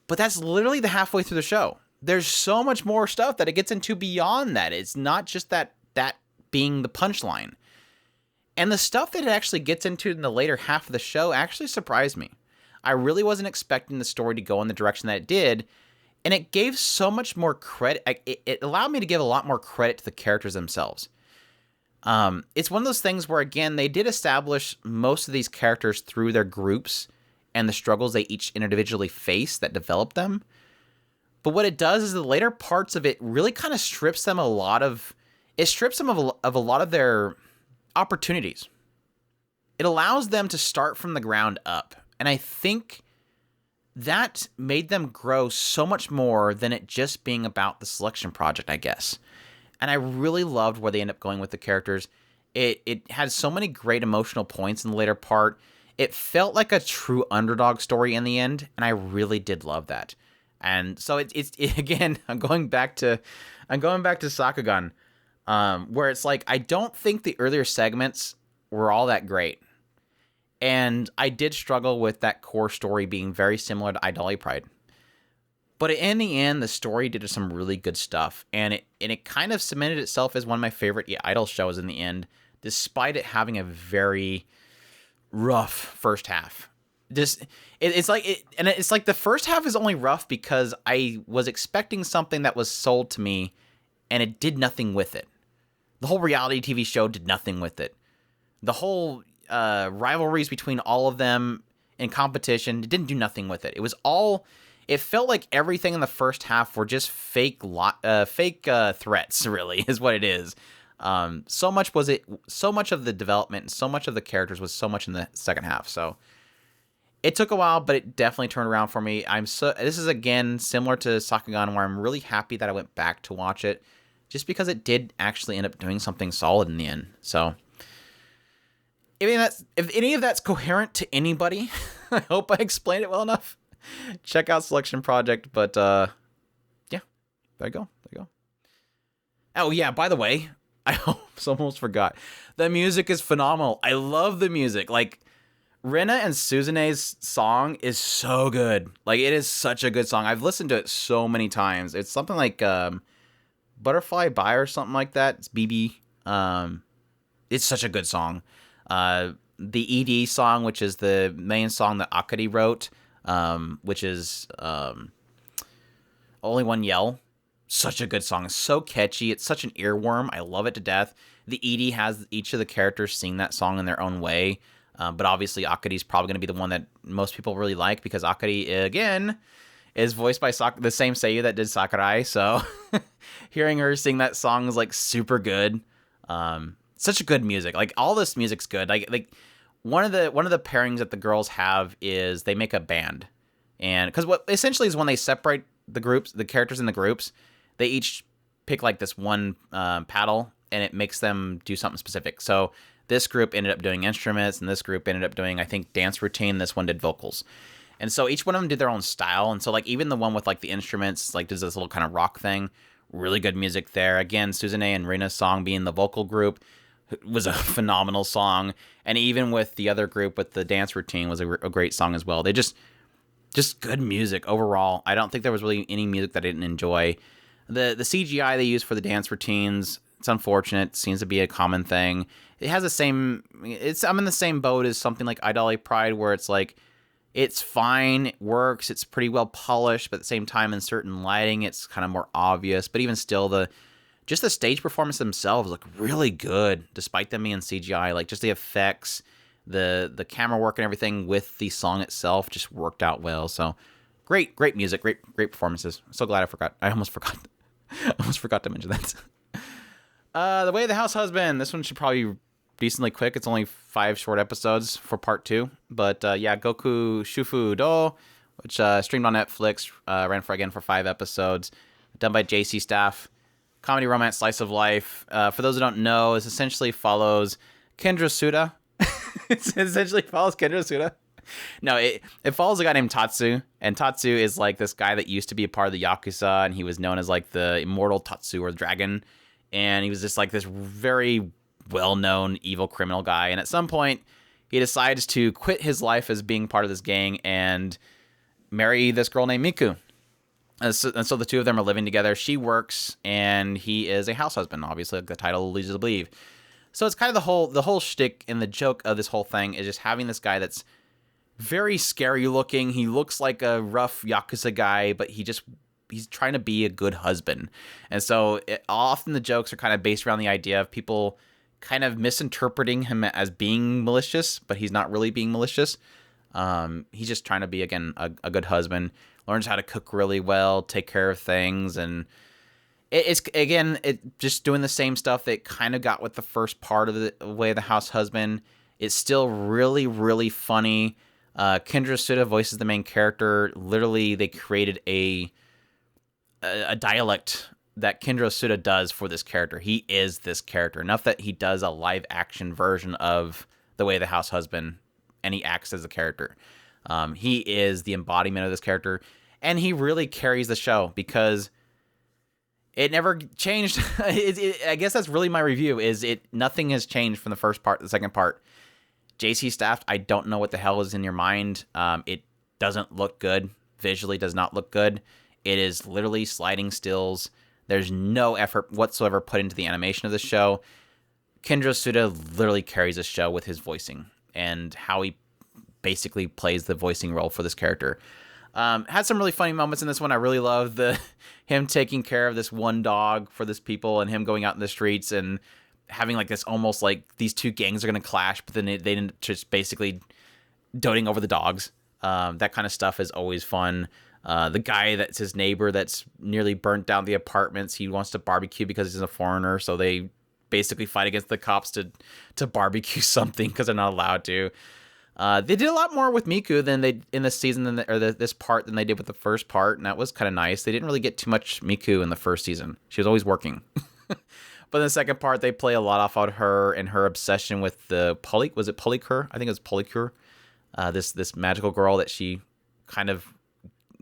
but that's literally the halfway through the show. There's so much more stuff that it gets into beyond that. It's not just that being the punchline. And the stuff that it actually gets into in the later half of the show actually surprised me. I really wasn't expecting the story to go in the direction that it did, and it gave so much more credit. It allowed me to give a lot more credit to the characters themselves. It's one of those things where, again, they did establish most of these characters through their groups and the struggles they each individually face that develop them. But what it does is the later parts of it really kind of strips them of a lot of their opportunities. It allows them to start from the ground up. And I think that made them grow so much more than it just being about the selection project, I guess. And I really loved where they end up going with the characters. It had so many great emotional points in the later part. It felt like a true underdog story in the end, and I really did love that. And so again, I'm going back to Sakugan, where it's like I don't think the earlier segments were all that great, and I did struggle with that core story being very similar to Idoli Pride. But in the end, the story did some really good stuff, and it kind of cemented itself as one of my favorite idol shows in the end, despite it having a very rough first half. It's like the first half is only rough because I was expecting something that was sold to me, and it did nothing with it. The whole reality TV show did nothing with it. The whole rivalries between all of them, in competition. It didn't do nothing with it. It was all. It felt like everything in the first half were just fake threats. Really, is what it is. So much of the development, and so much of the characters was so much in the second half. So it took a while, but it definitely turned around for me. This is again similar to Sakugan, where I'm really happy that I went back to watch it, just because it did actually end up doing something solid in the end. So if any of that's coherent to anybody, I hope I explained it well enough. Check out Selection Project, but yeah, there you go. Oh yeah, by the way, I almost forgot. The music is phenomenal. I love the music. Like, Rina and Suzune's song is so good. Like, it is such a good song. I've listened to it so many times. It's something like Butterfly By or something like that. It's BB. It's such a good song. The ED song, which is the main song that Akari wrote, which is Only One Yell. Such a good song. It's so catchy. It's such an earworm. I love it to death. The ED has each of the characters sing that song in their own way. But obviously, Akari's probably going to be the one that most people really like, because Akari, again, is voiced by the same seiyuu that did Sakurai. So hearing her sing that song is like super good. Such a good music. Like, all this music's good. Like one of the pairings that the girls have is they make a band, and because what essentially is when they separate the characters in the groups, they each pick like this one paddle, and it makes them do something specific. So this group ended up doing instruments, and this group ended up doing, I think, dance routine. This one did vocals. And so each one of them did their own style. And so, like, even the one with, like, the instruments, like, does this little kind of rock thing. Really good music there. Again, Suzune and Rina's song being the vocal group was a phenomenal song. And even with the other group with the dance routine was a great song as well. They just good music overall. I don't think there was really any music that I didn't enjoy. The CGI they used for the dance routines, it's unfortunate. It seems to be a common thing. It has the same... I'm in the same boat as something like Idol Pride, where it's like, it's fine, it works, it's pretty well polished, but at the same time, in certain lighting, it's kind of more obvious. But even still, just the stage performance themselves look really good, despite them being CGI. Like, just the effects, the camera work and everything with the song itself just worked out well. So, great music, great performances. I'm so glad I forgot. I almost forgot to mention that. The Way of the Househusband. This one should probably be decently quick. It's only 5 short episodes for part 2. But yeah, Goku Shufu Do, which streamed on Netflix, ran for 5 episodes. Done by JC Staff. Comedy, romance, slice of life. For those who don't know, it essentially follows Kendra Suda. It essentially follows Kendra Suda. No, it follows a guy named Tatsu, and Tatsu is like this guy that used to be a part of the Yakuza, and he was known as like the immortal Tatsu, or the dragon, and he was just like this very well-known evil criminal guy, and at some point, he decides to quit his life as being part of this gang and marry this girl named Miku. And so the two of them are living together. She works, and he is a house husband, obviously, like the title leads you to believe. So it's kind of the whole shtick, and the joke of this whole thing is just having this guy that's very scary looking. He looks like a rough Yakuza guy, but he's trying to be a good husband. And so often the jokes are kind of based around the idea of people kind of misinterpreting him as being malicious, but he's not really being malicious. He's just trying to be, again, a good husband. Learns how to cook really well, take care of things, and it's just doing the same stuff that kind of got with the first part of the Way of the Househusband. It's still really, really funny. Kendra Suda voices the main character. Literally, they created a dialect that Kendra Suda does for this character. He is this character. Enough that he does a live action version of The Way of the Househusband, and he acts as a character. He is the embodiment of this character, and he really carries the show because it never changed. I guess that's really my review. Nothing has changed from the first part to the second part. JC Staff, I don't know what the hell is in your mind. It doesn't look good. Visually does not look good. It is literally sliding stills. There's no effort whatsoever put into the animation of the show. Kendra Suda literally carries this show with his voicing and how he basically plays the voicing role for this character. Had some really funny moments in this one. I really love him taking care of this one dog for this people, and him going out in the streets and having like this almost like these two gangs are going to clash, but then they didn't just basically doting over the dogs. That kind of stuff is always fun. The guy that's his neighbor that's nearly burnt down the apartments, he wants to barbecue because he's a foreigner, so they basically fight against the cops to barbecue something because they're not allowed to. They did a lot more with Miku than they in this season this part than they did with the first part, and that was kind of nice. They didn't really get too much Miku in the first season. She was always working. But in the second part, they play a lot off on her and her obsession with the Polycure? I think it was Polycure. This magical girl that she kind of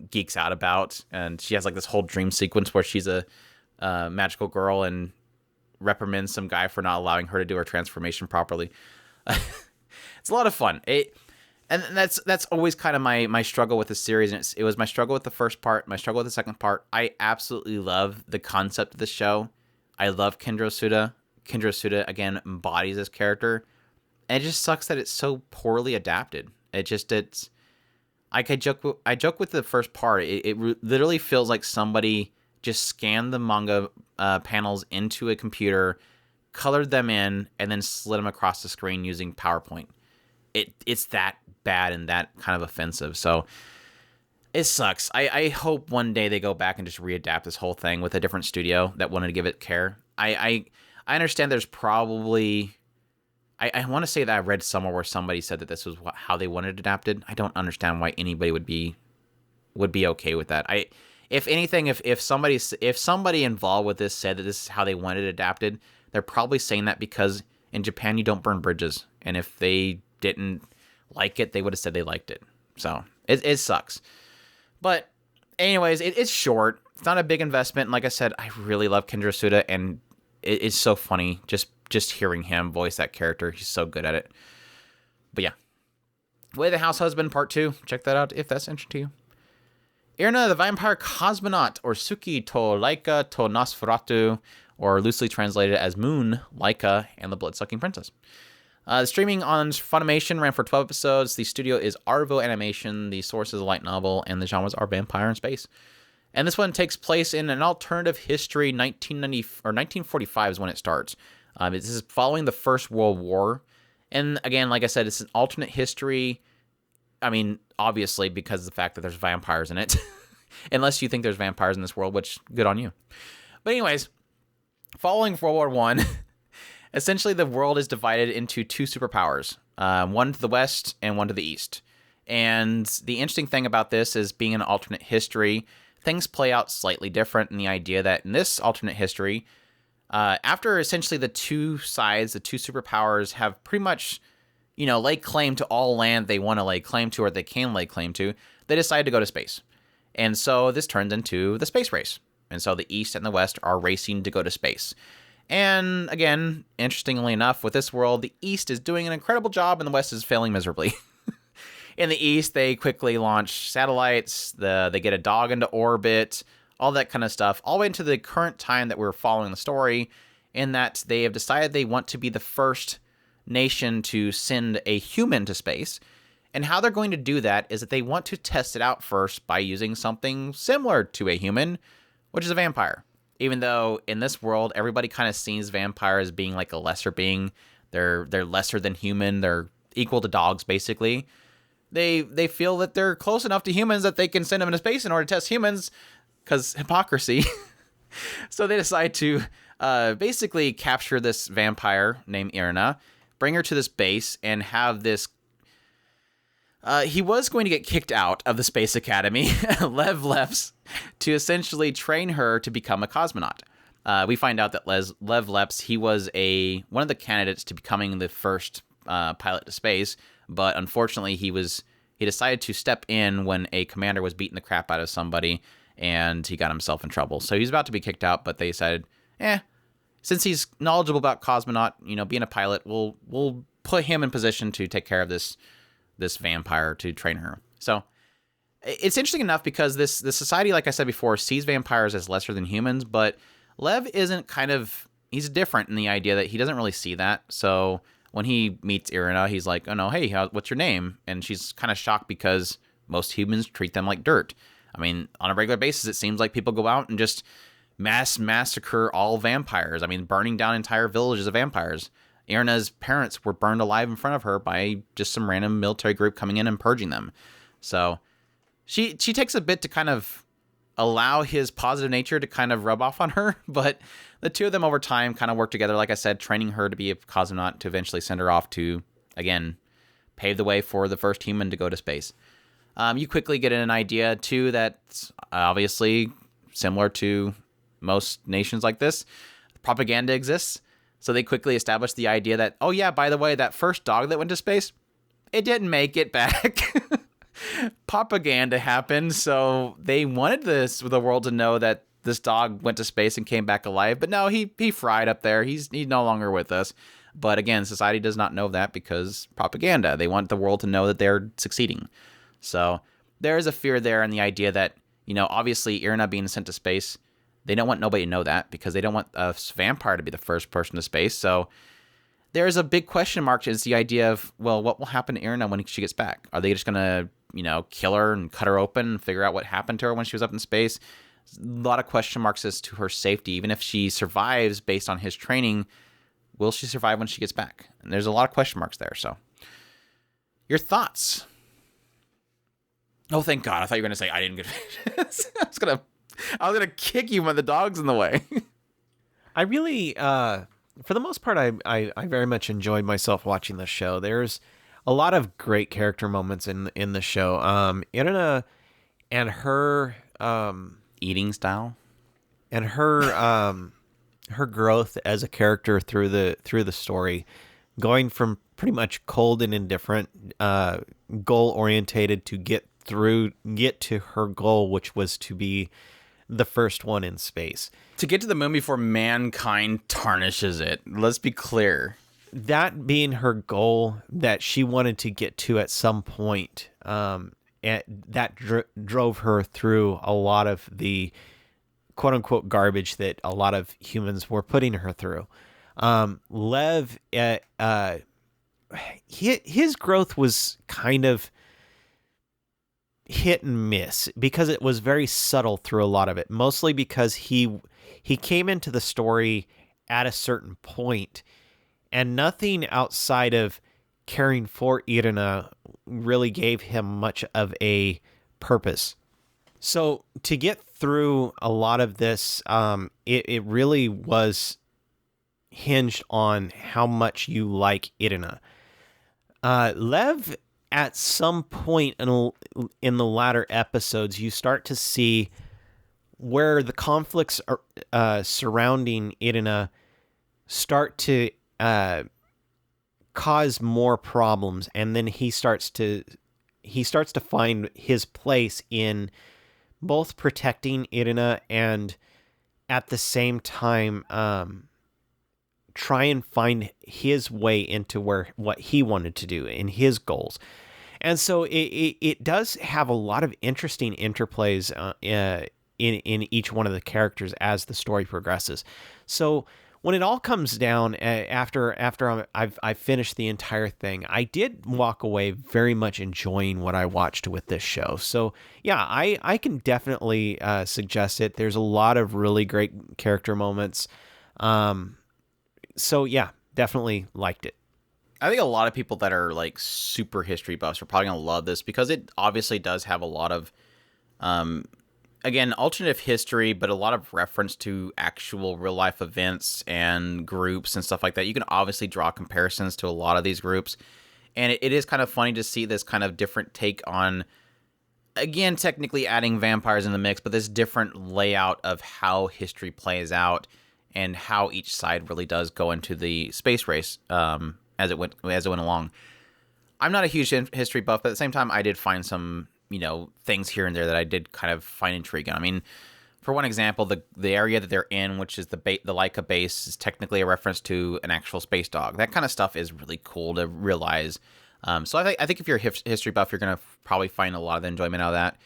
geeks out about, and she has like this whole dream sequence where she's a magical girl and reprimands some guy for not allowing her to do her transformation properly. It's a lot of fun. And that's always kind of my struggle with the series, and it was my struggle with the first part, my struggle with the second part. I absolutely love the concept of the show. I love Kenjiro Tsuda. Kenjiro Tsuda, again, embodies this character. And it just sucks that it's so poorly adapted. I joke with the first part. It literally feels like somebody just scanned the manga panels into a computer, colored them in, and then slid them across the screen using PowerPoint. It's that bad and that kind of offensive. So it sucks. I hope one day they go back and just readapt this whole thing with a different studio that wanted to give it care. I understand there's probably... I want to say that I read somewhere where somebody said that this was how they wanted it adapted. I don't understand why anybody would be okay with that. If anything, if somebody involved with this said that this is how they wanted it adapted, they're probably saying that because in Japan you don't burn bridges, and if they didn't like it, they would have said they liked it. So it sucks. But anyways, it's short. It's not a big investment. And like I said, I really love Kenjiro Tsuda, and it's so funny just hearing him voice that character. He's so good at it. But yeah. Way of the Househusband Part 2. Check that out if that's interesting to you. Irina, the Vampire Cosmonaut, or Suki to Laika to Nosferatu, or loosely translated as Moon, Laika, and the Bloodsucking Princess. Streaming on Funimation, ran for 12 episodes. The studio is Arvo Animation. The source is a light novel, and the genres are vampire and space. And this one takes place in an alternative history. 1945 is when it starts. This is following the First World War. And again, like I said, it's an alternate history. I mean, obviously, because of the fact that there's vampires in it. Unless you think there's vampires in this world, which, good on you. But anyways, following World War I, essentially the world is divided into two superpowers. One to the west and one to the east. And the interesting thing about this is being an alternate history, things play out slightly different in the idea that in this alternate history, after essentially the two sides, the two superpowers have pretty much, laid claim to all land they want to lay claim to or they can lay claim to, they decide to go to space. And so this turns into the space race. And so the East and the West are racing to go to space. And again, interestingly enough, with this world, the East is doing an incredible job and the West is failing miserably. In the East, they quickly launch satellites, they get a dog into orbit, all that kind of stuff, all the way into the current time that we're following the story, in that they have decided they want to be the first nation to send a human to space. And how they're going to do that is that they want to test it out first by using something similar to a human, which is a vampire. Even though in this world, everybody kind of sees vampires as being like a lesser being. They're lesser than human. They're equal to dogs, basically. They feel that they're close enough to humans that they can send them into space in order to test humans, because hypocrisy. So they decide to basically capture this vampire named Irina, bring her to this base, and have this... he was going to get kicked out of the Space Academy, Lev Leps, to essentially train her to become a cosmonaut. We find out that Lev Leps, he was one of the candidates to becoming the first pilot to space, but unfortunately he decided to step in when a commander was beating the crap out of somebody, and he got himself in trouble. So he's about to be kicked out, but they decided, since he's knowledgeable about cosmonaut, being a pilot, we'll put him in position to take care of this vampire, to train her. So it's interesting enough because this society, like I said before, sees vampires as lesser than humans, but Lev he's different in the idea that he doesn't really see that. So when he meets Irina, he's like, oh no, hey, what's your name? And she's kind of shocked because most humans treat them like dirt. I mean, on a regular basis, it seems like people go out and just massacre all vampires. I mean, burning down entire villages of vampires. Irina's parents were burned alive in front of her by just some random military group coming in and purging them. So she takes a bit to kind of allow his positive nature to kind of rub off on her, but the two of them over time kind of work together, like I said, training her to be a cosmonaut to eventually send her off to, again, pave the way for the first human to go to space. You quickly get an idea, too, that's obviously similar to most nations like this. Propaganda exists, so they quickly establish the idea that, oh yeah, by the way, that first dog that went to space, it didn't make it back. Propaganda happened, so they wanted the world to know that this dog went to space and came back alive, but no, he fried up there. He's no longer with us. But again, society does not know that because propaganda. They want the world to know that they're succeeding. So there is a fear there, and the idea that, obviously Irina being sent to space, they don't want nobody to know that because they don't want a vampire to be the first person to space. So there's a big question mark is the idea of, well, what will happen to Irina when she gets back? Are they just going to, kill her and cut her open and figure out what happened to her when she was up in space? A lot of question marks as to her safety. Even if she survives based on his training, will she survive when she gets back? And there's a lot of question marks there. So your thoughts? Oh, thank God. I thought you were going to say I didn't get it. I was gonna kick you when the dog's in the way. I really, for the most part, I very much enjoyed myself watching the show. There's a lot of great character moments in the show. Irina and her eating style and her growth as a character through the story, going from pretty much cold and indifferent, goal orientated to get to her goal, which was to be the first one in space. To get to the moon before mankind tarnishes it. Let's be clear. That being her goal that she wanted to get to at some point, that drove her through a lot of the quote-unquote garbage that a lot of humans were putting her through. Lev, his growth was kind of hit and miss because it was very subtle through a lot of it, mostly because he came into the story at a certain point and nothing outside of caring for Irina really gave him much of a purpose. So to get through a lot of this, it really was hinged on how much you like Irina. Lev, at some point in the latter episodes, you start to see where the conflicts surrounding Irina start to cause more problems, and then he starts to find his place in both protecting Irina and at the same time try and find his way into what he wanted to do in his goals. And so it does have a lot of interesting interplays in each one of the characters as the story progresses. So when it all comes down, after I've finished the entire thing, I did walk away very much enjoying what I watched with this show. So yeah, I can definitely suggest it. There's a lot of really great character moments. So yeah, definitely liked it. I think a lot of people that are like super history buffs are probably going to love this because it obviously does have a lot of, again, alternative history, but a lot of reference to actual real life events and groups and stuff like that. You can obviously draw comparisons to a lot of these groups. And it is kind of funny to see this kind of different take on, again, technically adding vampires in the mix, but this different layout of how history plays out and how each side really does go into the space race as it went along. I'm not a huge history buff, but at the same time, I did find some, things here and there that I did kind of find intriguing. I mean, for one example, the area that they're in, which is the Laika base, is technically a reference to an actual space dog. That kind of stuff is really cool to realize. So I think if you're a history buff, you're going to probably find a lot of enjoyment out of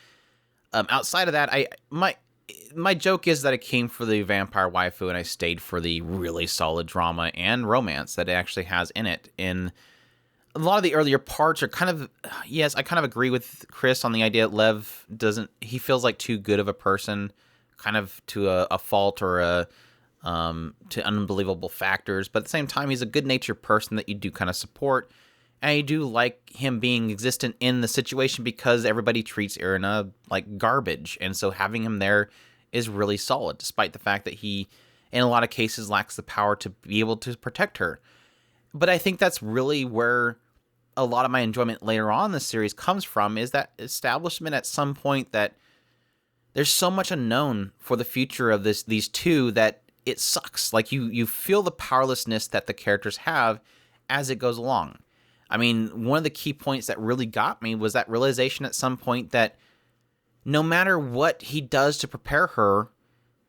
that. Outside of that, my joke is that I came for the vampire waifu and I stayed for the really solid drama and romance that it actually has in it. In a lot of the earlier parts are kind of, yes, I kind of agree with Chris on the idea that Lev he feels like too good of a person, kind of to a fault or to unbelievable factors. But at the same time, he's a good-natured person that you do kind of support. And you do like him being existent in the situation because everybody treats Irina like garbage. And so having him there is really solid, despite the fact that he, in a lot of cases, lacks the power to be able to protect her. But I think that's really where a lot of my enjoyment later on in the series comes from, is that establishment at some point that there's so much unknown for the future of these two that it sucks. Like you feel the powerlessness that the characters have as it goes along. I mean, one of the key points that really got me was that realization at some point that no matter what he does to prepare her,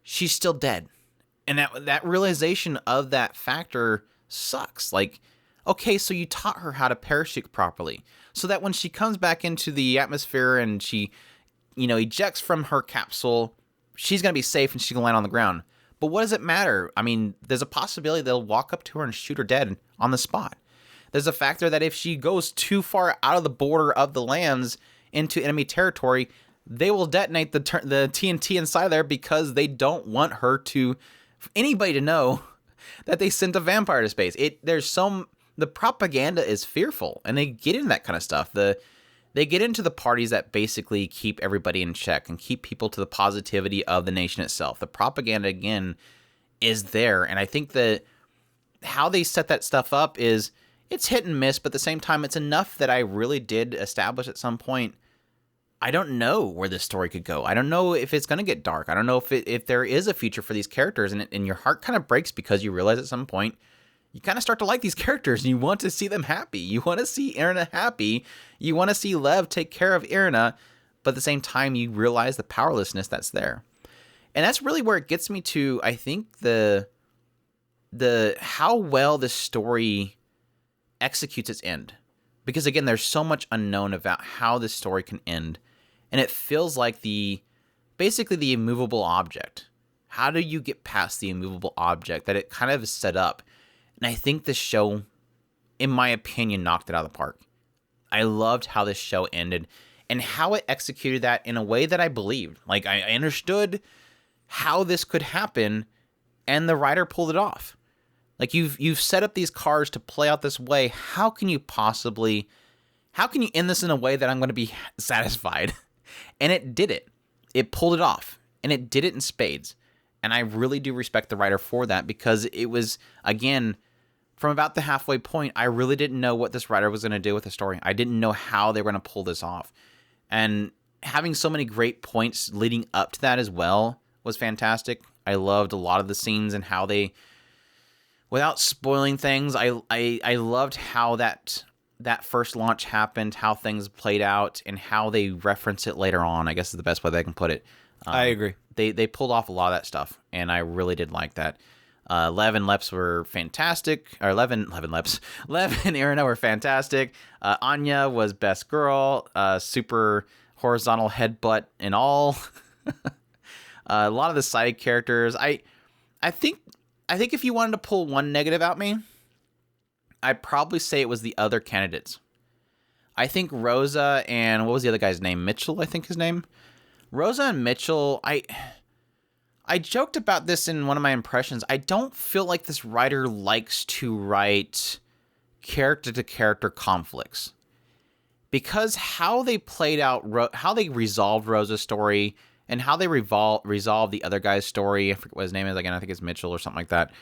she's still dead. And that realization of that factor sucks. Like, okay, so you taught her how to parachute properly, so that when she comes back into the atmosphere and she, ejects from her capsule, she's going to be safe and she's going to land on the ground. But what does it matter? I mean, there's a possibility they'll walk up to her and shoot her dead on the spot. There's a factor that if she goes too far out of the border of the lands into enemy territory, they will detonate the TNT inside there because they don't want anybody to know that they sent a vampire to space. The propaganda is fearful, and they get into that kind of stuff. They get into the parties that basically keep everybody in check and keep people to the positivity of the nation itself. The propaganda, again, is there, and I think that how they set that stuff up is, it's hit and miss, but at the same time, it's enough that I really did establish at some point, I don't know where this story could go. I don't know if it's going to get dark. I don't know if there is a future for these characters, and your heart kind of breaks because you realize at some point, you kind of start to like these characters, and you want to see them happy. You want to see Irina happy. You want to see Lev take care of Irina, but at the same time, you realize the powerlessness that's there. And that's really where it gets me to, I think, the how well this story executes its end. Because again, there's so much unknown about how this story can end. And it feels like basically the immovable object. How do you get past the immovable object that it kind of is set up? And I think this show, in my opinion, knocked it out of the park. I loved how this show ended and how it executed that in a way that I believed. Like, I understood how this could happen, and the writer pulled it off. Like, you've set up these cards to play out this way. How can you end this in a way that I'm going to be satisfied? And it did it. It pulled it off, and it did it in spades. And I really do respect the writer for that, because it was, again, from about the halfway point, I really didn't know what this writer was going to do with the story. I didn't know how they were going to pull this off. And having so many great points leading up to that as well was fantastic. I loved a lot of the scenes and how they, without spoiling things, I loved how that first launch happened, how things played out, and how they reference it later on, I guess is the best way they can put it. I agree. They pulled off a lot of that stuff, and I really did like that. Lev and Leps were fantastic. Or Lev and Irina were fantastic. Anya was best girl. Super horizontal headbutt and all. A lot of the side characters. I think if you wanted to pull one negative out me, I'd probably say it was the other candidates. I think Rosa and what was the other guy's name? Mitchell, I think his name. Rosa and Mitchell, I joked about this in one of my impressions. I don't feel like this writer likes to write character-to-character conflicts. Because how they played out, how they resolved Rosa's story, and how they resolved the other guy's story, I forget what his name is, again, I think it's Mitchell or something like that.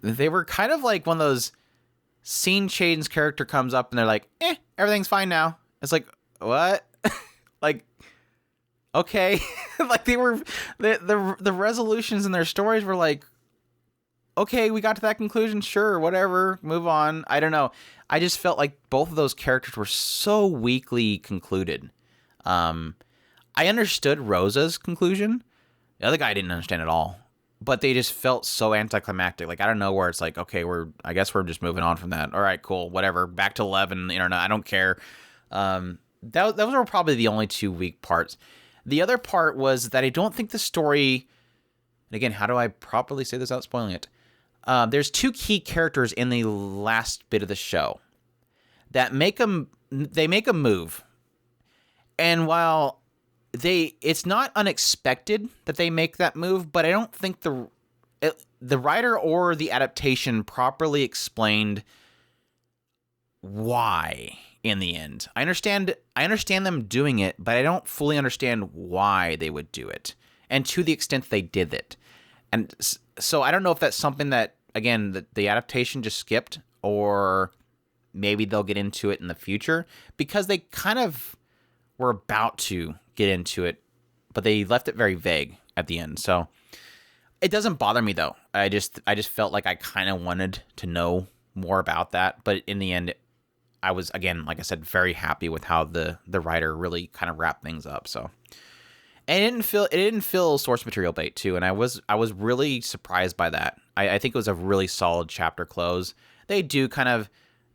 They were kind of like one of those scene change character comes up and they're like, everything's fine now. It's like, what? Like, okay. Like the resolutions in their stories were like, okay, we got to that conclusion. Sure, whatever, move on. I don't know. I just felt like both of those characters were so weakly concluded. I understood Rosa's conclusion. The other guy I didn't understand at all. But they just felt so anticlimactic. Like, I don't know where it's like, okay, I guess we're just moving on from that. All right, cool, whatever. Back to 11, the internet. I don't care. Those were probably the only two weak parts. The other part was that I don't think the story, and again, how do I properly say this without spoiling it? There's two key characters in the last bit of the show that make a move. And while it's not unexpected that they make that move, but I don't think the writer or the adaptation properly explained why in the end. I understand them doing it, but I don't fully understand why they would do it, and to the extent they did it. And so I don't know if that's something that, again, the adaptation just skipped, or maybe they'll get into it in the future, because they kind of were about to get into it, but they left it very vague at the end. So it doesn't bother me, though. I just felt like I kind of wanted to know more about that, but in the end, I was, again, like I said, very happy with how the writer really kind of wrapped things up. So, and it didn't feel source material bait too, and I was really surprised by that. I think it was a really solid chapter close. They do kind of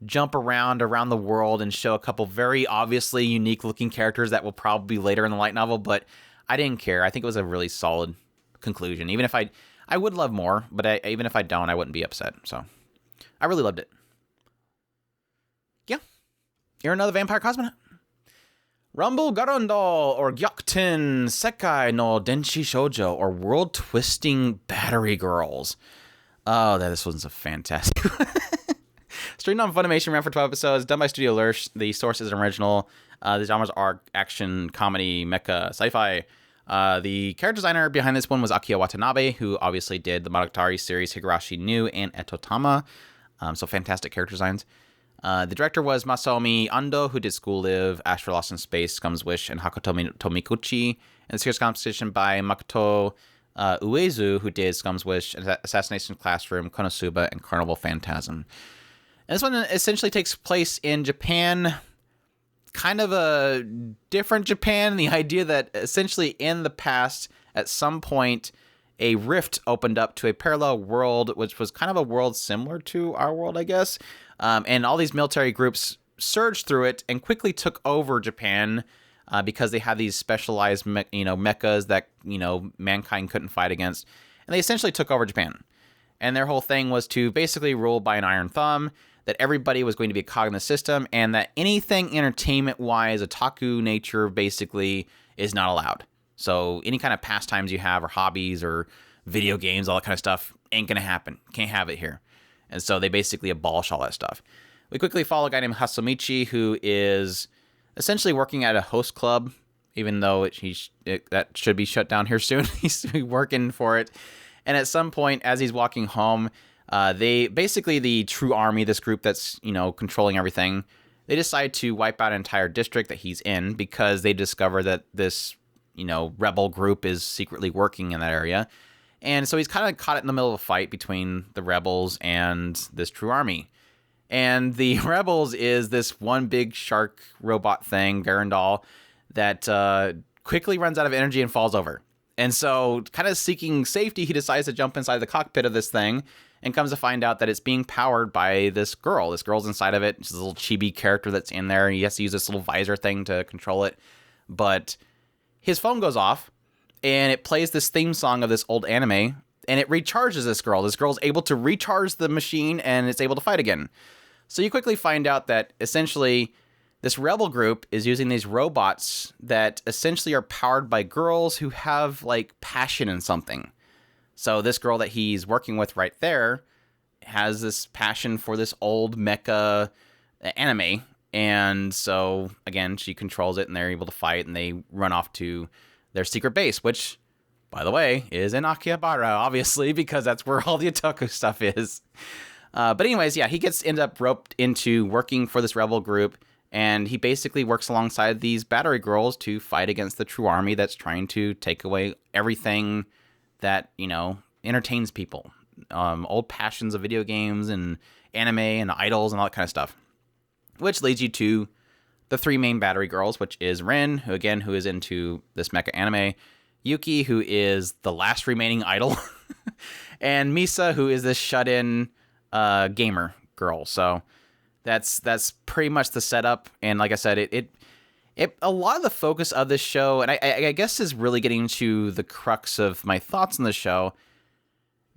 jump around the world and show a couple very obviously unique looking characters that will probably be later in the light novel, but I didn't care. I think it was a really solid conclusion. Even if I would love more, but even if I don't, I wouldn't be upset. So I really loved it. Yeah. Irina the Vampire Cosmonaut. Rumble Garanndoll, or Gyokuten Sekai no Denshi Shoujo, or World Twisting Battery Girls. Oh, this one's a fantastic Streamed on Funimation, ran for 12 episodes, done by Studio Lurch. The source is an original. The genres are action, comedy, mecha, sci-fi. The character designer behind this one was Akio Watanabe, who obviously did the Monogatari series Higurashi Nu and Etotama. So fantastic character designs. The director was Masaomi Ando, who did School Live, Astro Lost in Space, Scum's Wish, and Hakuto Tomikuchi. And the series composition by Makoto Uezu, who did Scum's Wish, Assassination Classroom, Konosuba, and Carnival Phantasm. And this one essentially takes place in Japan, kind of a different Japan. The idea that essentially in the past, at some point, a rift opened up to a parallel world, which was kind of a world similar to our world, I guess. And all these military groups surged through it and quickly took over Japan because they had these specialized, mechas that, mankind couldn't fight against. And they essentially took over Japan. And their whole thing was to basically rule by an iron thumb, that everybody was going to be a cog in the system, and that anything entertainment-wise, otaku nature, basically, is not allowed. So any kind of pastimes you have, or hobbies, or video games, all that kind of stuff, ain't gonna happen. Can't have it here. And so they basically abolish all that stuff. We quickly follow a guy named Hasumichi, who is essentially working at a host club, even though that should be shut down here soon. He's working for it. And at some point, as he's walking home, they basically, the True Army, this group that's, controlling everything, they decide to wipe out an entire district that he's in because they discover that this, rebel group is secretly working in that area. And so he's kind of caught in the middle of a fight between the rebels and this True Army. And the rebels is this one big shark robot thing, Garanndoll, that quickly runs out of energy and falls over. And so, kind of seeking safety, he decides to jump inside the cockpit of this thing and comes to find out that it's being powered by this girl. This girl's inside of it. She's a little chibi character that's in there. He has to use this little visor thing to control it. But his phone goes off, and it plays this theme song of this old anime, and it recharges this girl. This girl's able to recharge the machine, and it's able to fight again. So you quickly find out that, essentially, this rebel group is using these robots that essentially are powered by girls who have, passion in something. So this girl that he's working with right there has this passion for this old mecha anime. And so, again, she controls it, and they're able to fight, and they run off to their secret base, which, by the way, is in Akihabara, obviously, because that's where all the otaku stuff is. But anyways, yeah, he ends up roped into working for this rebel group, and he basically works alongside these battery girls to fight against the True Army that's trying to take away everything that, entertains people. Old passions of video games and anime and idols and all that kind of stuff. Which leads you to the three main battery girls, which is Rin, who is into this mecha anime, Yuki, who is the last remaining idol, and Misa, who is this shut-in gamer girl. So that's pretty much the setup. And like I said, it a lot of the focus of this show, and I guess is really getting to the crux of my thoughts on the show.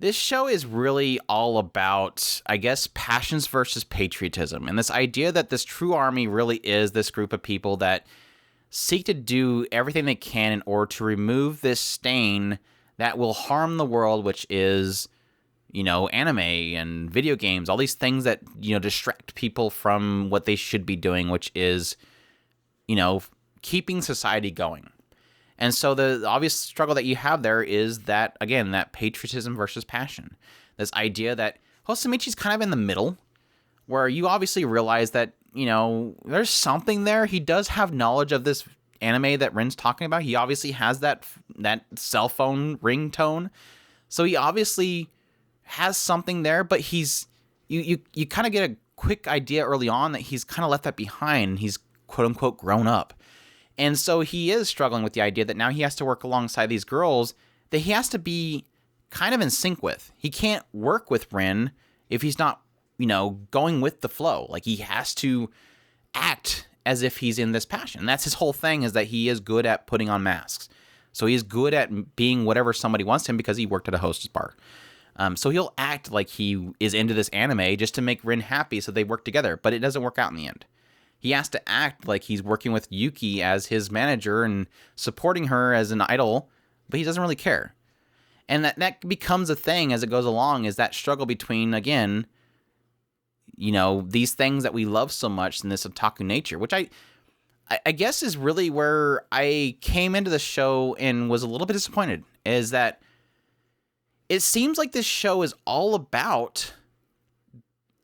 This show is really all about, I guess, passions versus patriotism, and this idea that this True Army really is this group of people that seek to do everything they can in order to remove this stain that will harm the world, which is, anime and video games, all these things that, distract people from what they should be doing, which is, keeping society going. And so the obvious struggle that you have there is that, again, that patriotism versus passion. This idea that Hosamichi's kind of in the middle, where you obviously realize that, there's something there. He does have knowledge of this anime that Rin's talking about. He obviously has that cell phone ringtone. So he obviously has something there, but you kind of get a quick idea early on that he's kind of left that behind. He's quote unquote grown up. And so he is struggling with the idea that now he has to work alongside these girls that he has to be kind of in sync with. He can't work with Rin if he's not, going with the flow. Like, he has to act as if he's in this passion. And that's his whole thing, is that he is good at putting on masks. So he's good at being whatever somebody wants him because he worked at a hostess bar. So he'll act like he is into this anime just to make Rin happy so they work together, but it doesn't work out in the end. He has to act like he's working with Yuki as his manager and supporting her as an idol, but he doesn't really care. And that becomes a thing as it goes along, is that struggle between, again, these things that we love so much in this otaku nature, which I guess is really where I came into the show and was a little bit disappointed, is that it seems like this show is all about,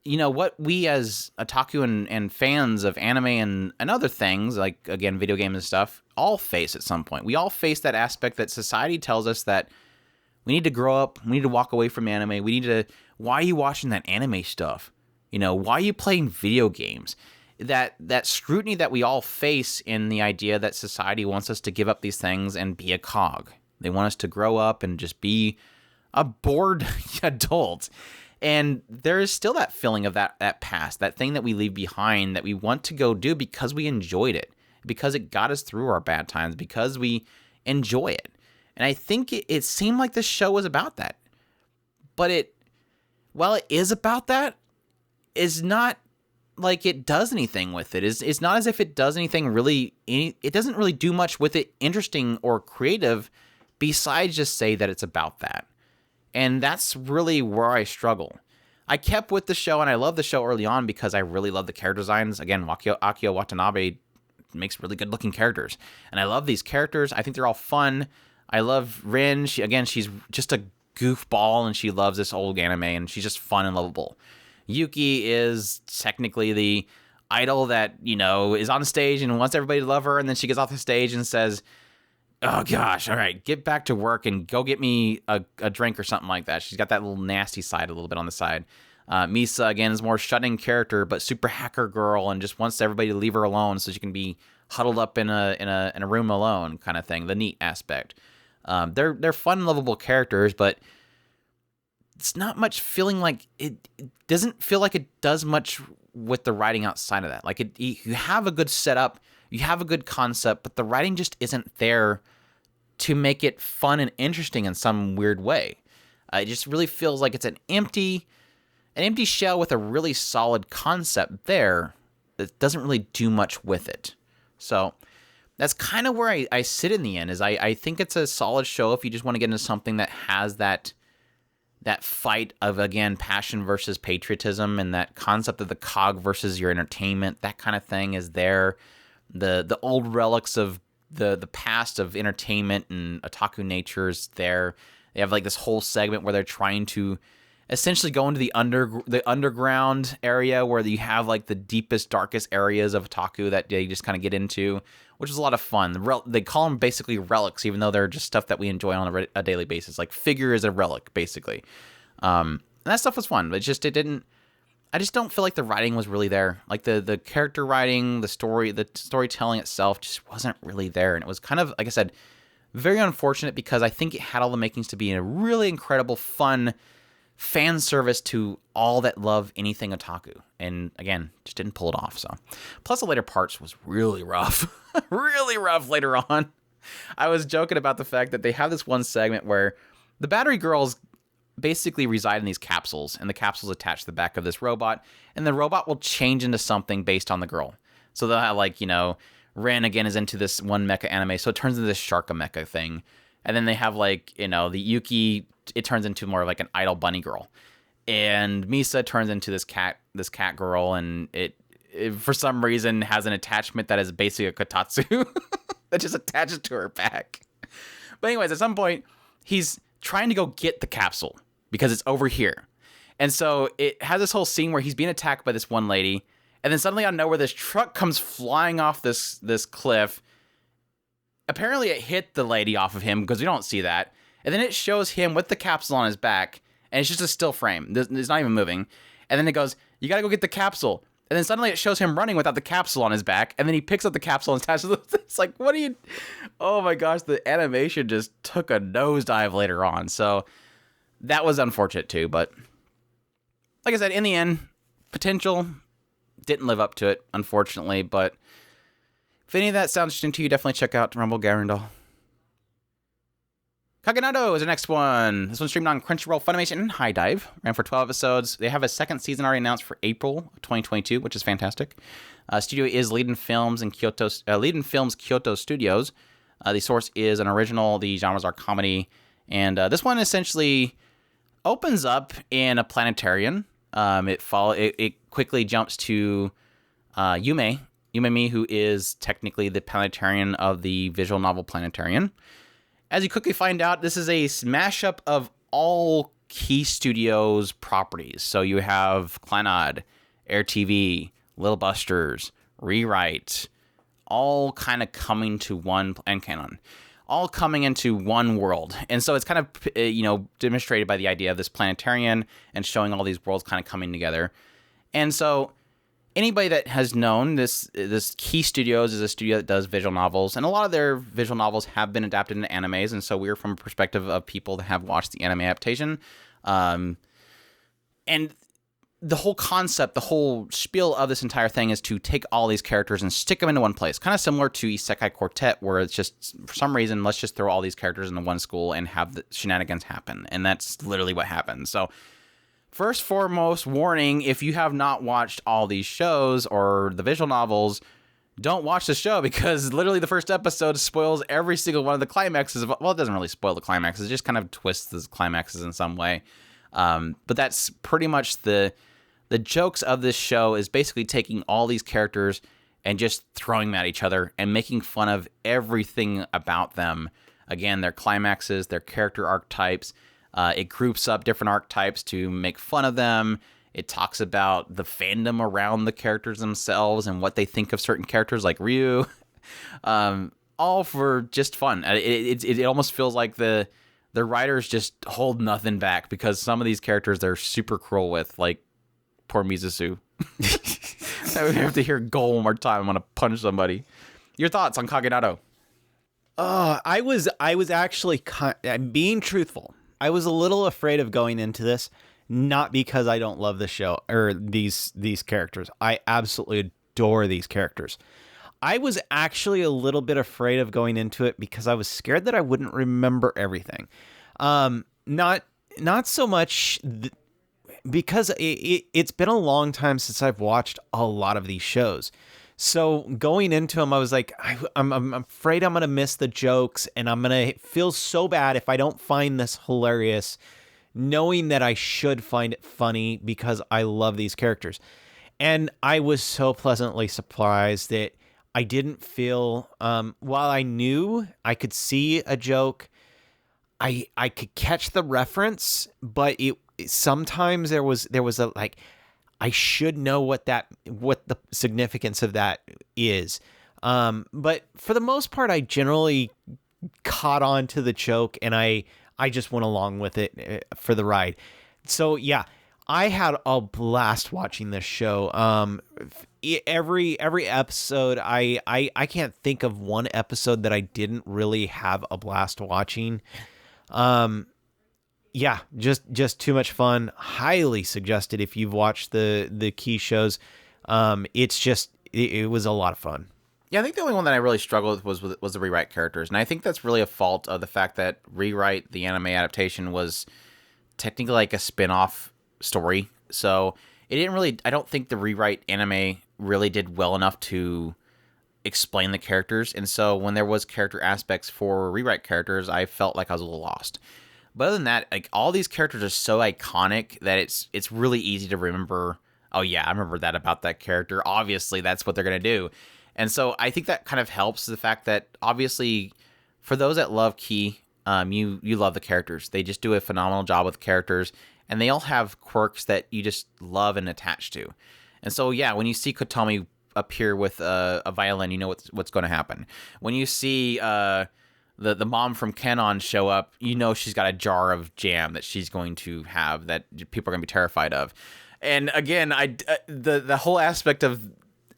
what we as otaku and fans of anime and other things, like, again, video games and stuff, all face at some point. We all face that aspect that society tells us that we need to grow up, we need to walk away from anime, why are you watching that anime stuff? Why are you playing video games? That scrutiny that we all face in the idea that society wants us to give up these things and be a cog. They want us to grow up and just be a bored adult. And there is still that feeling of that past, that thing that we leave behind that we want to go do because we enjoyed it, because it got us through our bad times, because we enjoy it. And I think it seemed like this show was about that. But while it is about that, is not like it does anything with it. It's not as if it does anything really. It doesn't really do much with it interesting or creative besides just say that it's about that. And that's really where I struggle. I kept with the show, and I love the show early on because I really love the character designs. Again, Akio Watanabe makes really good looking characters. And I love these characters. I think they're all fun. I love Rin. She's just a goofball, and she loves this old anime, and she's just fun and lovable. Yuki is technically the idol that, is on stage and wants everybody to love her, and then she gets off the stage and says, oh gosh, all right, get back to work and go get me a drink or something like that. She's got that little nasty side a little bit on the side. Misa, again, is more shut-in character, but super hacker girl, and just wants everybody to leave her alone so she can be huddled up in a room alone kind of thing, the neat aspect. They're fun, lovable characters, but it's not much feeling like it doesn't feel like it does much with the writing outside of that. Like, you have a good setup, you have a good concept, but the writing just isn't there to make it fun and interesting in some weird way. It just really feels like it's an empty shell with a really solid concept there that doesn't really do much with it. So that's kind of where I sit in the end, is I think it's a solid show if you just want to get into something that has that fight of, again, passion versus patriotism, and that concept of the cog versus your entertainment, that kind of thing is there. The old relics of the past of entertainment and otaku nature is there. They have like this whole segment where they're trying to essentially go into the underground area where you have like the deepest, darkest areas of otaku that they just kind of get into, which is a lot of fun. They call them basically relics, even though they're just stuff that we enjoy on a daily basis. Like, figure is a relic, basically. And that stuff was fun, but I just don't feel like the writing was really there. Like, the character writing, the storytelling itself just wasn't really there. And it was kind of, like I said, very unfortunate, because I think it had all the makings to be a really incredible, fun fan service to all that love anything otaku. And again, just didn't pull it off. So, plus the later parts was really rough. Really rough later on. I was joking about the fact that they have this one segment where the battery girls basically reside in these capsules, and the capsules attach to the back of this robot, and the robot will change into something based on the girl. So they'll have, like, Ren again is into this one mecha anime, so it turns into this Sharka mecha thing. And then they have like, the Yuki, it turns into more of like an idle bunny girl. And Misa turns into this cat girl, and it for some reason has an attachment that is basically a kotatsu that just attaches to her back. But anyways, at some point, he's trying to go get the capsule because it's over here. And so it has this whole scene where he's being attacked by this one lady, and then suddenly out of nowhere, this truck comes flying off this cliff. Apparently, it hit the lady off of him because we don't see that. And then it shows him with the capsule on his back, and it's just a still frame. It's not even moving. And then it goes, you got to go get the capsule. And then suddenly it shows him running without the capsule on his back, and then he picks up the capsule and attaches it. It's like, what are you... Oh my gosh, the animation just took a nosedive later on. So that was unfortunate too, but... Like I said, in the end, potential didn't live up to it, unfortunately, but if any of that sounds interesting to you, definitely check out Rumble Garanndoll. Kaginado is the next one. This one's streamed on Crunchyroll, Funimation, and High Dive. Ran for 12 episodes. They have a second season already announced for April of 2022, which is fantastic. Studio is Leiden Films Kyoto Studios. The source is an original. The genres are comedy, and this one essentially opens up in a planetarium. It quickly jumps to Yumemi, who is technically the planetarian of the visual novel Planetarian. As you quickly find out, this is a mashup of all key studios' properties. So you have Clannad, Air TV, Little Busters, Rewrite, all kind of coming to one, and Canon, all coming into one world. And so it's kind of, demonstrated by the idea of this planetarian and showing all these worlds kind of coming together. And so anybody that has known this Key Studios is a studio that does visual novels, and a lot of their visual novels have been adapted into animes, and so we're from a perspective of people that have watched the anime adaptation. And the whole concept, the whole spiel of this entire thing is to take all these characters and stick them into one place. Kind of similar to Isekai Quartet, where it's just, for some reason, let's just throw all these characters into one school and have the shenanigans happen. And that's literally what happens. So, first foremost, warning, if you have not watched all these shows or the visual novels, don't watch the show, because literally the first episode spoils every single one of the climaxes. Well, it doesn't really spoil the climaxes. It just kind of twists the climaxes in some way. But that's pretty much the jokes of this show, is basically taking all these characters and just throwing them at each other and making fun of everything about them. Again, their climaxes, their character archetypes. It groups up different archetypes to make fun of them. It talks about the fandom around the characters themselves and what they think of certain characters like Ryu. All for just fun. It almost feels like the writers just hold nothing back, because some of these characters they're super cruel with, like poor Mizusu. I would have to hear "goal" one more time. I'm gonna punch somebody. Your thoughts on Kaginado? I was actually being truthful. I was a little afraid of going into this, not because I don't love the show or these characters. I absolutely adore these characters. I was actually a little bit afraid of going into it because I was scared that I wouldn't remember everything. Not so much because it's been a long time since I've watched a lot of these shows. So going into them, I was like, I'm afraid I'm going to miss the jokes, and I'm going to feel so bad if I don't find this hilarious, knowing that I should find it funny because I love these characters. And I was so pleasantly surprised that I didn't feel, while I knew I could see a joke, I could catch the reference, but sometimes there was a like, I should know what the significance of that is. But for the most part, I generally caught on to the joke, and I just went along with it for the ride. So yeah, I had a blast watching this show. Every episode, I can't think of one episode that I didn't really have a blast watching. Yeah, just too much fun. Highly suggested if you've watched the key shows. It's just it was a lot of fun. Yeah, I think the only one that I really struggled with was the Rewrite characters, and I think that's really a fault of the fact that Rewrite, the anime adaptation, was technically like a spin-off story. So it didn't really. I don't think the Rewrite anime really did well enough to explain the characters. And so when there was character aspects for rewrite characters, I felt like I was a little lost. But other than that, like all these characters are so iconic that it's really easy to remember. Oh yeah, I remember that about that character. Obviously, that's what they're gonna do. And so I think that kind of helps the fact that obviously for those that love Key, you love the characters. They just do a phenomenal job with characters, and they all have quirks that you just love and attach to. And so yeah, when you see Kotomi appear with a violin, you know what's going to happen. When you see the mom from Kenon show up, you know she's got a jar of jam that she's going to have that people are going to be terrified of. And again, the whole aspect of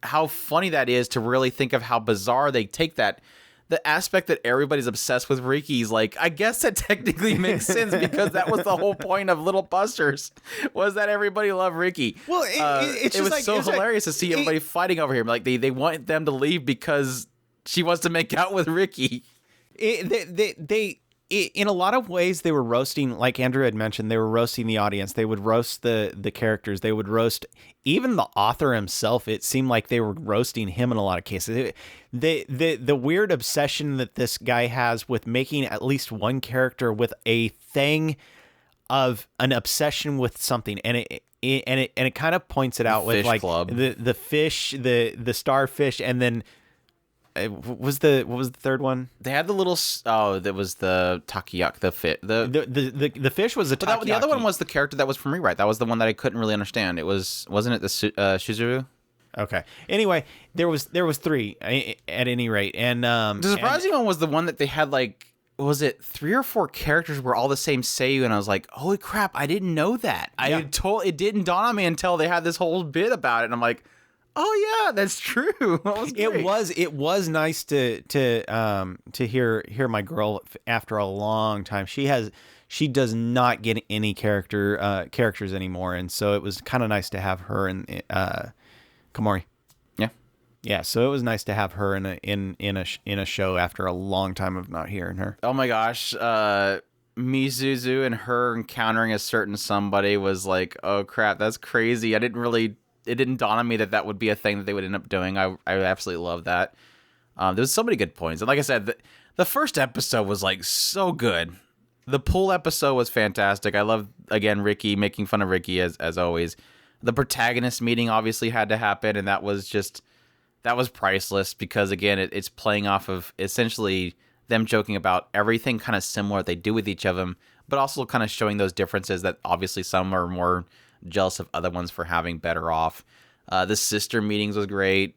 how funny that is to really think of how bizarre they take that. The aspect that everybody's obsessed with Ricky's, like, I guess that technically makes sense because that was the whole point of Little Busters, was that everybody loved Ricky. Well, it was so hilarious to see everybody fighting over him. Like, they want them to leave because she wants to make out with Ricky. In a lot of ways, they were roasting, like Andrew had mentioned, they were roasting the audience. They would roast the characters. They would roast even the author himself. It seemed like they were roasting him in a lot of cases. The weird obsession that this guy has with making at least one character with a thing of an obsession with something, and it kind of points it out with like the fish, the starfish, and then. What was the third one? They had the little that was the takoyaki, the fish was a takoyaki. The other one was the character that was from Rewrite. That was the one that I couldn't really understand. Wasn't it the Shizuru? Okay. Anyway, there was 3 at any rate, and the surprising one was the one that they had like, was it 3 or 4 characters were all the same Seiyu, and I was like, holy crap, I didn't know that. Yeah. It didn't dawn on me until they had this whole bit about it, and I'm like, oh yeah, that's true. That was great. It was nice to hear my girl after a long time. She does not get any characters anymore, and so it was kind of nice to have her in Komori. Yeah. So it was nice to have her in a show after a long time of not hearing her. Oh my gosh, Mizuzu and her encountering a certain somebody was like, oh crap, that's crazy. It didn't dawn on me that would be a thing that they would end up doing. I absolutely love that. There's so many good points. And like I said, the first episode was like so good. The pool episode was fantastic. I love, again, Ricky, making fun of Ricky as always. The protagonist meeting obviously had to happen, and that was priceless because, again, it's playing off of essentially them joking about everything kind of similar they do with each of them, but also kind of showing those differences that obviously some are more jealous of other ones for having better off. The sister meetings was great.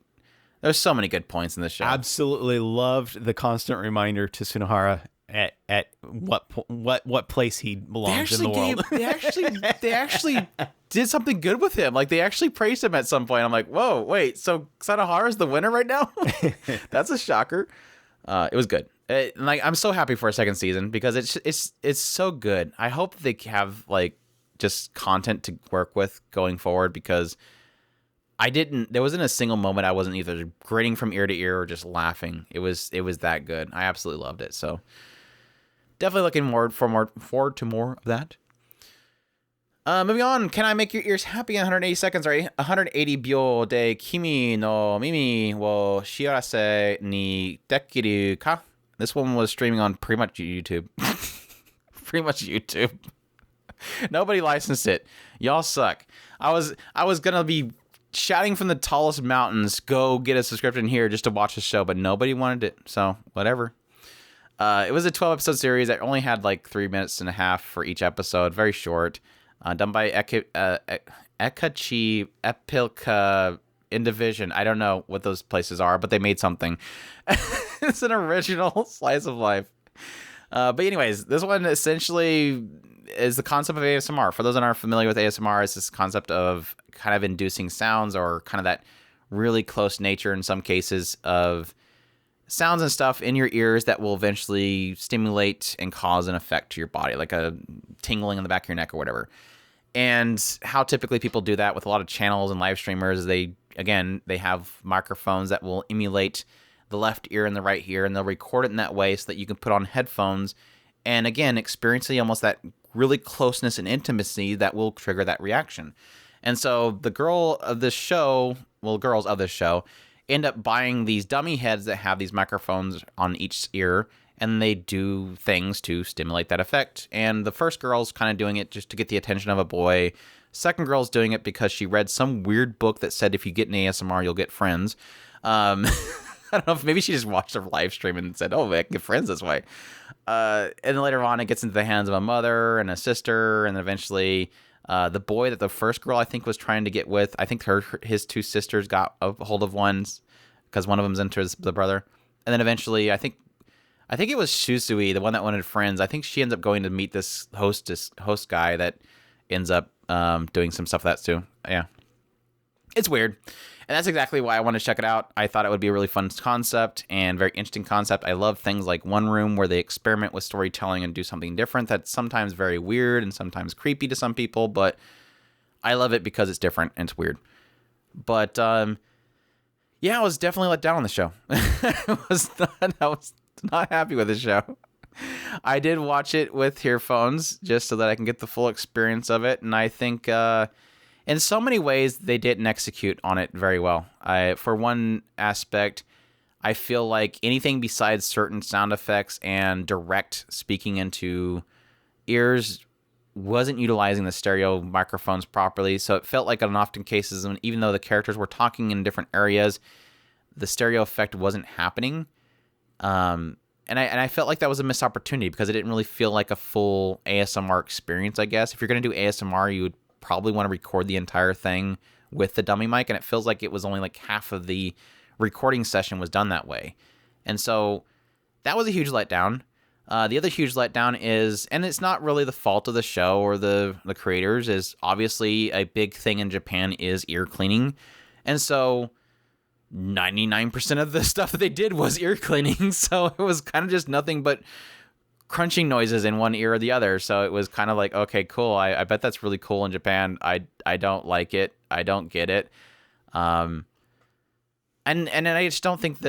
There's so many good points in this show. Absolutely loved the constant reminder to Tsunohara at what place he belongs in the world. They actually did something good with him. Like they actually praised him at some point. I'm like, whoa, wait, so Tsunohara's the winner right now? That's a shocker. It was good. I'm so happy for a second season because it's so good. I hope they have like just content to work with going forward because there wasn't a single moment I wasn't either grinning from ear to ear or just laughing. It was that good. I absolutely loved it. So definitely looking forward to more of that. Moving on, can I make your ears happy in 180 seconds? Right, 180 byo de kimi no mimi wo shiarase ni dekiru ka? This one was streaming on pretty much YouTube. Pretty much YouTube. Nobody licensed it. Y'all suck. I was gonna be shouting from the tallest mountains, go get a subscription here just to watch the show, but nobody wanted it, so whatever. It was a 12-episode series that only had like 3 minutes and a half for each episode, very short. Done by Ekachi Epilka Indivision. I don't know what those places are, but they made something. It's an original slice of life. But anyways, this one essentially is the concept of ASMR. For those that aren't familiar with ASMR, it's this concept of kind of inducing sounds or kind of that really close nature in some cases of sounds and stuff in your ears that will eventually stimulate and cause an effect to your body, like a tingling in the back of your neck or whatever. And how typically people do that with a lot of channels and live streamers, they have microphones that will emulate the left ear and the right ear, and they'll record it in that way so that you can put on headphones and, again, experiencing almost that really closeness and intimacy that will trigger that reaction. And so the girls of this show, end up buying these dummy heads that have these microphones on each ear, and they do things to stimulate that effect. And the first girl's kind of doing it just to get the attention of a boy. Second girl's doing it because she read some weird book that said if you get an ASMR, you'll get friends. I don't know if maybe she just watched a live stream and said, oh, I can get friends this way. And then later on, it gets into the hands of a mother and a sister, and then eventually the boy that the first girl, I think, was trying to get with, I think his two sisters got a hold of one because one of them's into the brother. And then eventually, I think it was Shusui, the one that wanted friends. I think she ends up going to meet this host guy that ends up doing some stuff with that too. Yeah. It's weird. And that's exactly why I want to check it out. I thought it would be a really fun concept and very interesting concept. I love things like One Room where they experiment with storytelling and do something different that's sometimes very weird and sometimes creepy to some people, but I love it because it's different and it's weird. But yeah, I was definitely let down on the show. I was not happy with the show. I did watch it with earphones just so that I can get the full experience of it, and I think in so many ways they didn't execute on it very well. For one aspect, I feel like anything besides certain sound effects and direct speaking into ears wasn't utilizing the stereo microphones properly, so it felt like in often cases, even though the characters were talking in different areas, the stereo effect wasn't happening. And I felt like that was a missed opportunity because it didn't really feel like a full ASMR experience, I guess. If you're going to do ASMR, you would probably want to record the entire thing with the dummy mic, and it feels like it was only like half of the recording session was done that way. And so that was a huge letdown. The other huge letdown is, and it's not really the fault of the show or the creators, is obviously a big thing in Japan is ear cleaning. And so 99% of the stuff that they did was ear cleaning, so it was kind of just nothing but crunching noises in one ear or the other. So it was kind of like, okay, cool. I bet that's really cool in Japan. I don't like it. I don't get it. And I just don't think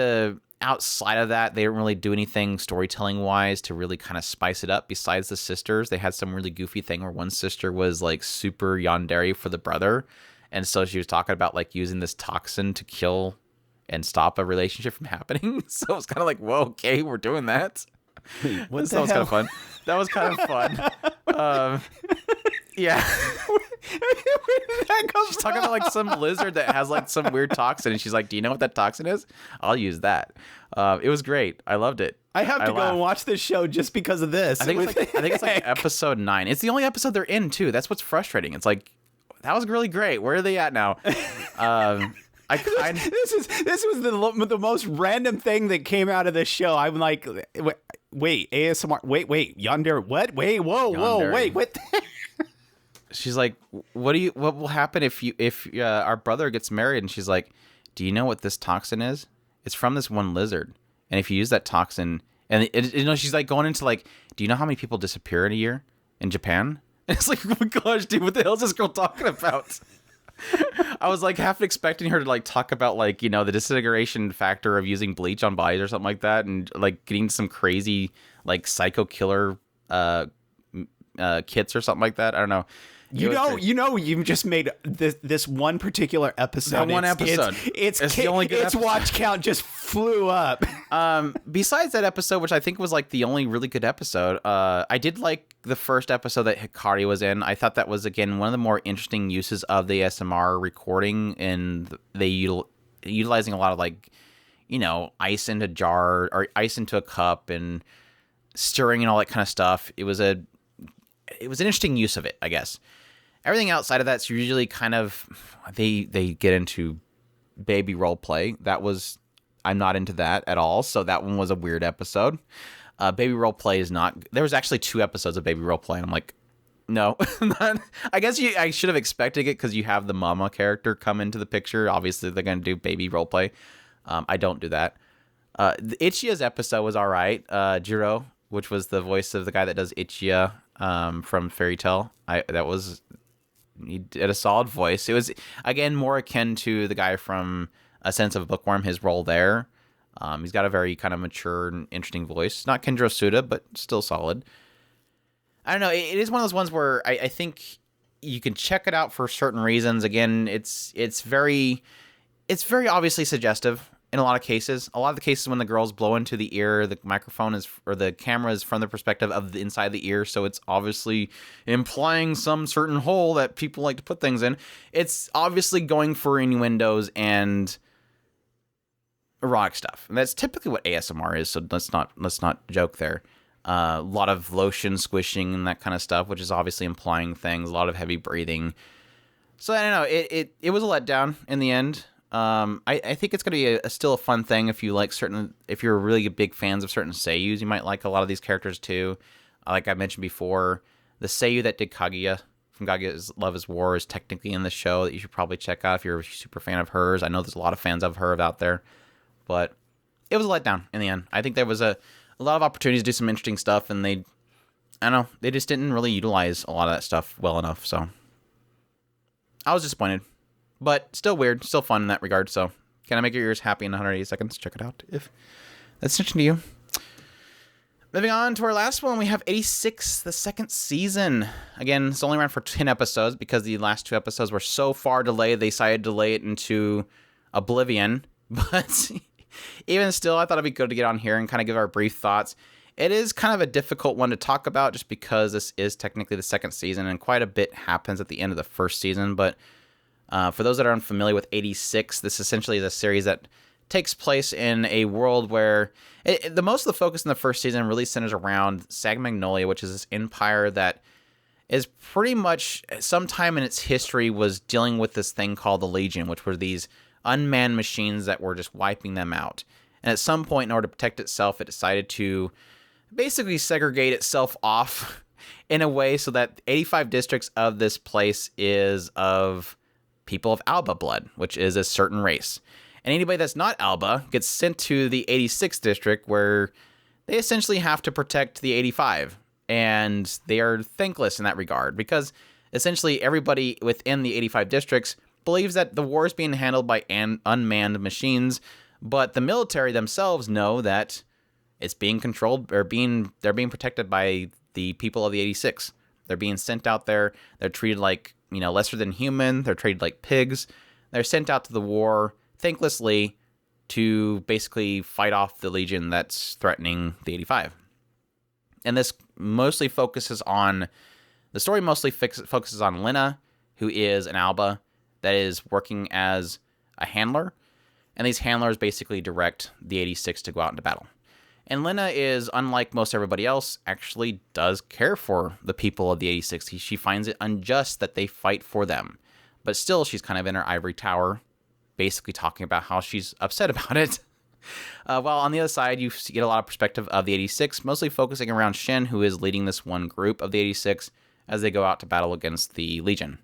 outside of that, they didn't really do anything storytelling wise to really kind of spice it up. Besides the sisters, they had some really goofy thing where one sister was like super yandere for the brother, and so she was talking about like using this toxin to kill and stop a relationship from happening. So it was kind of like, whoa, okay, we're doing that. What So that was kind of fun. That was kind of fun. Yeah. She's talking about like some lizard that has like some weird toxin, and she's like, do you know what that toxin is? I'll use that. It was great. I loved it. I have to go and watch this show just because of this. I think it's like episode 9. It's the only episode they're in too. That's what's frustrating. It's like, that was really great. Where are they at now? This was the most random thing that came out of this show. I'm like, wait, ASMR. Wait, yonder. What? Wait, whoa, wait, what? She's like, what will happen if our brother gets married? And she's like, do you know what this toxin is? It's from this one lizard. And if you use that toxin, and she's like going into like, do you know how many people disappear in a year in Japan? And it's like, oh my gosh, dude, what the hell is this girl talking about? I was like half expecting her to like talk about like, the disintegration factor of using bleach on bodies or something like that, and like getting some crazy like psycho killer kits or something like that. I don't know. You've just made this one particular episode. That one episode. It's the only good episode. Its watch count just flew up. Besides that episode, which I think was like the only really good episode, I did like the first episode that Hikari was in. I thought that was, again, one of the more interesting uses of the ASMR recording, and they utilizing a lot of like, ice into a jar or ice into a cup and stirring and all that kind of stuff. It was an interesting use of it, I guess. Everything outside of that's usually kind of, they get into baby role play. I'm not into that at all. So that one was a weird episode. Baby role play is not, there was actually 2 episodes of baby role play, and I'm like, no. I guess I should have expected it because you have the mama character come into the picture. Obviously they're going to do baby role play. I don't do that. The Ichiya's episode was all right. Jiro, which was the voice of the guy that does Ichiya from Fairy Tail. He did a solid voice. It was, again, more akin to the guy from A Sense of a Bookworm, his role there. He's got a very kind of mature and interesting voice. Not Kenjiro Suda, but still solid. I don't know. It is one of those ones where I think you can check it out for certain reasons. Again, it's very... it's very obviously suggestive in a lot of cases. A lot of the cases when the girls blow into the ear, the microphone is, or the camera is from the perspective of the inside the ear, so it's obviously implying some certain hole that people like to put things in. It's obviously going for innuendos and erotic stuff. And that's typically what ASMR is, so let's not joke there. A lot of lotion squishing and that kind of stuff, which is obviously implying things, a lot of heavy breathing. So I don't know, it was a letdown in the end. I think it's going to be still a fun thing if you like if you're really big fans of certain seiyus, you might like a lot of these characters too. Like I mentioned before, the seiyu that did Kaguya from Kaguya's Love is War is technically in the show that you should probably check out if you're a super fan of hers. I know there's a lot of fans of her out there, but it was a letdown in the end. I think there was a lot of opportunities to do some interesting stuff, and I don't know, they just didn't really utilize a lot of that stuff well enough, so I was disappointed. But still weird, still fun in that regard, so can I make your ears happy in 180 seconds? Check it out if that's interesting to you. Moving on to our last one, we have 86, the second season. Again, it's only ran for 10 episodes because the last 2 episodes were so far delayed, they decided to delay it into oblivion. But even still, I thought it'd be good to get on here and kind of give our brief thoughts. It is kind of a difficult one to talk about just because this is technically the second season and quite a bit happens at the end of the first season, but for those that are unfamiliar with 86, this essentially is a series that takes place in a world where the most of the focus in the first season really centers around Magnolia, which is this empire that is pretty much sometime in its history was dealing with this thing called the Legion, which were these unmanned machines that were just wiping them out. And at some point, in order to protect itself, it decided to basically segregate itself off in a way so that 85 districts of this place is of people of Alba blood, which is a certain race. And anybody that's not Alba gets sent to the 86th district, where they essentially have to protect the 85. And they are thankless in that regard, because essentially everybody within the 85 districts believes that the war is being handled by unmanned machines, but the military themselves know that it's being controlled, or they're being protected by the people of the 86. They're being sent out there. They're treated like, lesser than human. They're treated like pigs. They're sent out to the war thanklessly to basically fight off the Legion that's threatening the 85. And this mostly focuses on, the story mostly focuses on Lena, who is an Alba that is working as a handler. And these handlers basically direct the 86 to go out into battle. And Lena is, unlike most everybody else, actually does care for the people of the 86. She finds it unjust that they fight for them. But still, she's kind of in her ivory tower, basically talking about how she's upset about it. While on the other side, you get a lot of perspective of the 86, mostly focusing around Shin, who is leading this one group of the 86 as they go out to battle against the Legion.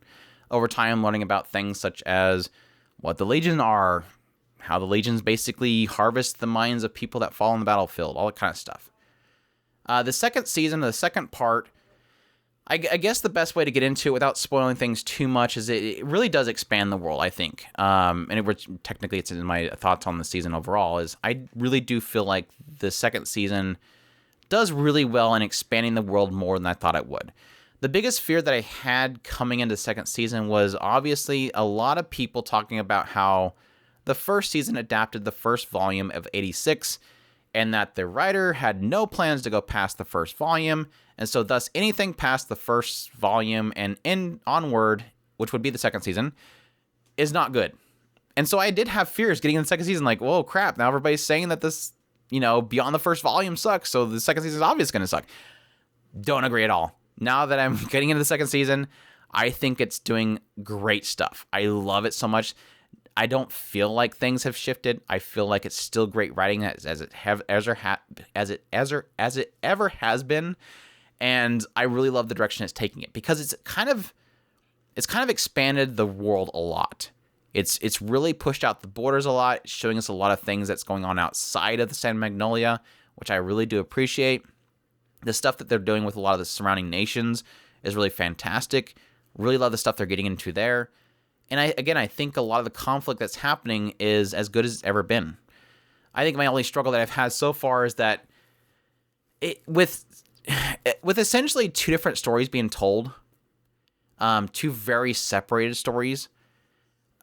Over time, learning about things such as what the Legion are, how the Legions basically harvest the minds of people that fall on the battlefield, all that kind of stuff. The second season, the second part, I guess the best way to get into it without spoiling things too much is it really does expand the world, I think. Technically, it's in my thoughts on the season overall, is I really do feel like the second season does really well in expanding the world more than I thought it would. The biggest fear that I had coming into the second season was obviously a lot of people talking about how the first season adapted the first volume of 86, and that the writer had no plans to go past the first volume, and so thus anything past the first volume and onward, which would be the second season, is not good. And so I did have fears getting in the second season, like, whoa, crap, now everybody's saying that this, beyond the first volume sucks, so the second season is obviously going to suck. Don't agree at all. Now that I'm getting into the second season, I think it's doing great stuff. I love it so much. I don't feel like things have shifted. I feel like it's still great writing as it ever has been, and I really love the direction it's taking it, because it's kind of expanded the world a lot. It's really pushed out the borders a lot, showing us a lot of things that's going on outside of the San Magnolia, which I really do appreciate. The stuff that they're doing with a lot of the surrounding nations is really fantastic. Really love the stuff they're getting into there. And I think a lot of the conflict that's happening is as good as it's ever been. I think my only struggle that I've had so far is that with essentially two different stories being told, two very separated stories,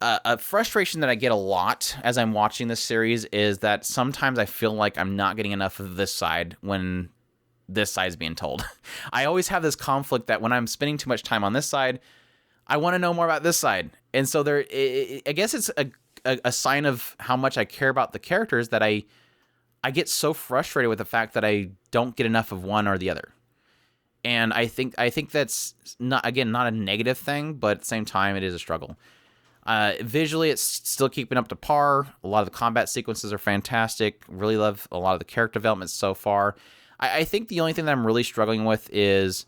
a frustration that I get a lot as I'm watching this series is that sometimes I feel like I'm not getting enough of this side when this side is being told. I always have this conflict that when I'm spending too much time on this side, I want to know more about this side. And so I guess it's a sign of how much I care about the characters that I get so frustrated with the fact that I don't get enough of one or the other. And I think that's not a negative thing, but at the same time, it is a struggle. Visually, it's still keeping up to par. A lot of the combat sequences are fantastic. Really love a lot of the character development so far. I think the only thing that I'm really struggling with is,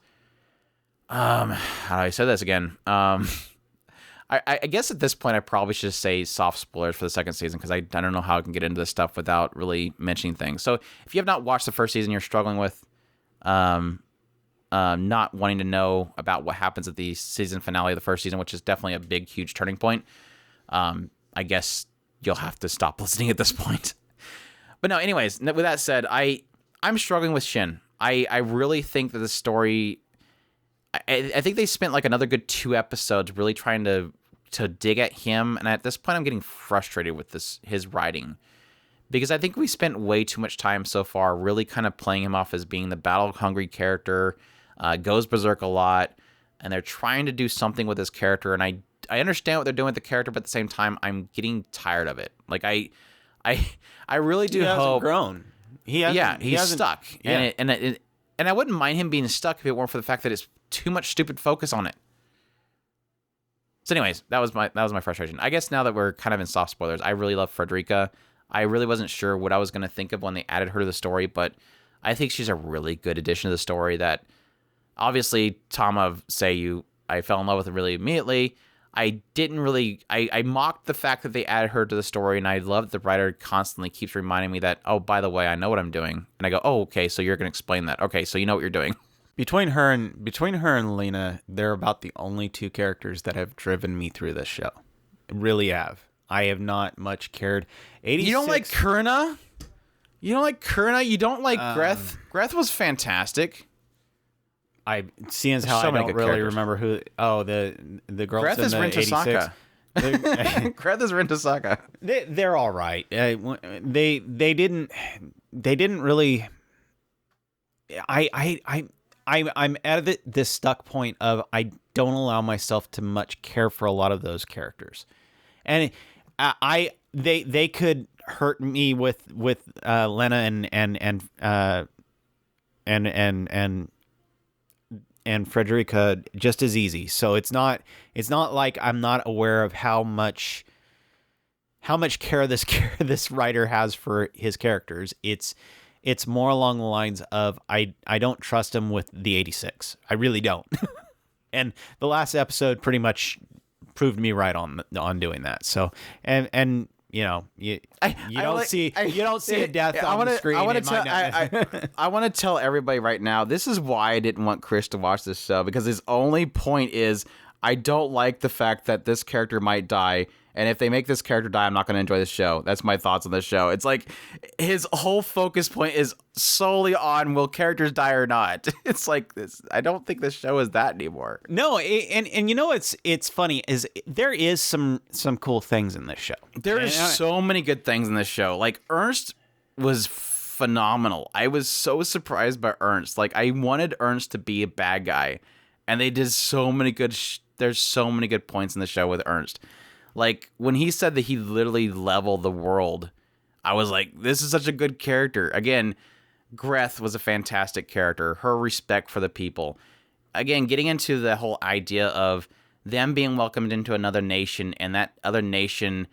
how do I say this again? I guess at this point, I probably should say soft spoilers for the second season, because I don't know how I can get into this stuff without really mentioning things. So if you have not watched the first season, you're struggling with not wanting to know about what happens at the season finale of the first season, which is definitely a big, huge turning point. I guess you'll have to stop listening at this point. But no, anyways, with that said, I'm struggling with Shin. I really think that the story... I think they spent like another good 2 episodes really trying to dig at him, and at this point I'm getting frustrated with his writing, because I think we spent way too much time so far really kind of playing him off as being the battle-hungry character, goes berserk a lot, and they're trying to do something with his character, and I understand what they're doing with the character, but at the same time I'm getting tired of it. Like I really do hope... grown. He's stuck. Yeah. And I wouldn't mind him being stuck if it weren't for the fact that it's too much stupid focus on it. So anyways, that was my frustration. I guess now that we're kind of in soft spoilers, I really love Frederica. I really wasn't sure what I was going to think of when they added her to the story, but I think she's a really good addition to the story that obviously Tama I fell in love with her really immediately. I didn't really... I mocked the fact that they added her to the story, and I love that the writer constantly keeps reminding me that, oh, by the way, I know what I'm doing. And I go, oh, okay, so you're going to explain that. Okay, so you know what you're doing. Between her and Lena, they're about the only 2 characters that have driven me through this show. Really have. I have not much cared. 86, you don't like Kurina? You don't like Kurina? You don't like Greth? Greth was fantastic. Seeing as how so I many don't good really characters. remember who... Oh, the girls Greth in is the 86. Rintasaka. Greth is Rintasaka. They're all right. They didn't really... I'm at this stuck point of I don't allow myself to much care for a lot of those characters, and they could hurt me with Lena and Frederica just as easy. So it's not like I'm not aware of how much care this writer has for his characters. It's more along the lines of I don't trust him with the 86. I really don't. And the last episode pretty much proved me right on doing that. So and you know you don't see a death on the screen. I want to tell everybody right now. This is why I didn't want Chris to watch this show, because his only point is I don't like the fact that this character might die. And if they make this character die, I'm not going to enjoy this show. That's my thoughts on this show. It's like his whole focus point is solely on will characters die or not. It's like this. I don't think this show is that anymore. No, and you know it's funny is there is some cool things in this show. There is so many good things in this show. Like Ernst was phenomenal. I was so surprised by Ernst. Like I wanted Ernst to be a bad guy, and they did so many good. There's so many good points in the show with Ernst. Like, when he said that he literally leveled the world, I was like, this is such a good character. Again, Greth was a fantastic character. Her respect for the people. Again, getting into the whole idea of them being welcomed into another nation, and that other nation,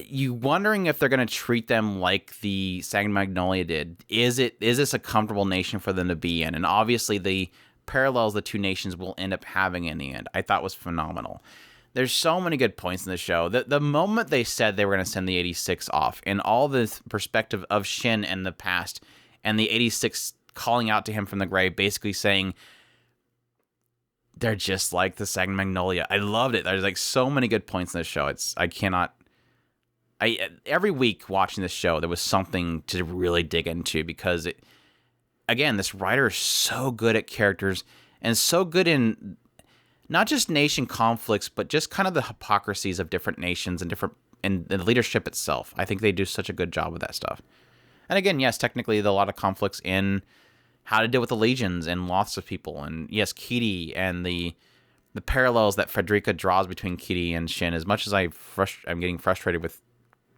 you wondering if they're going to treat them like the Sagan Magnolia did. Is this a comfortable nation for them to be in? And obviously, the parallels the 2 nations will end up having in the end, I thought was phenomenal. There's so many good points in the show. The moment they said they were going to send the 86 off, and all the perspective of Shin in the past, and the 86 calling out to him from the grave, basically saying, they're just like the Sagan Magnolia. I loved it. There's like so many good points in this show. Every week watching this show, there was something to really dig into, because again, this writer is so good at characters, and so good in not just nation conflicts, but just kind of the hypocrisies of different nations and the leadership itself. I think they do such a good job with that stuff. And again, yes, technically, there are a lot of conflicts in how to deal with the legions and loss of people. And yes, Kitty and the parallels that Frederica draws between Kitty and Shin. As much as I'm getting frustrated with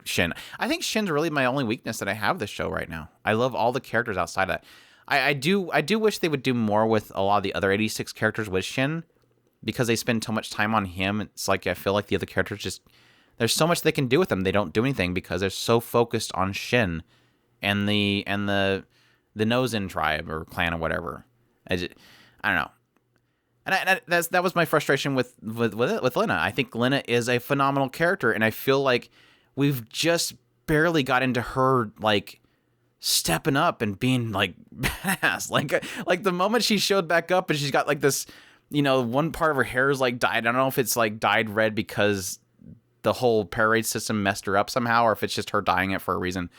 Shin, I think Shin's really my only weakness that I have this show right now. I love all the characters outside of that. I do wish they would do more with a lot of the other 86 characters with Shin, because they spend so much time on him. It's like I feel like the other characters just, there's so much they can do with them. They don't do anything because they're so focused on Shin and the Nozen tribe or clan or whatever. I don't know. And that was my frustration with Lena. I think Lena is a phenomenal character, and I feel like we've just barely got into her like stepping up and being like badass. Like the moment she showed back up and she's got like this, one part of her hair is like dyed. I don't know if it's like dyed red because the whole parade system messed her up somehow, or if it's just her dyeing it for a reason.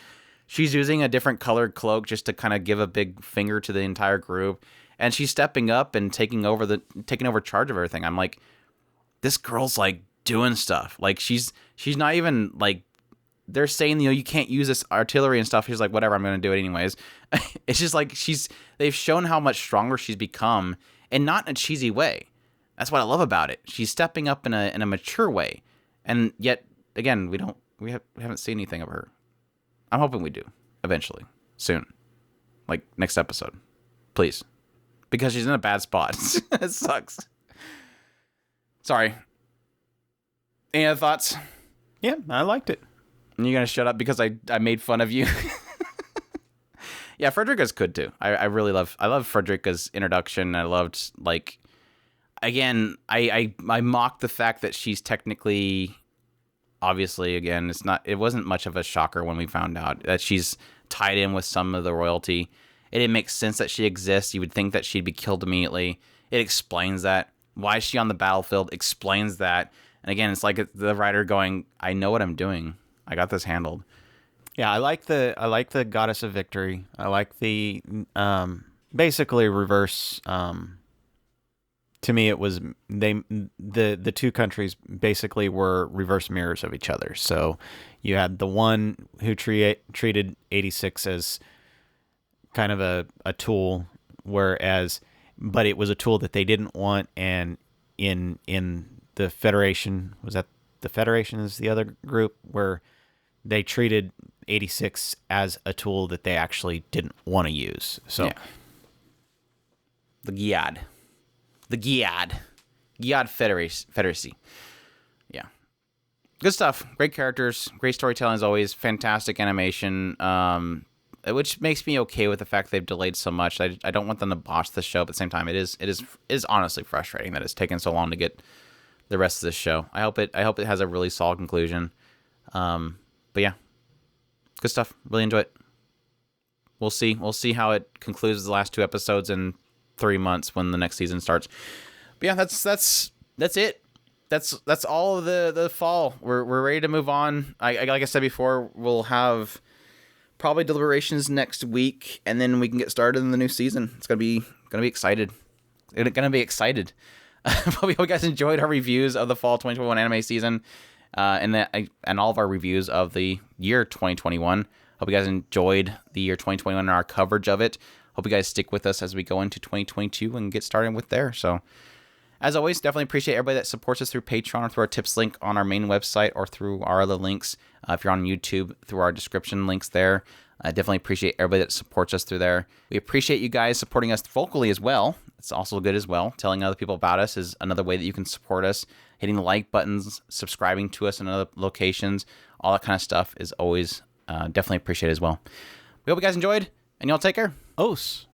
She's using a different colored cloak just to kind of give a big finger to the entire group. And she's stepping up and taking over charge of everything. I'm like, this girl's like doing stuff. Like she's not even like, they're saying, you can't use this artillery and stuff. She's like, whatever, I'm going to do it anyways. It's just like they've shown how much stronger she's become, and not in a cheesy way. That's what I love about it. She's stepping up in a mature way. And yet again, we haven't seen anything of her. I'm hoping we do eventually, soon. Like next episode, please. Because she's in a bad spot. It sucks. Sorry. Any other thoughts? Yeah, I liked it. You're going to shut up because I made fun of you? Yeah, Frederica's good too. I love Frederica's introduction. I loved, like, again, I mocked the fact that she's technically, obviously, again, it wasn't much of a shocker when we found out that she's tied in with some of the royalty. It didn't make sense that she exists. You would think that she'd be killed immediately. It explains that. Why is she on the battlefield? Explains that. And again, it's like the writer going, I know what I'm doing. I got this handled. Yeah, I like the Goddess of Victory. I like the basically reverse. To me, it was the two countries basically were reverse mirrors of each other. So you had the one who treated 86 as kind of a tool, but it was a tool that they didn't want. And in the Federation, was that the Federation is the other group where they treated 86 as a tool that they actually didn't want to use. So yeah. The Giad Federacy. Yeah. Good stuff. Great characters. Great storytelling as always. Fantastic animation. Which makes me okay with the fact they've delayed so much. I don't want them to botch the show, but at the same time, it is honestly frustrating that it's taken so long to get the rest of this show. I hope it has a really solid conclusion. But yeah, good stuff. Really enjoy it. We'll see how it concludes the last 2 episodes in 3 months when the next season starts. But yeah, that's it. That's all of the fall. We're ready to move on. Like I said before, we'll have probably deliberations next week, and then we can get started in the new season. It's gonna be excited. Hope you guys enjoyed our reviews of the fall 2021 anime season, and all of our reviews of the year 2021. Hope you guys enjoyed the year 2021 and our coverage of it. Hope you guys stick with us as we go into 2022 and get started with there. So, as always, definitely appreciate everybody that supports us through Patreon or through our tips link on our main website or through our other links. If you're on YouTube, through our description links there. I definitely appreciate everybody that supports us through there. We appreciate you guys supporting us vocally as well. It's also good as well. Telling other people about us is another way that you can support us. Hitting the like buttons, subscribing to us in other locations, all that kind of stuff is always definitely appreciated as well. We hope you guys enjoyed, and y'all take care. Os.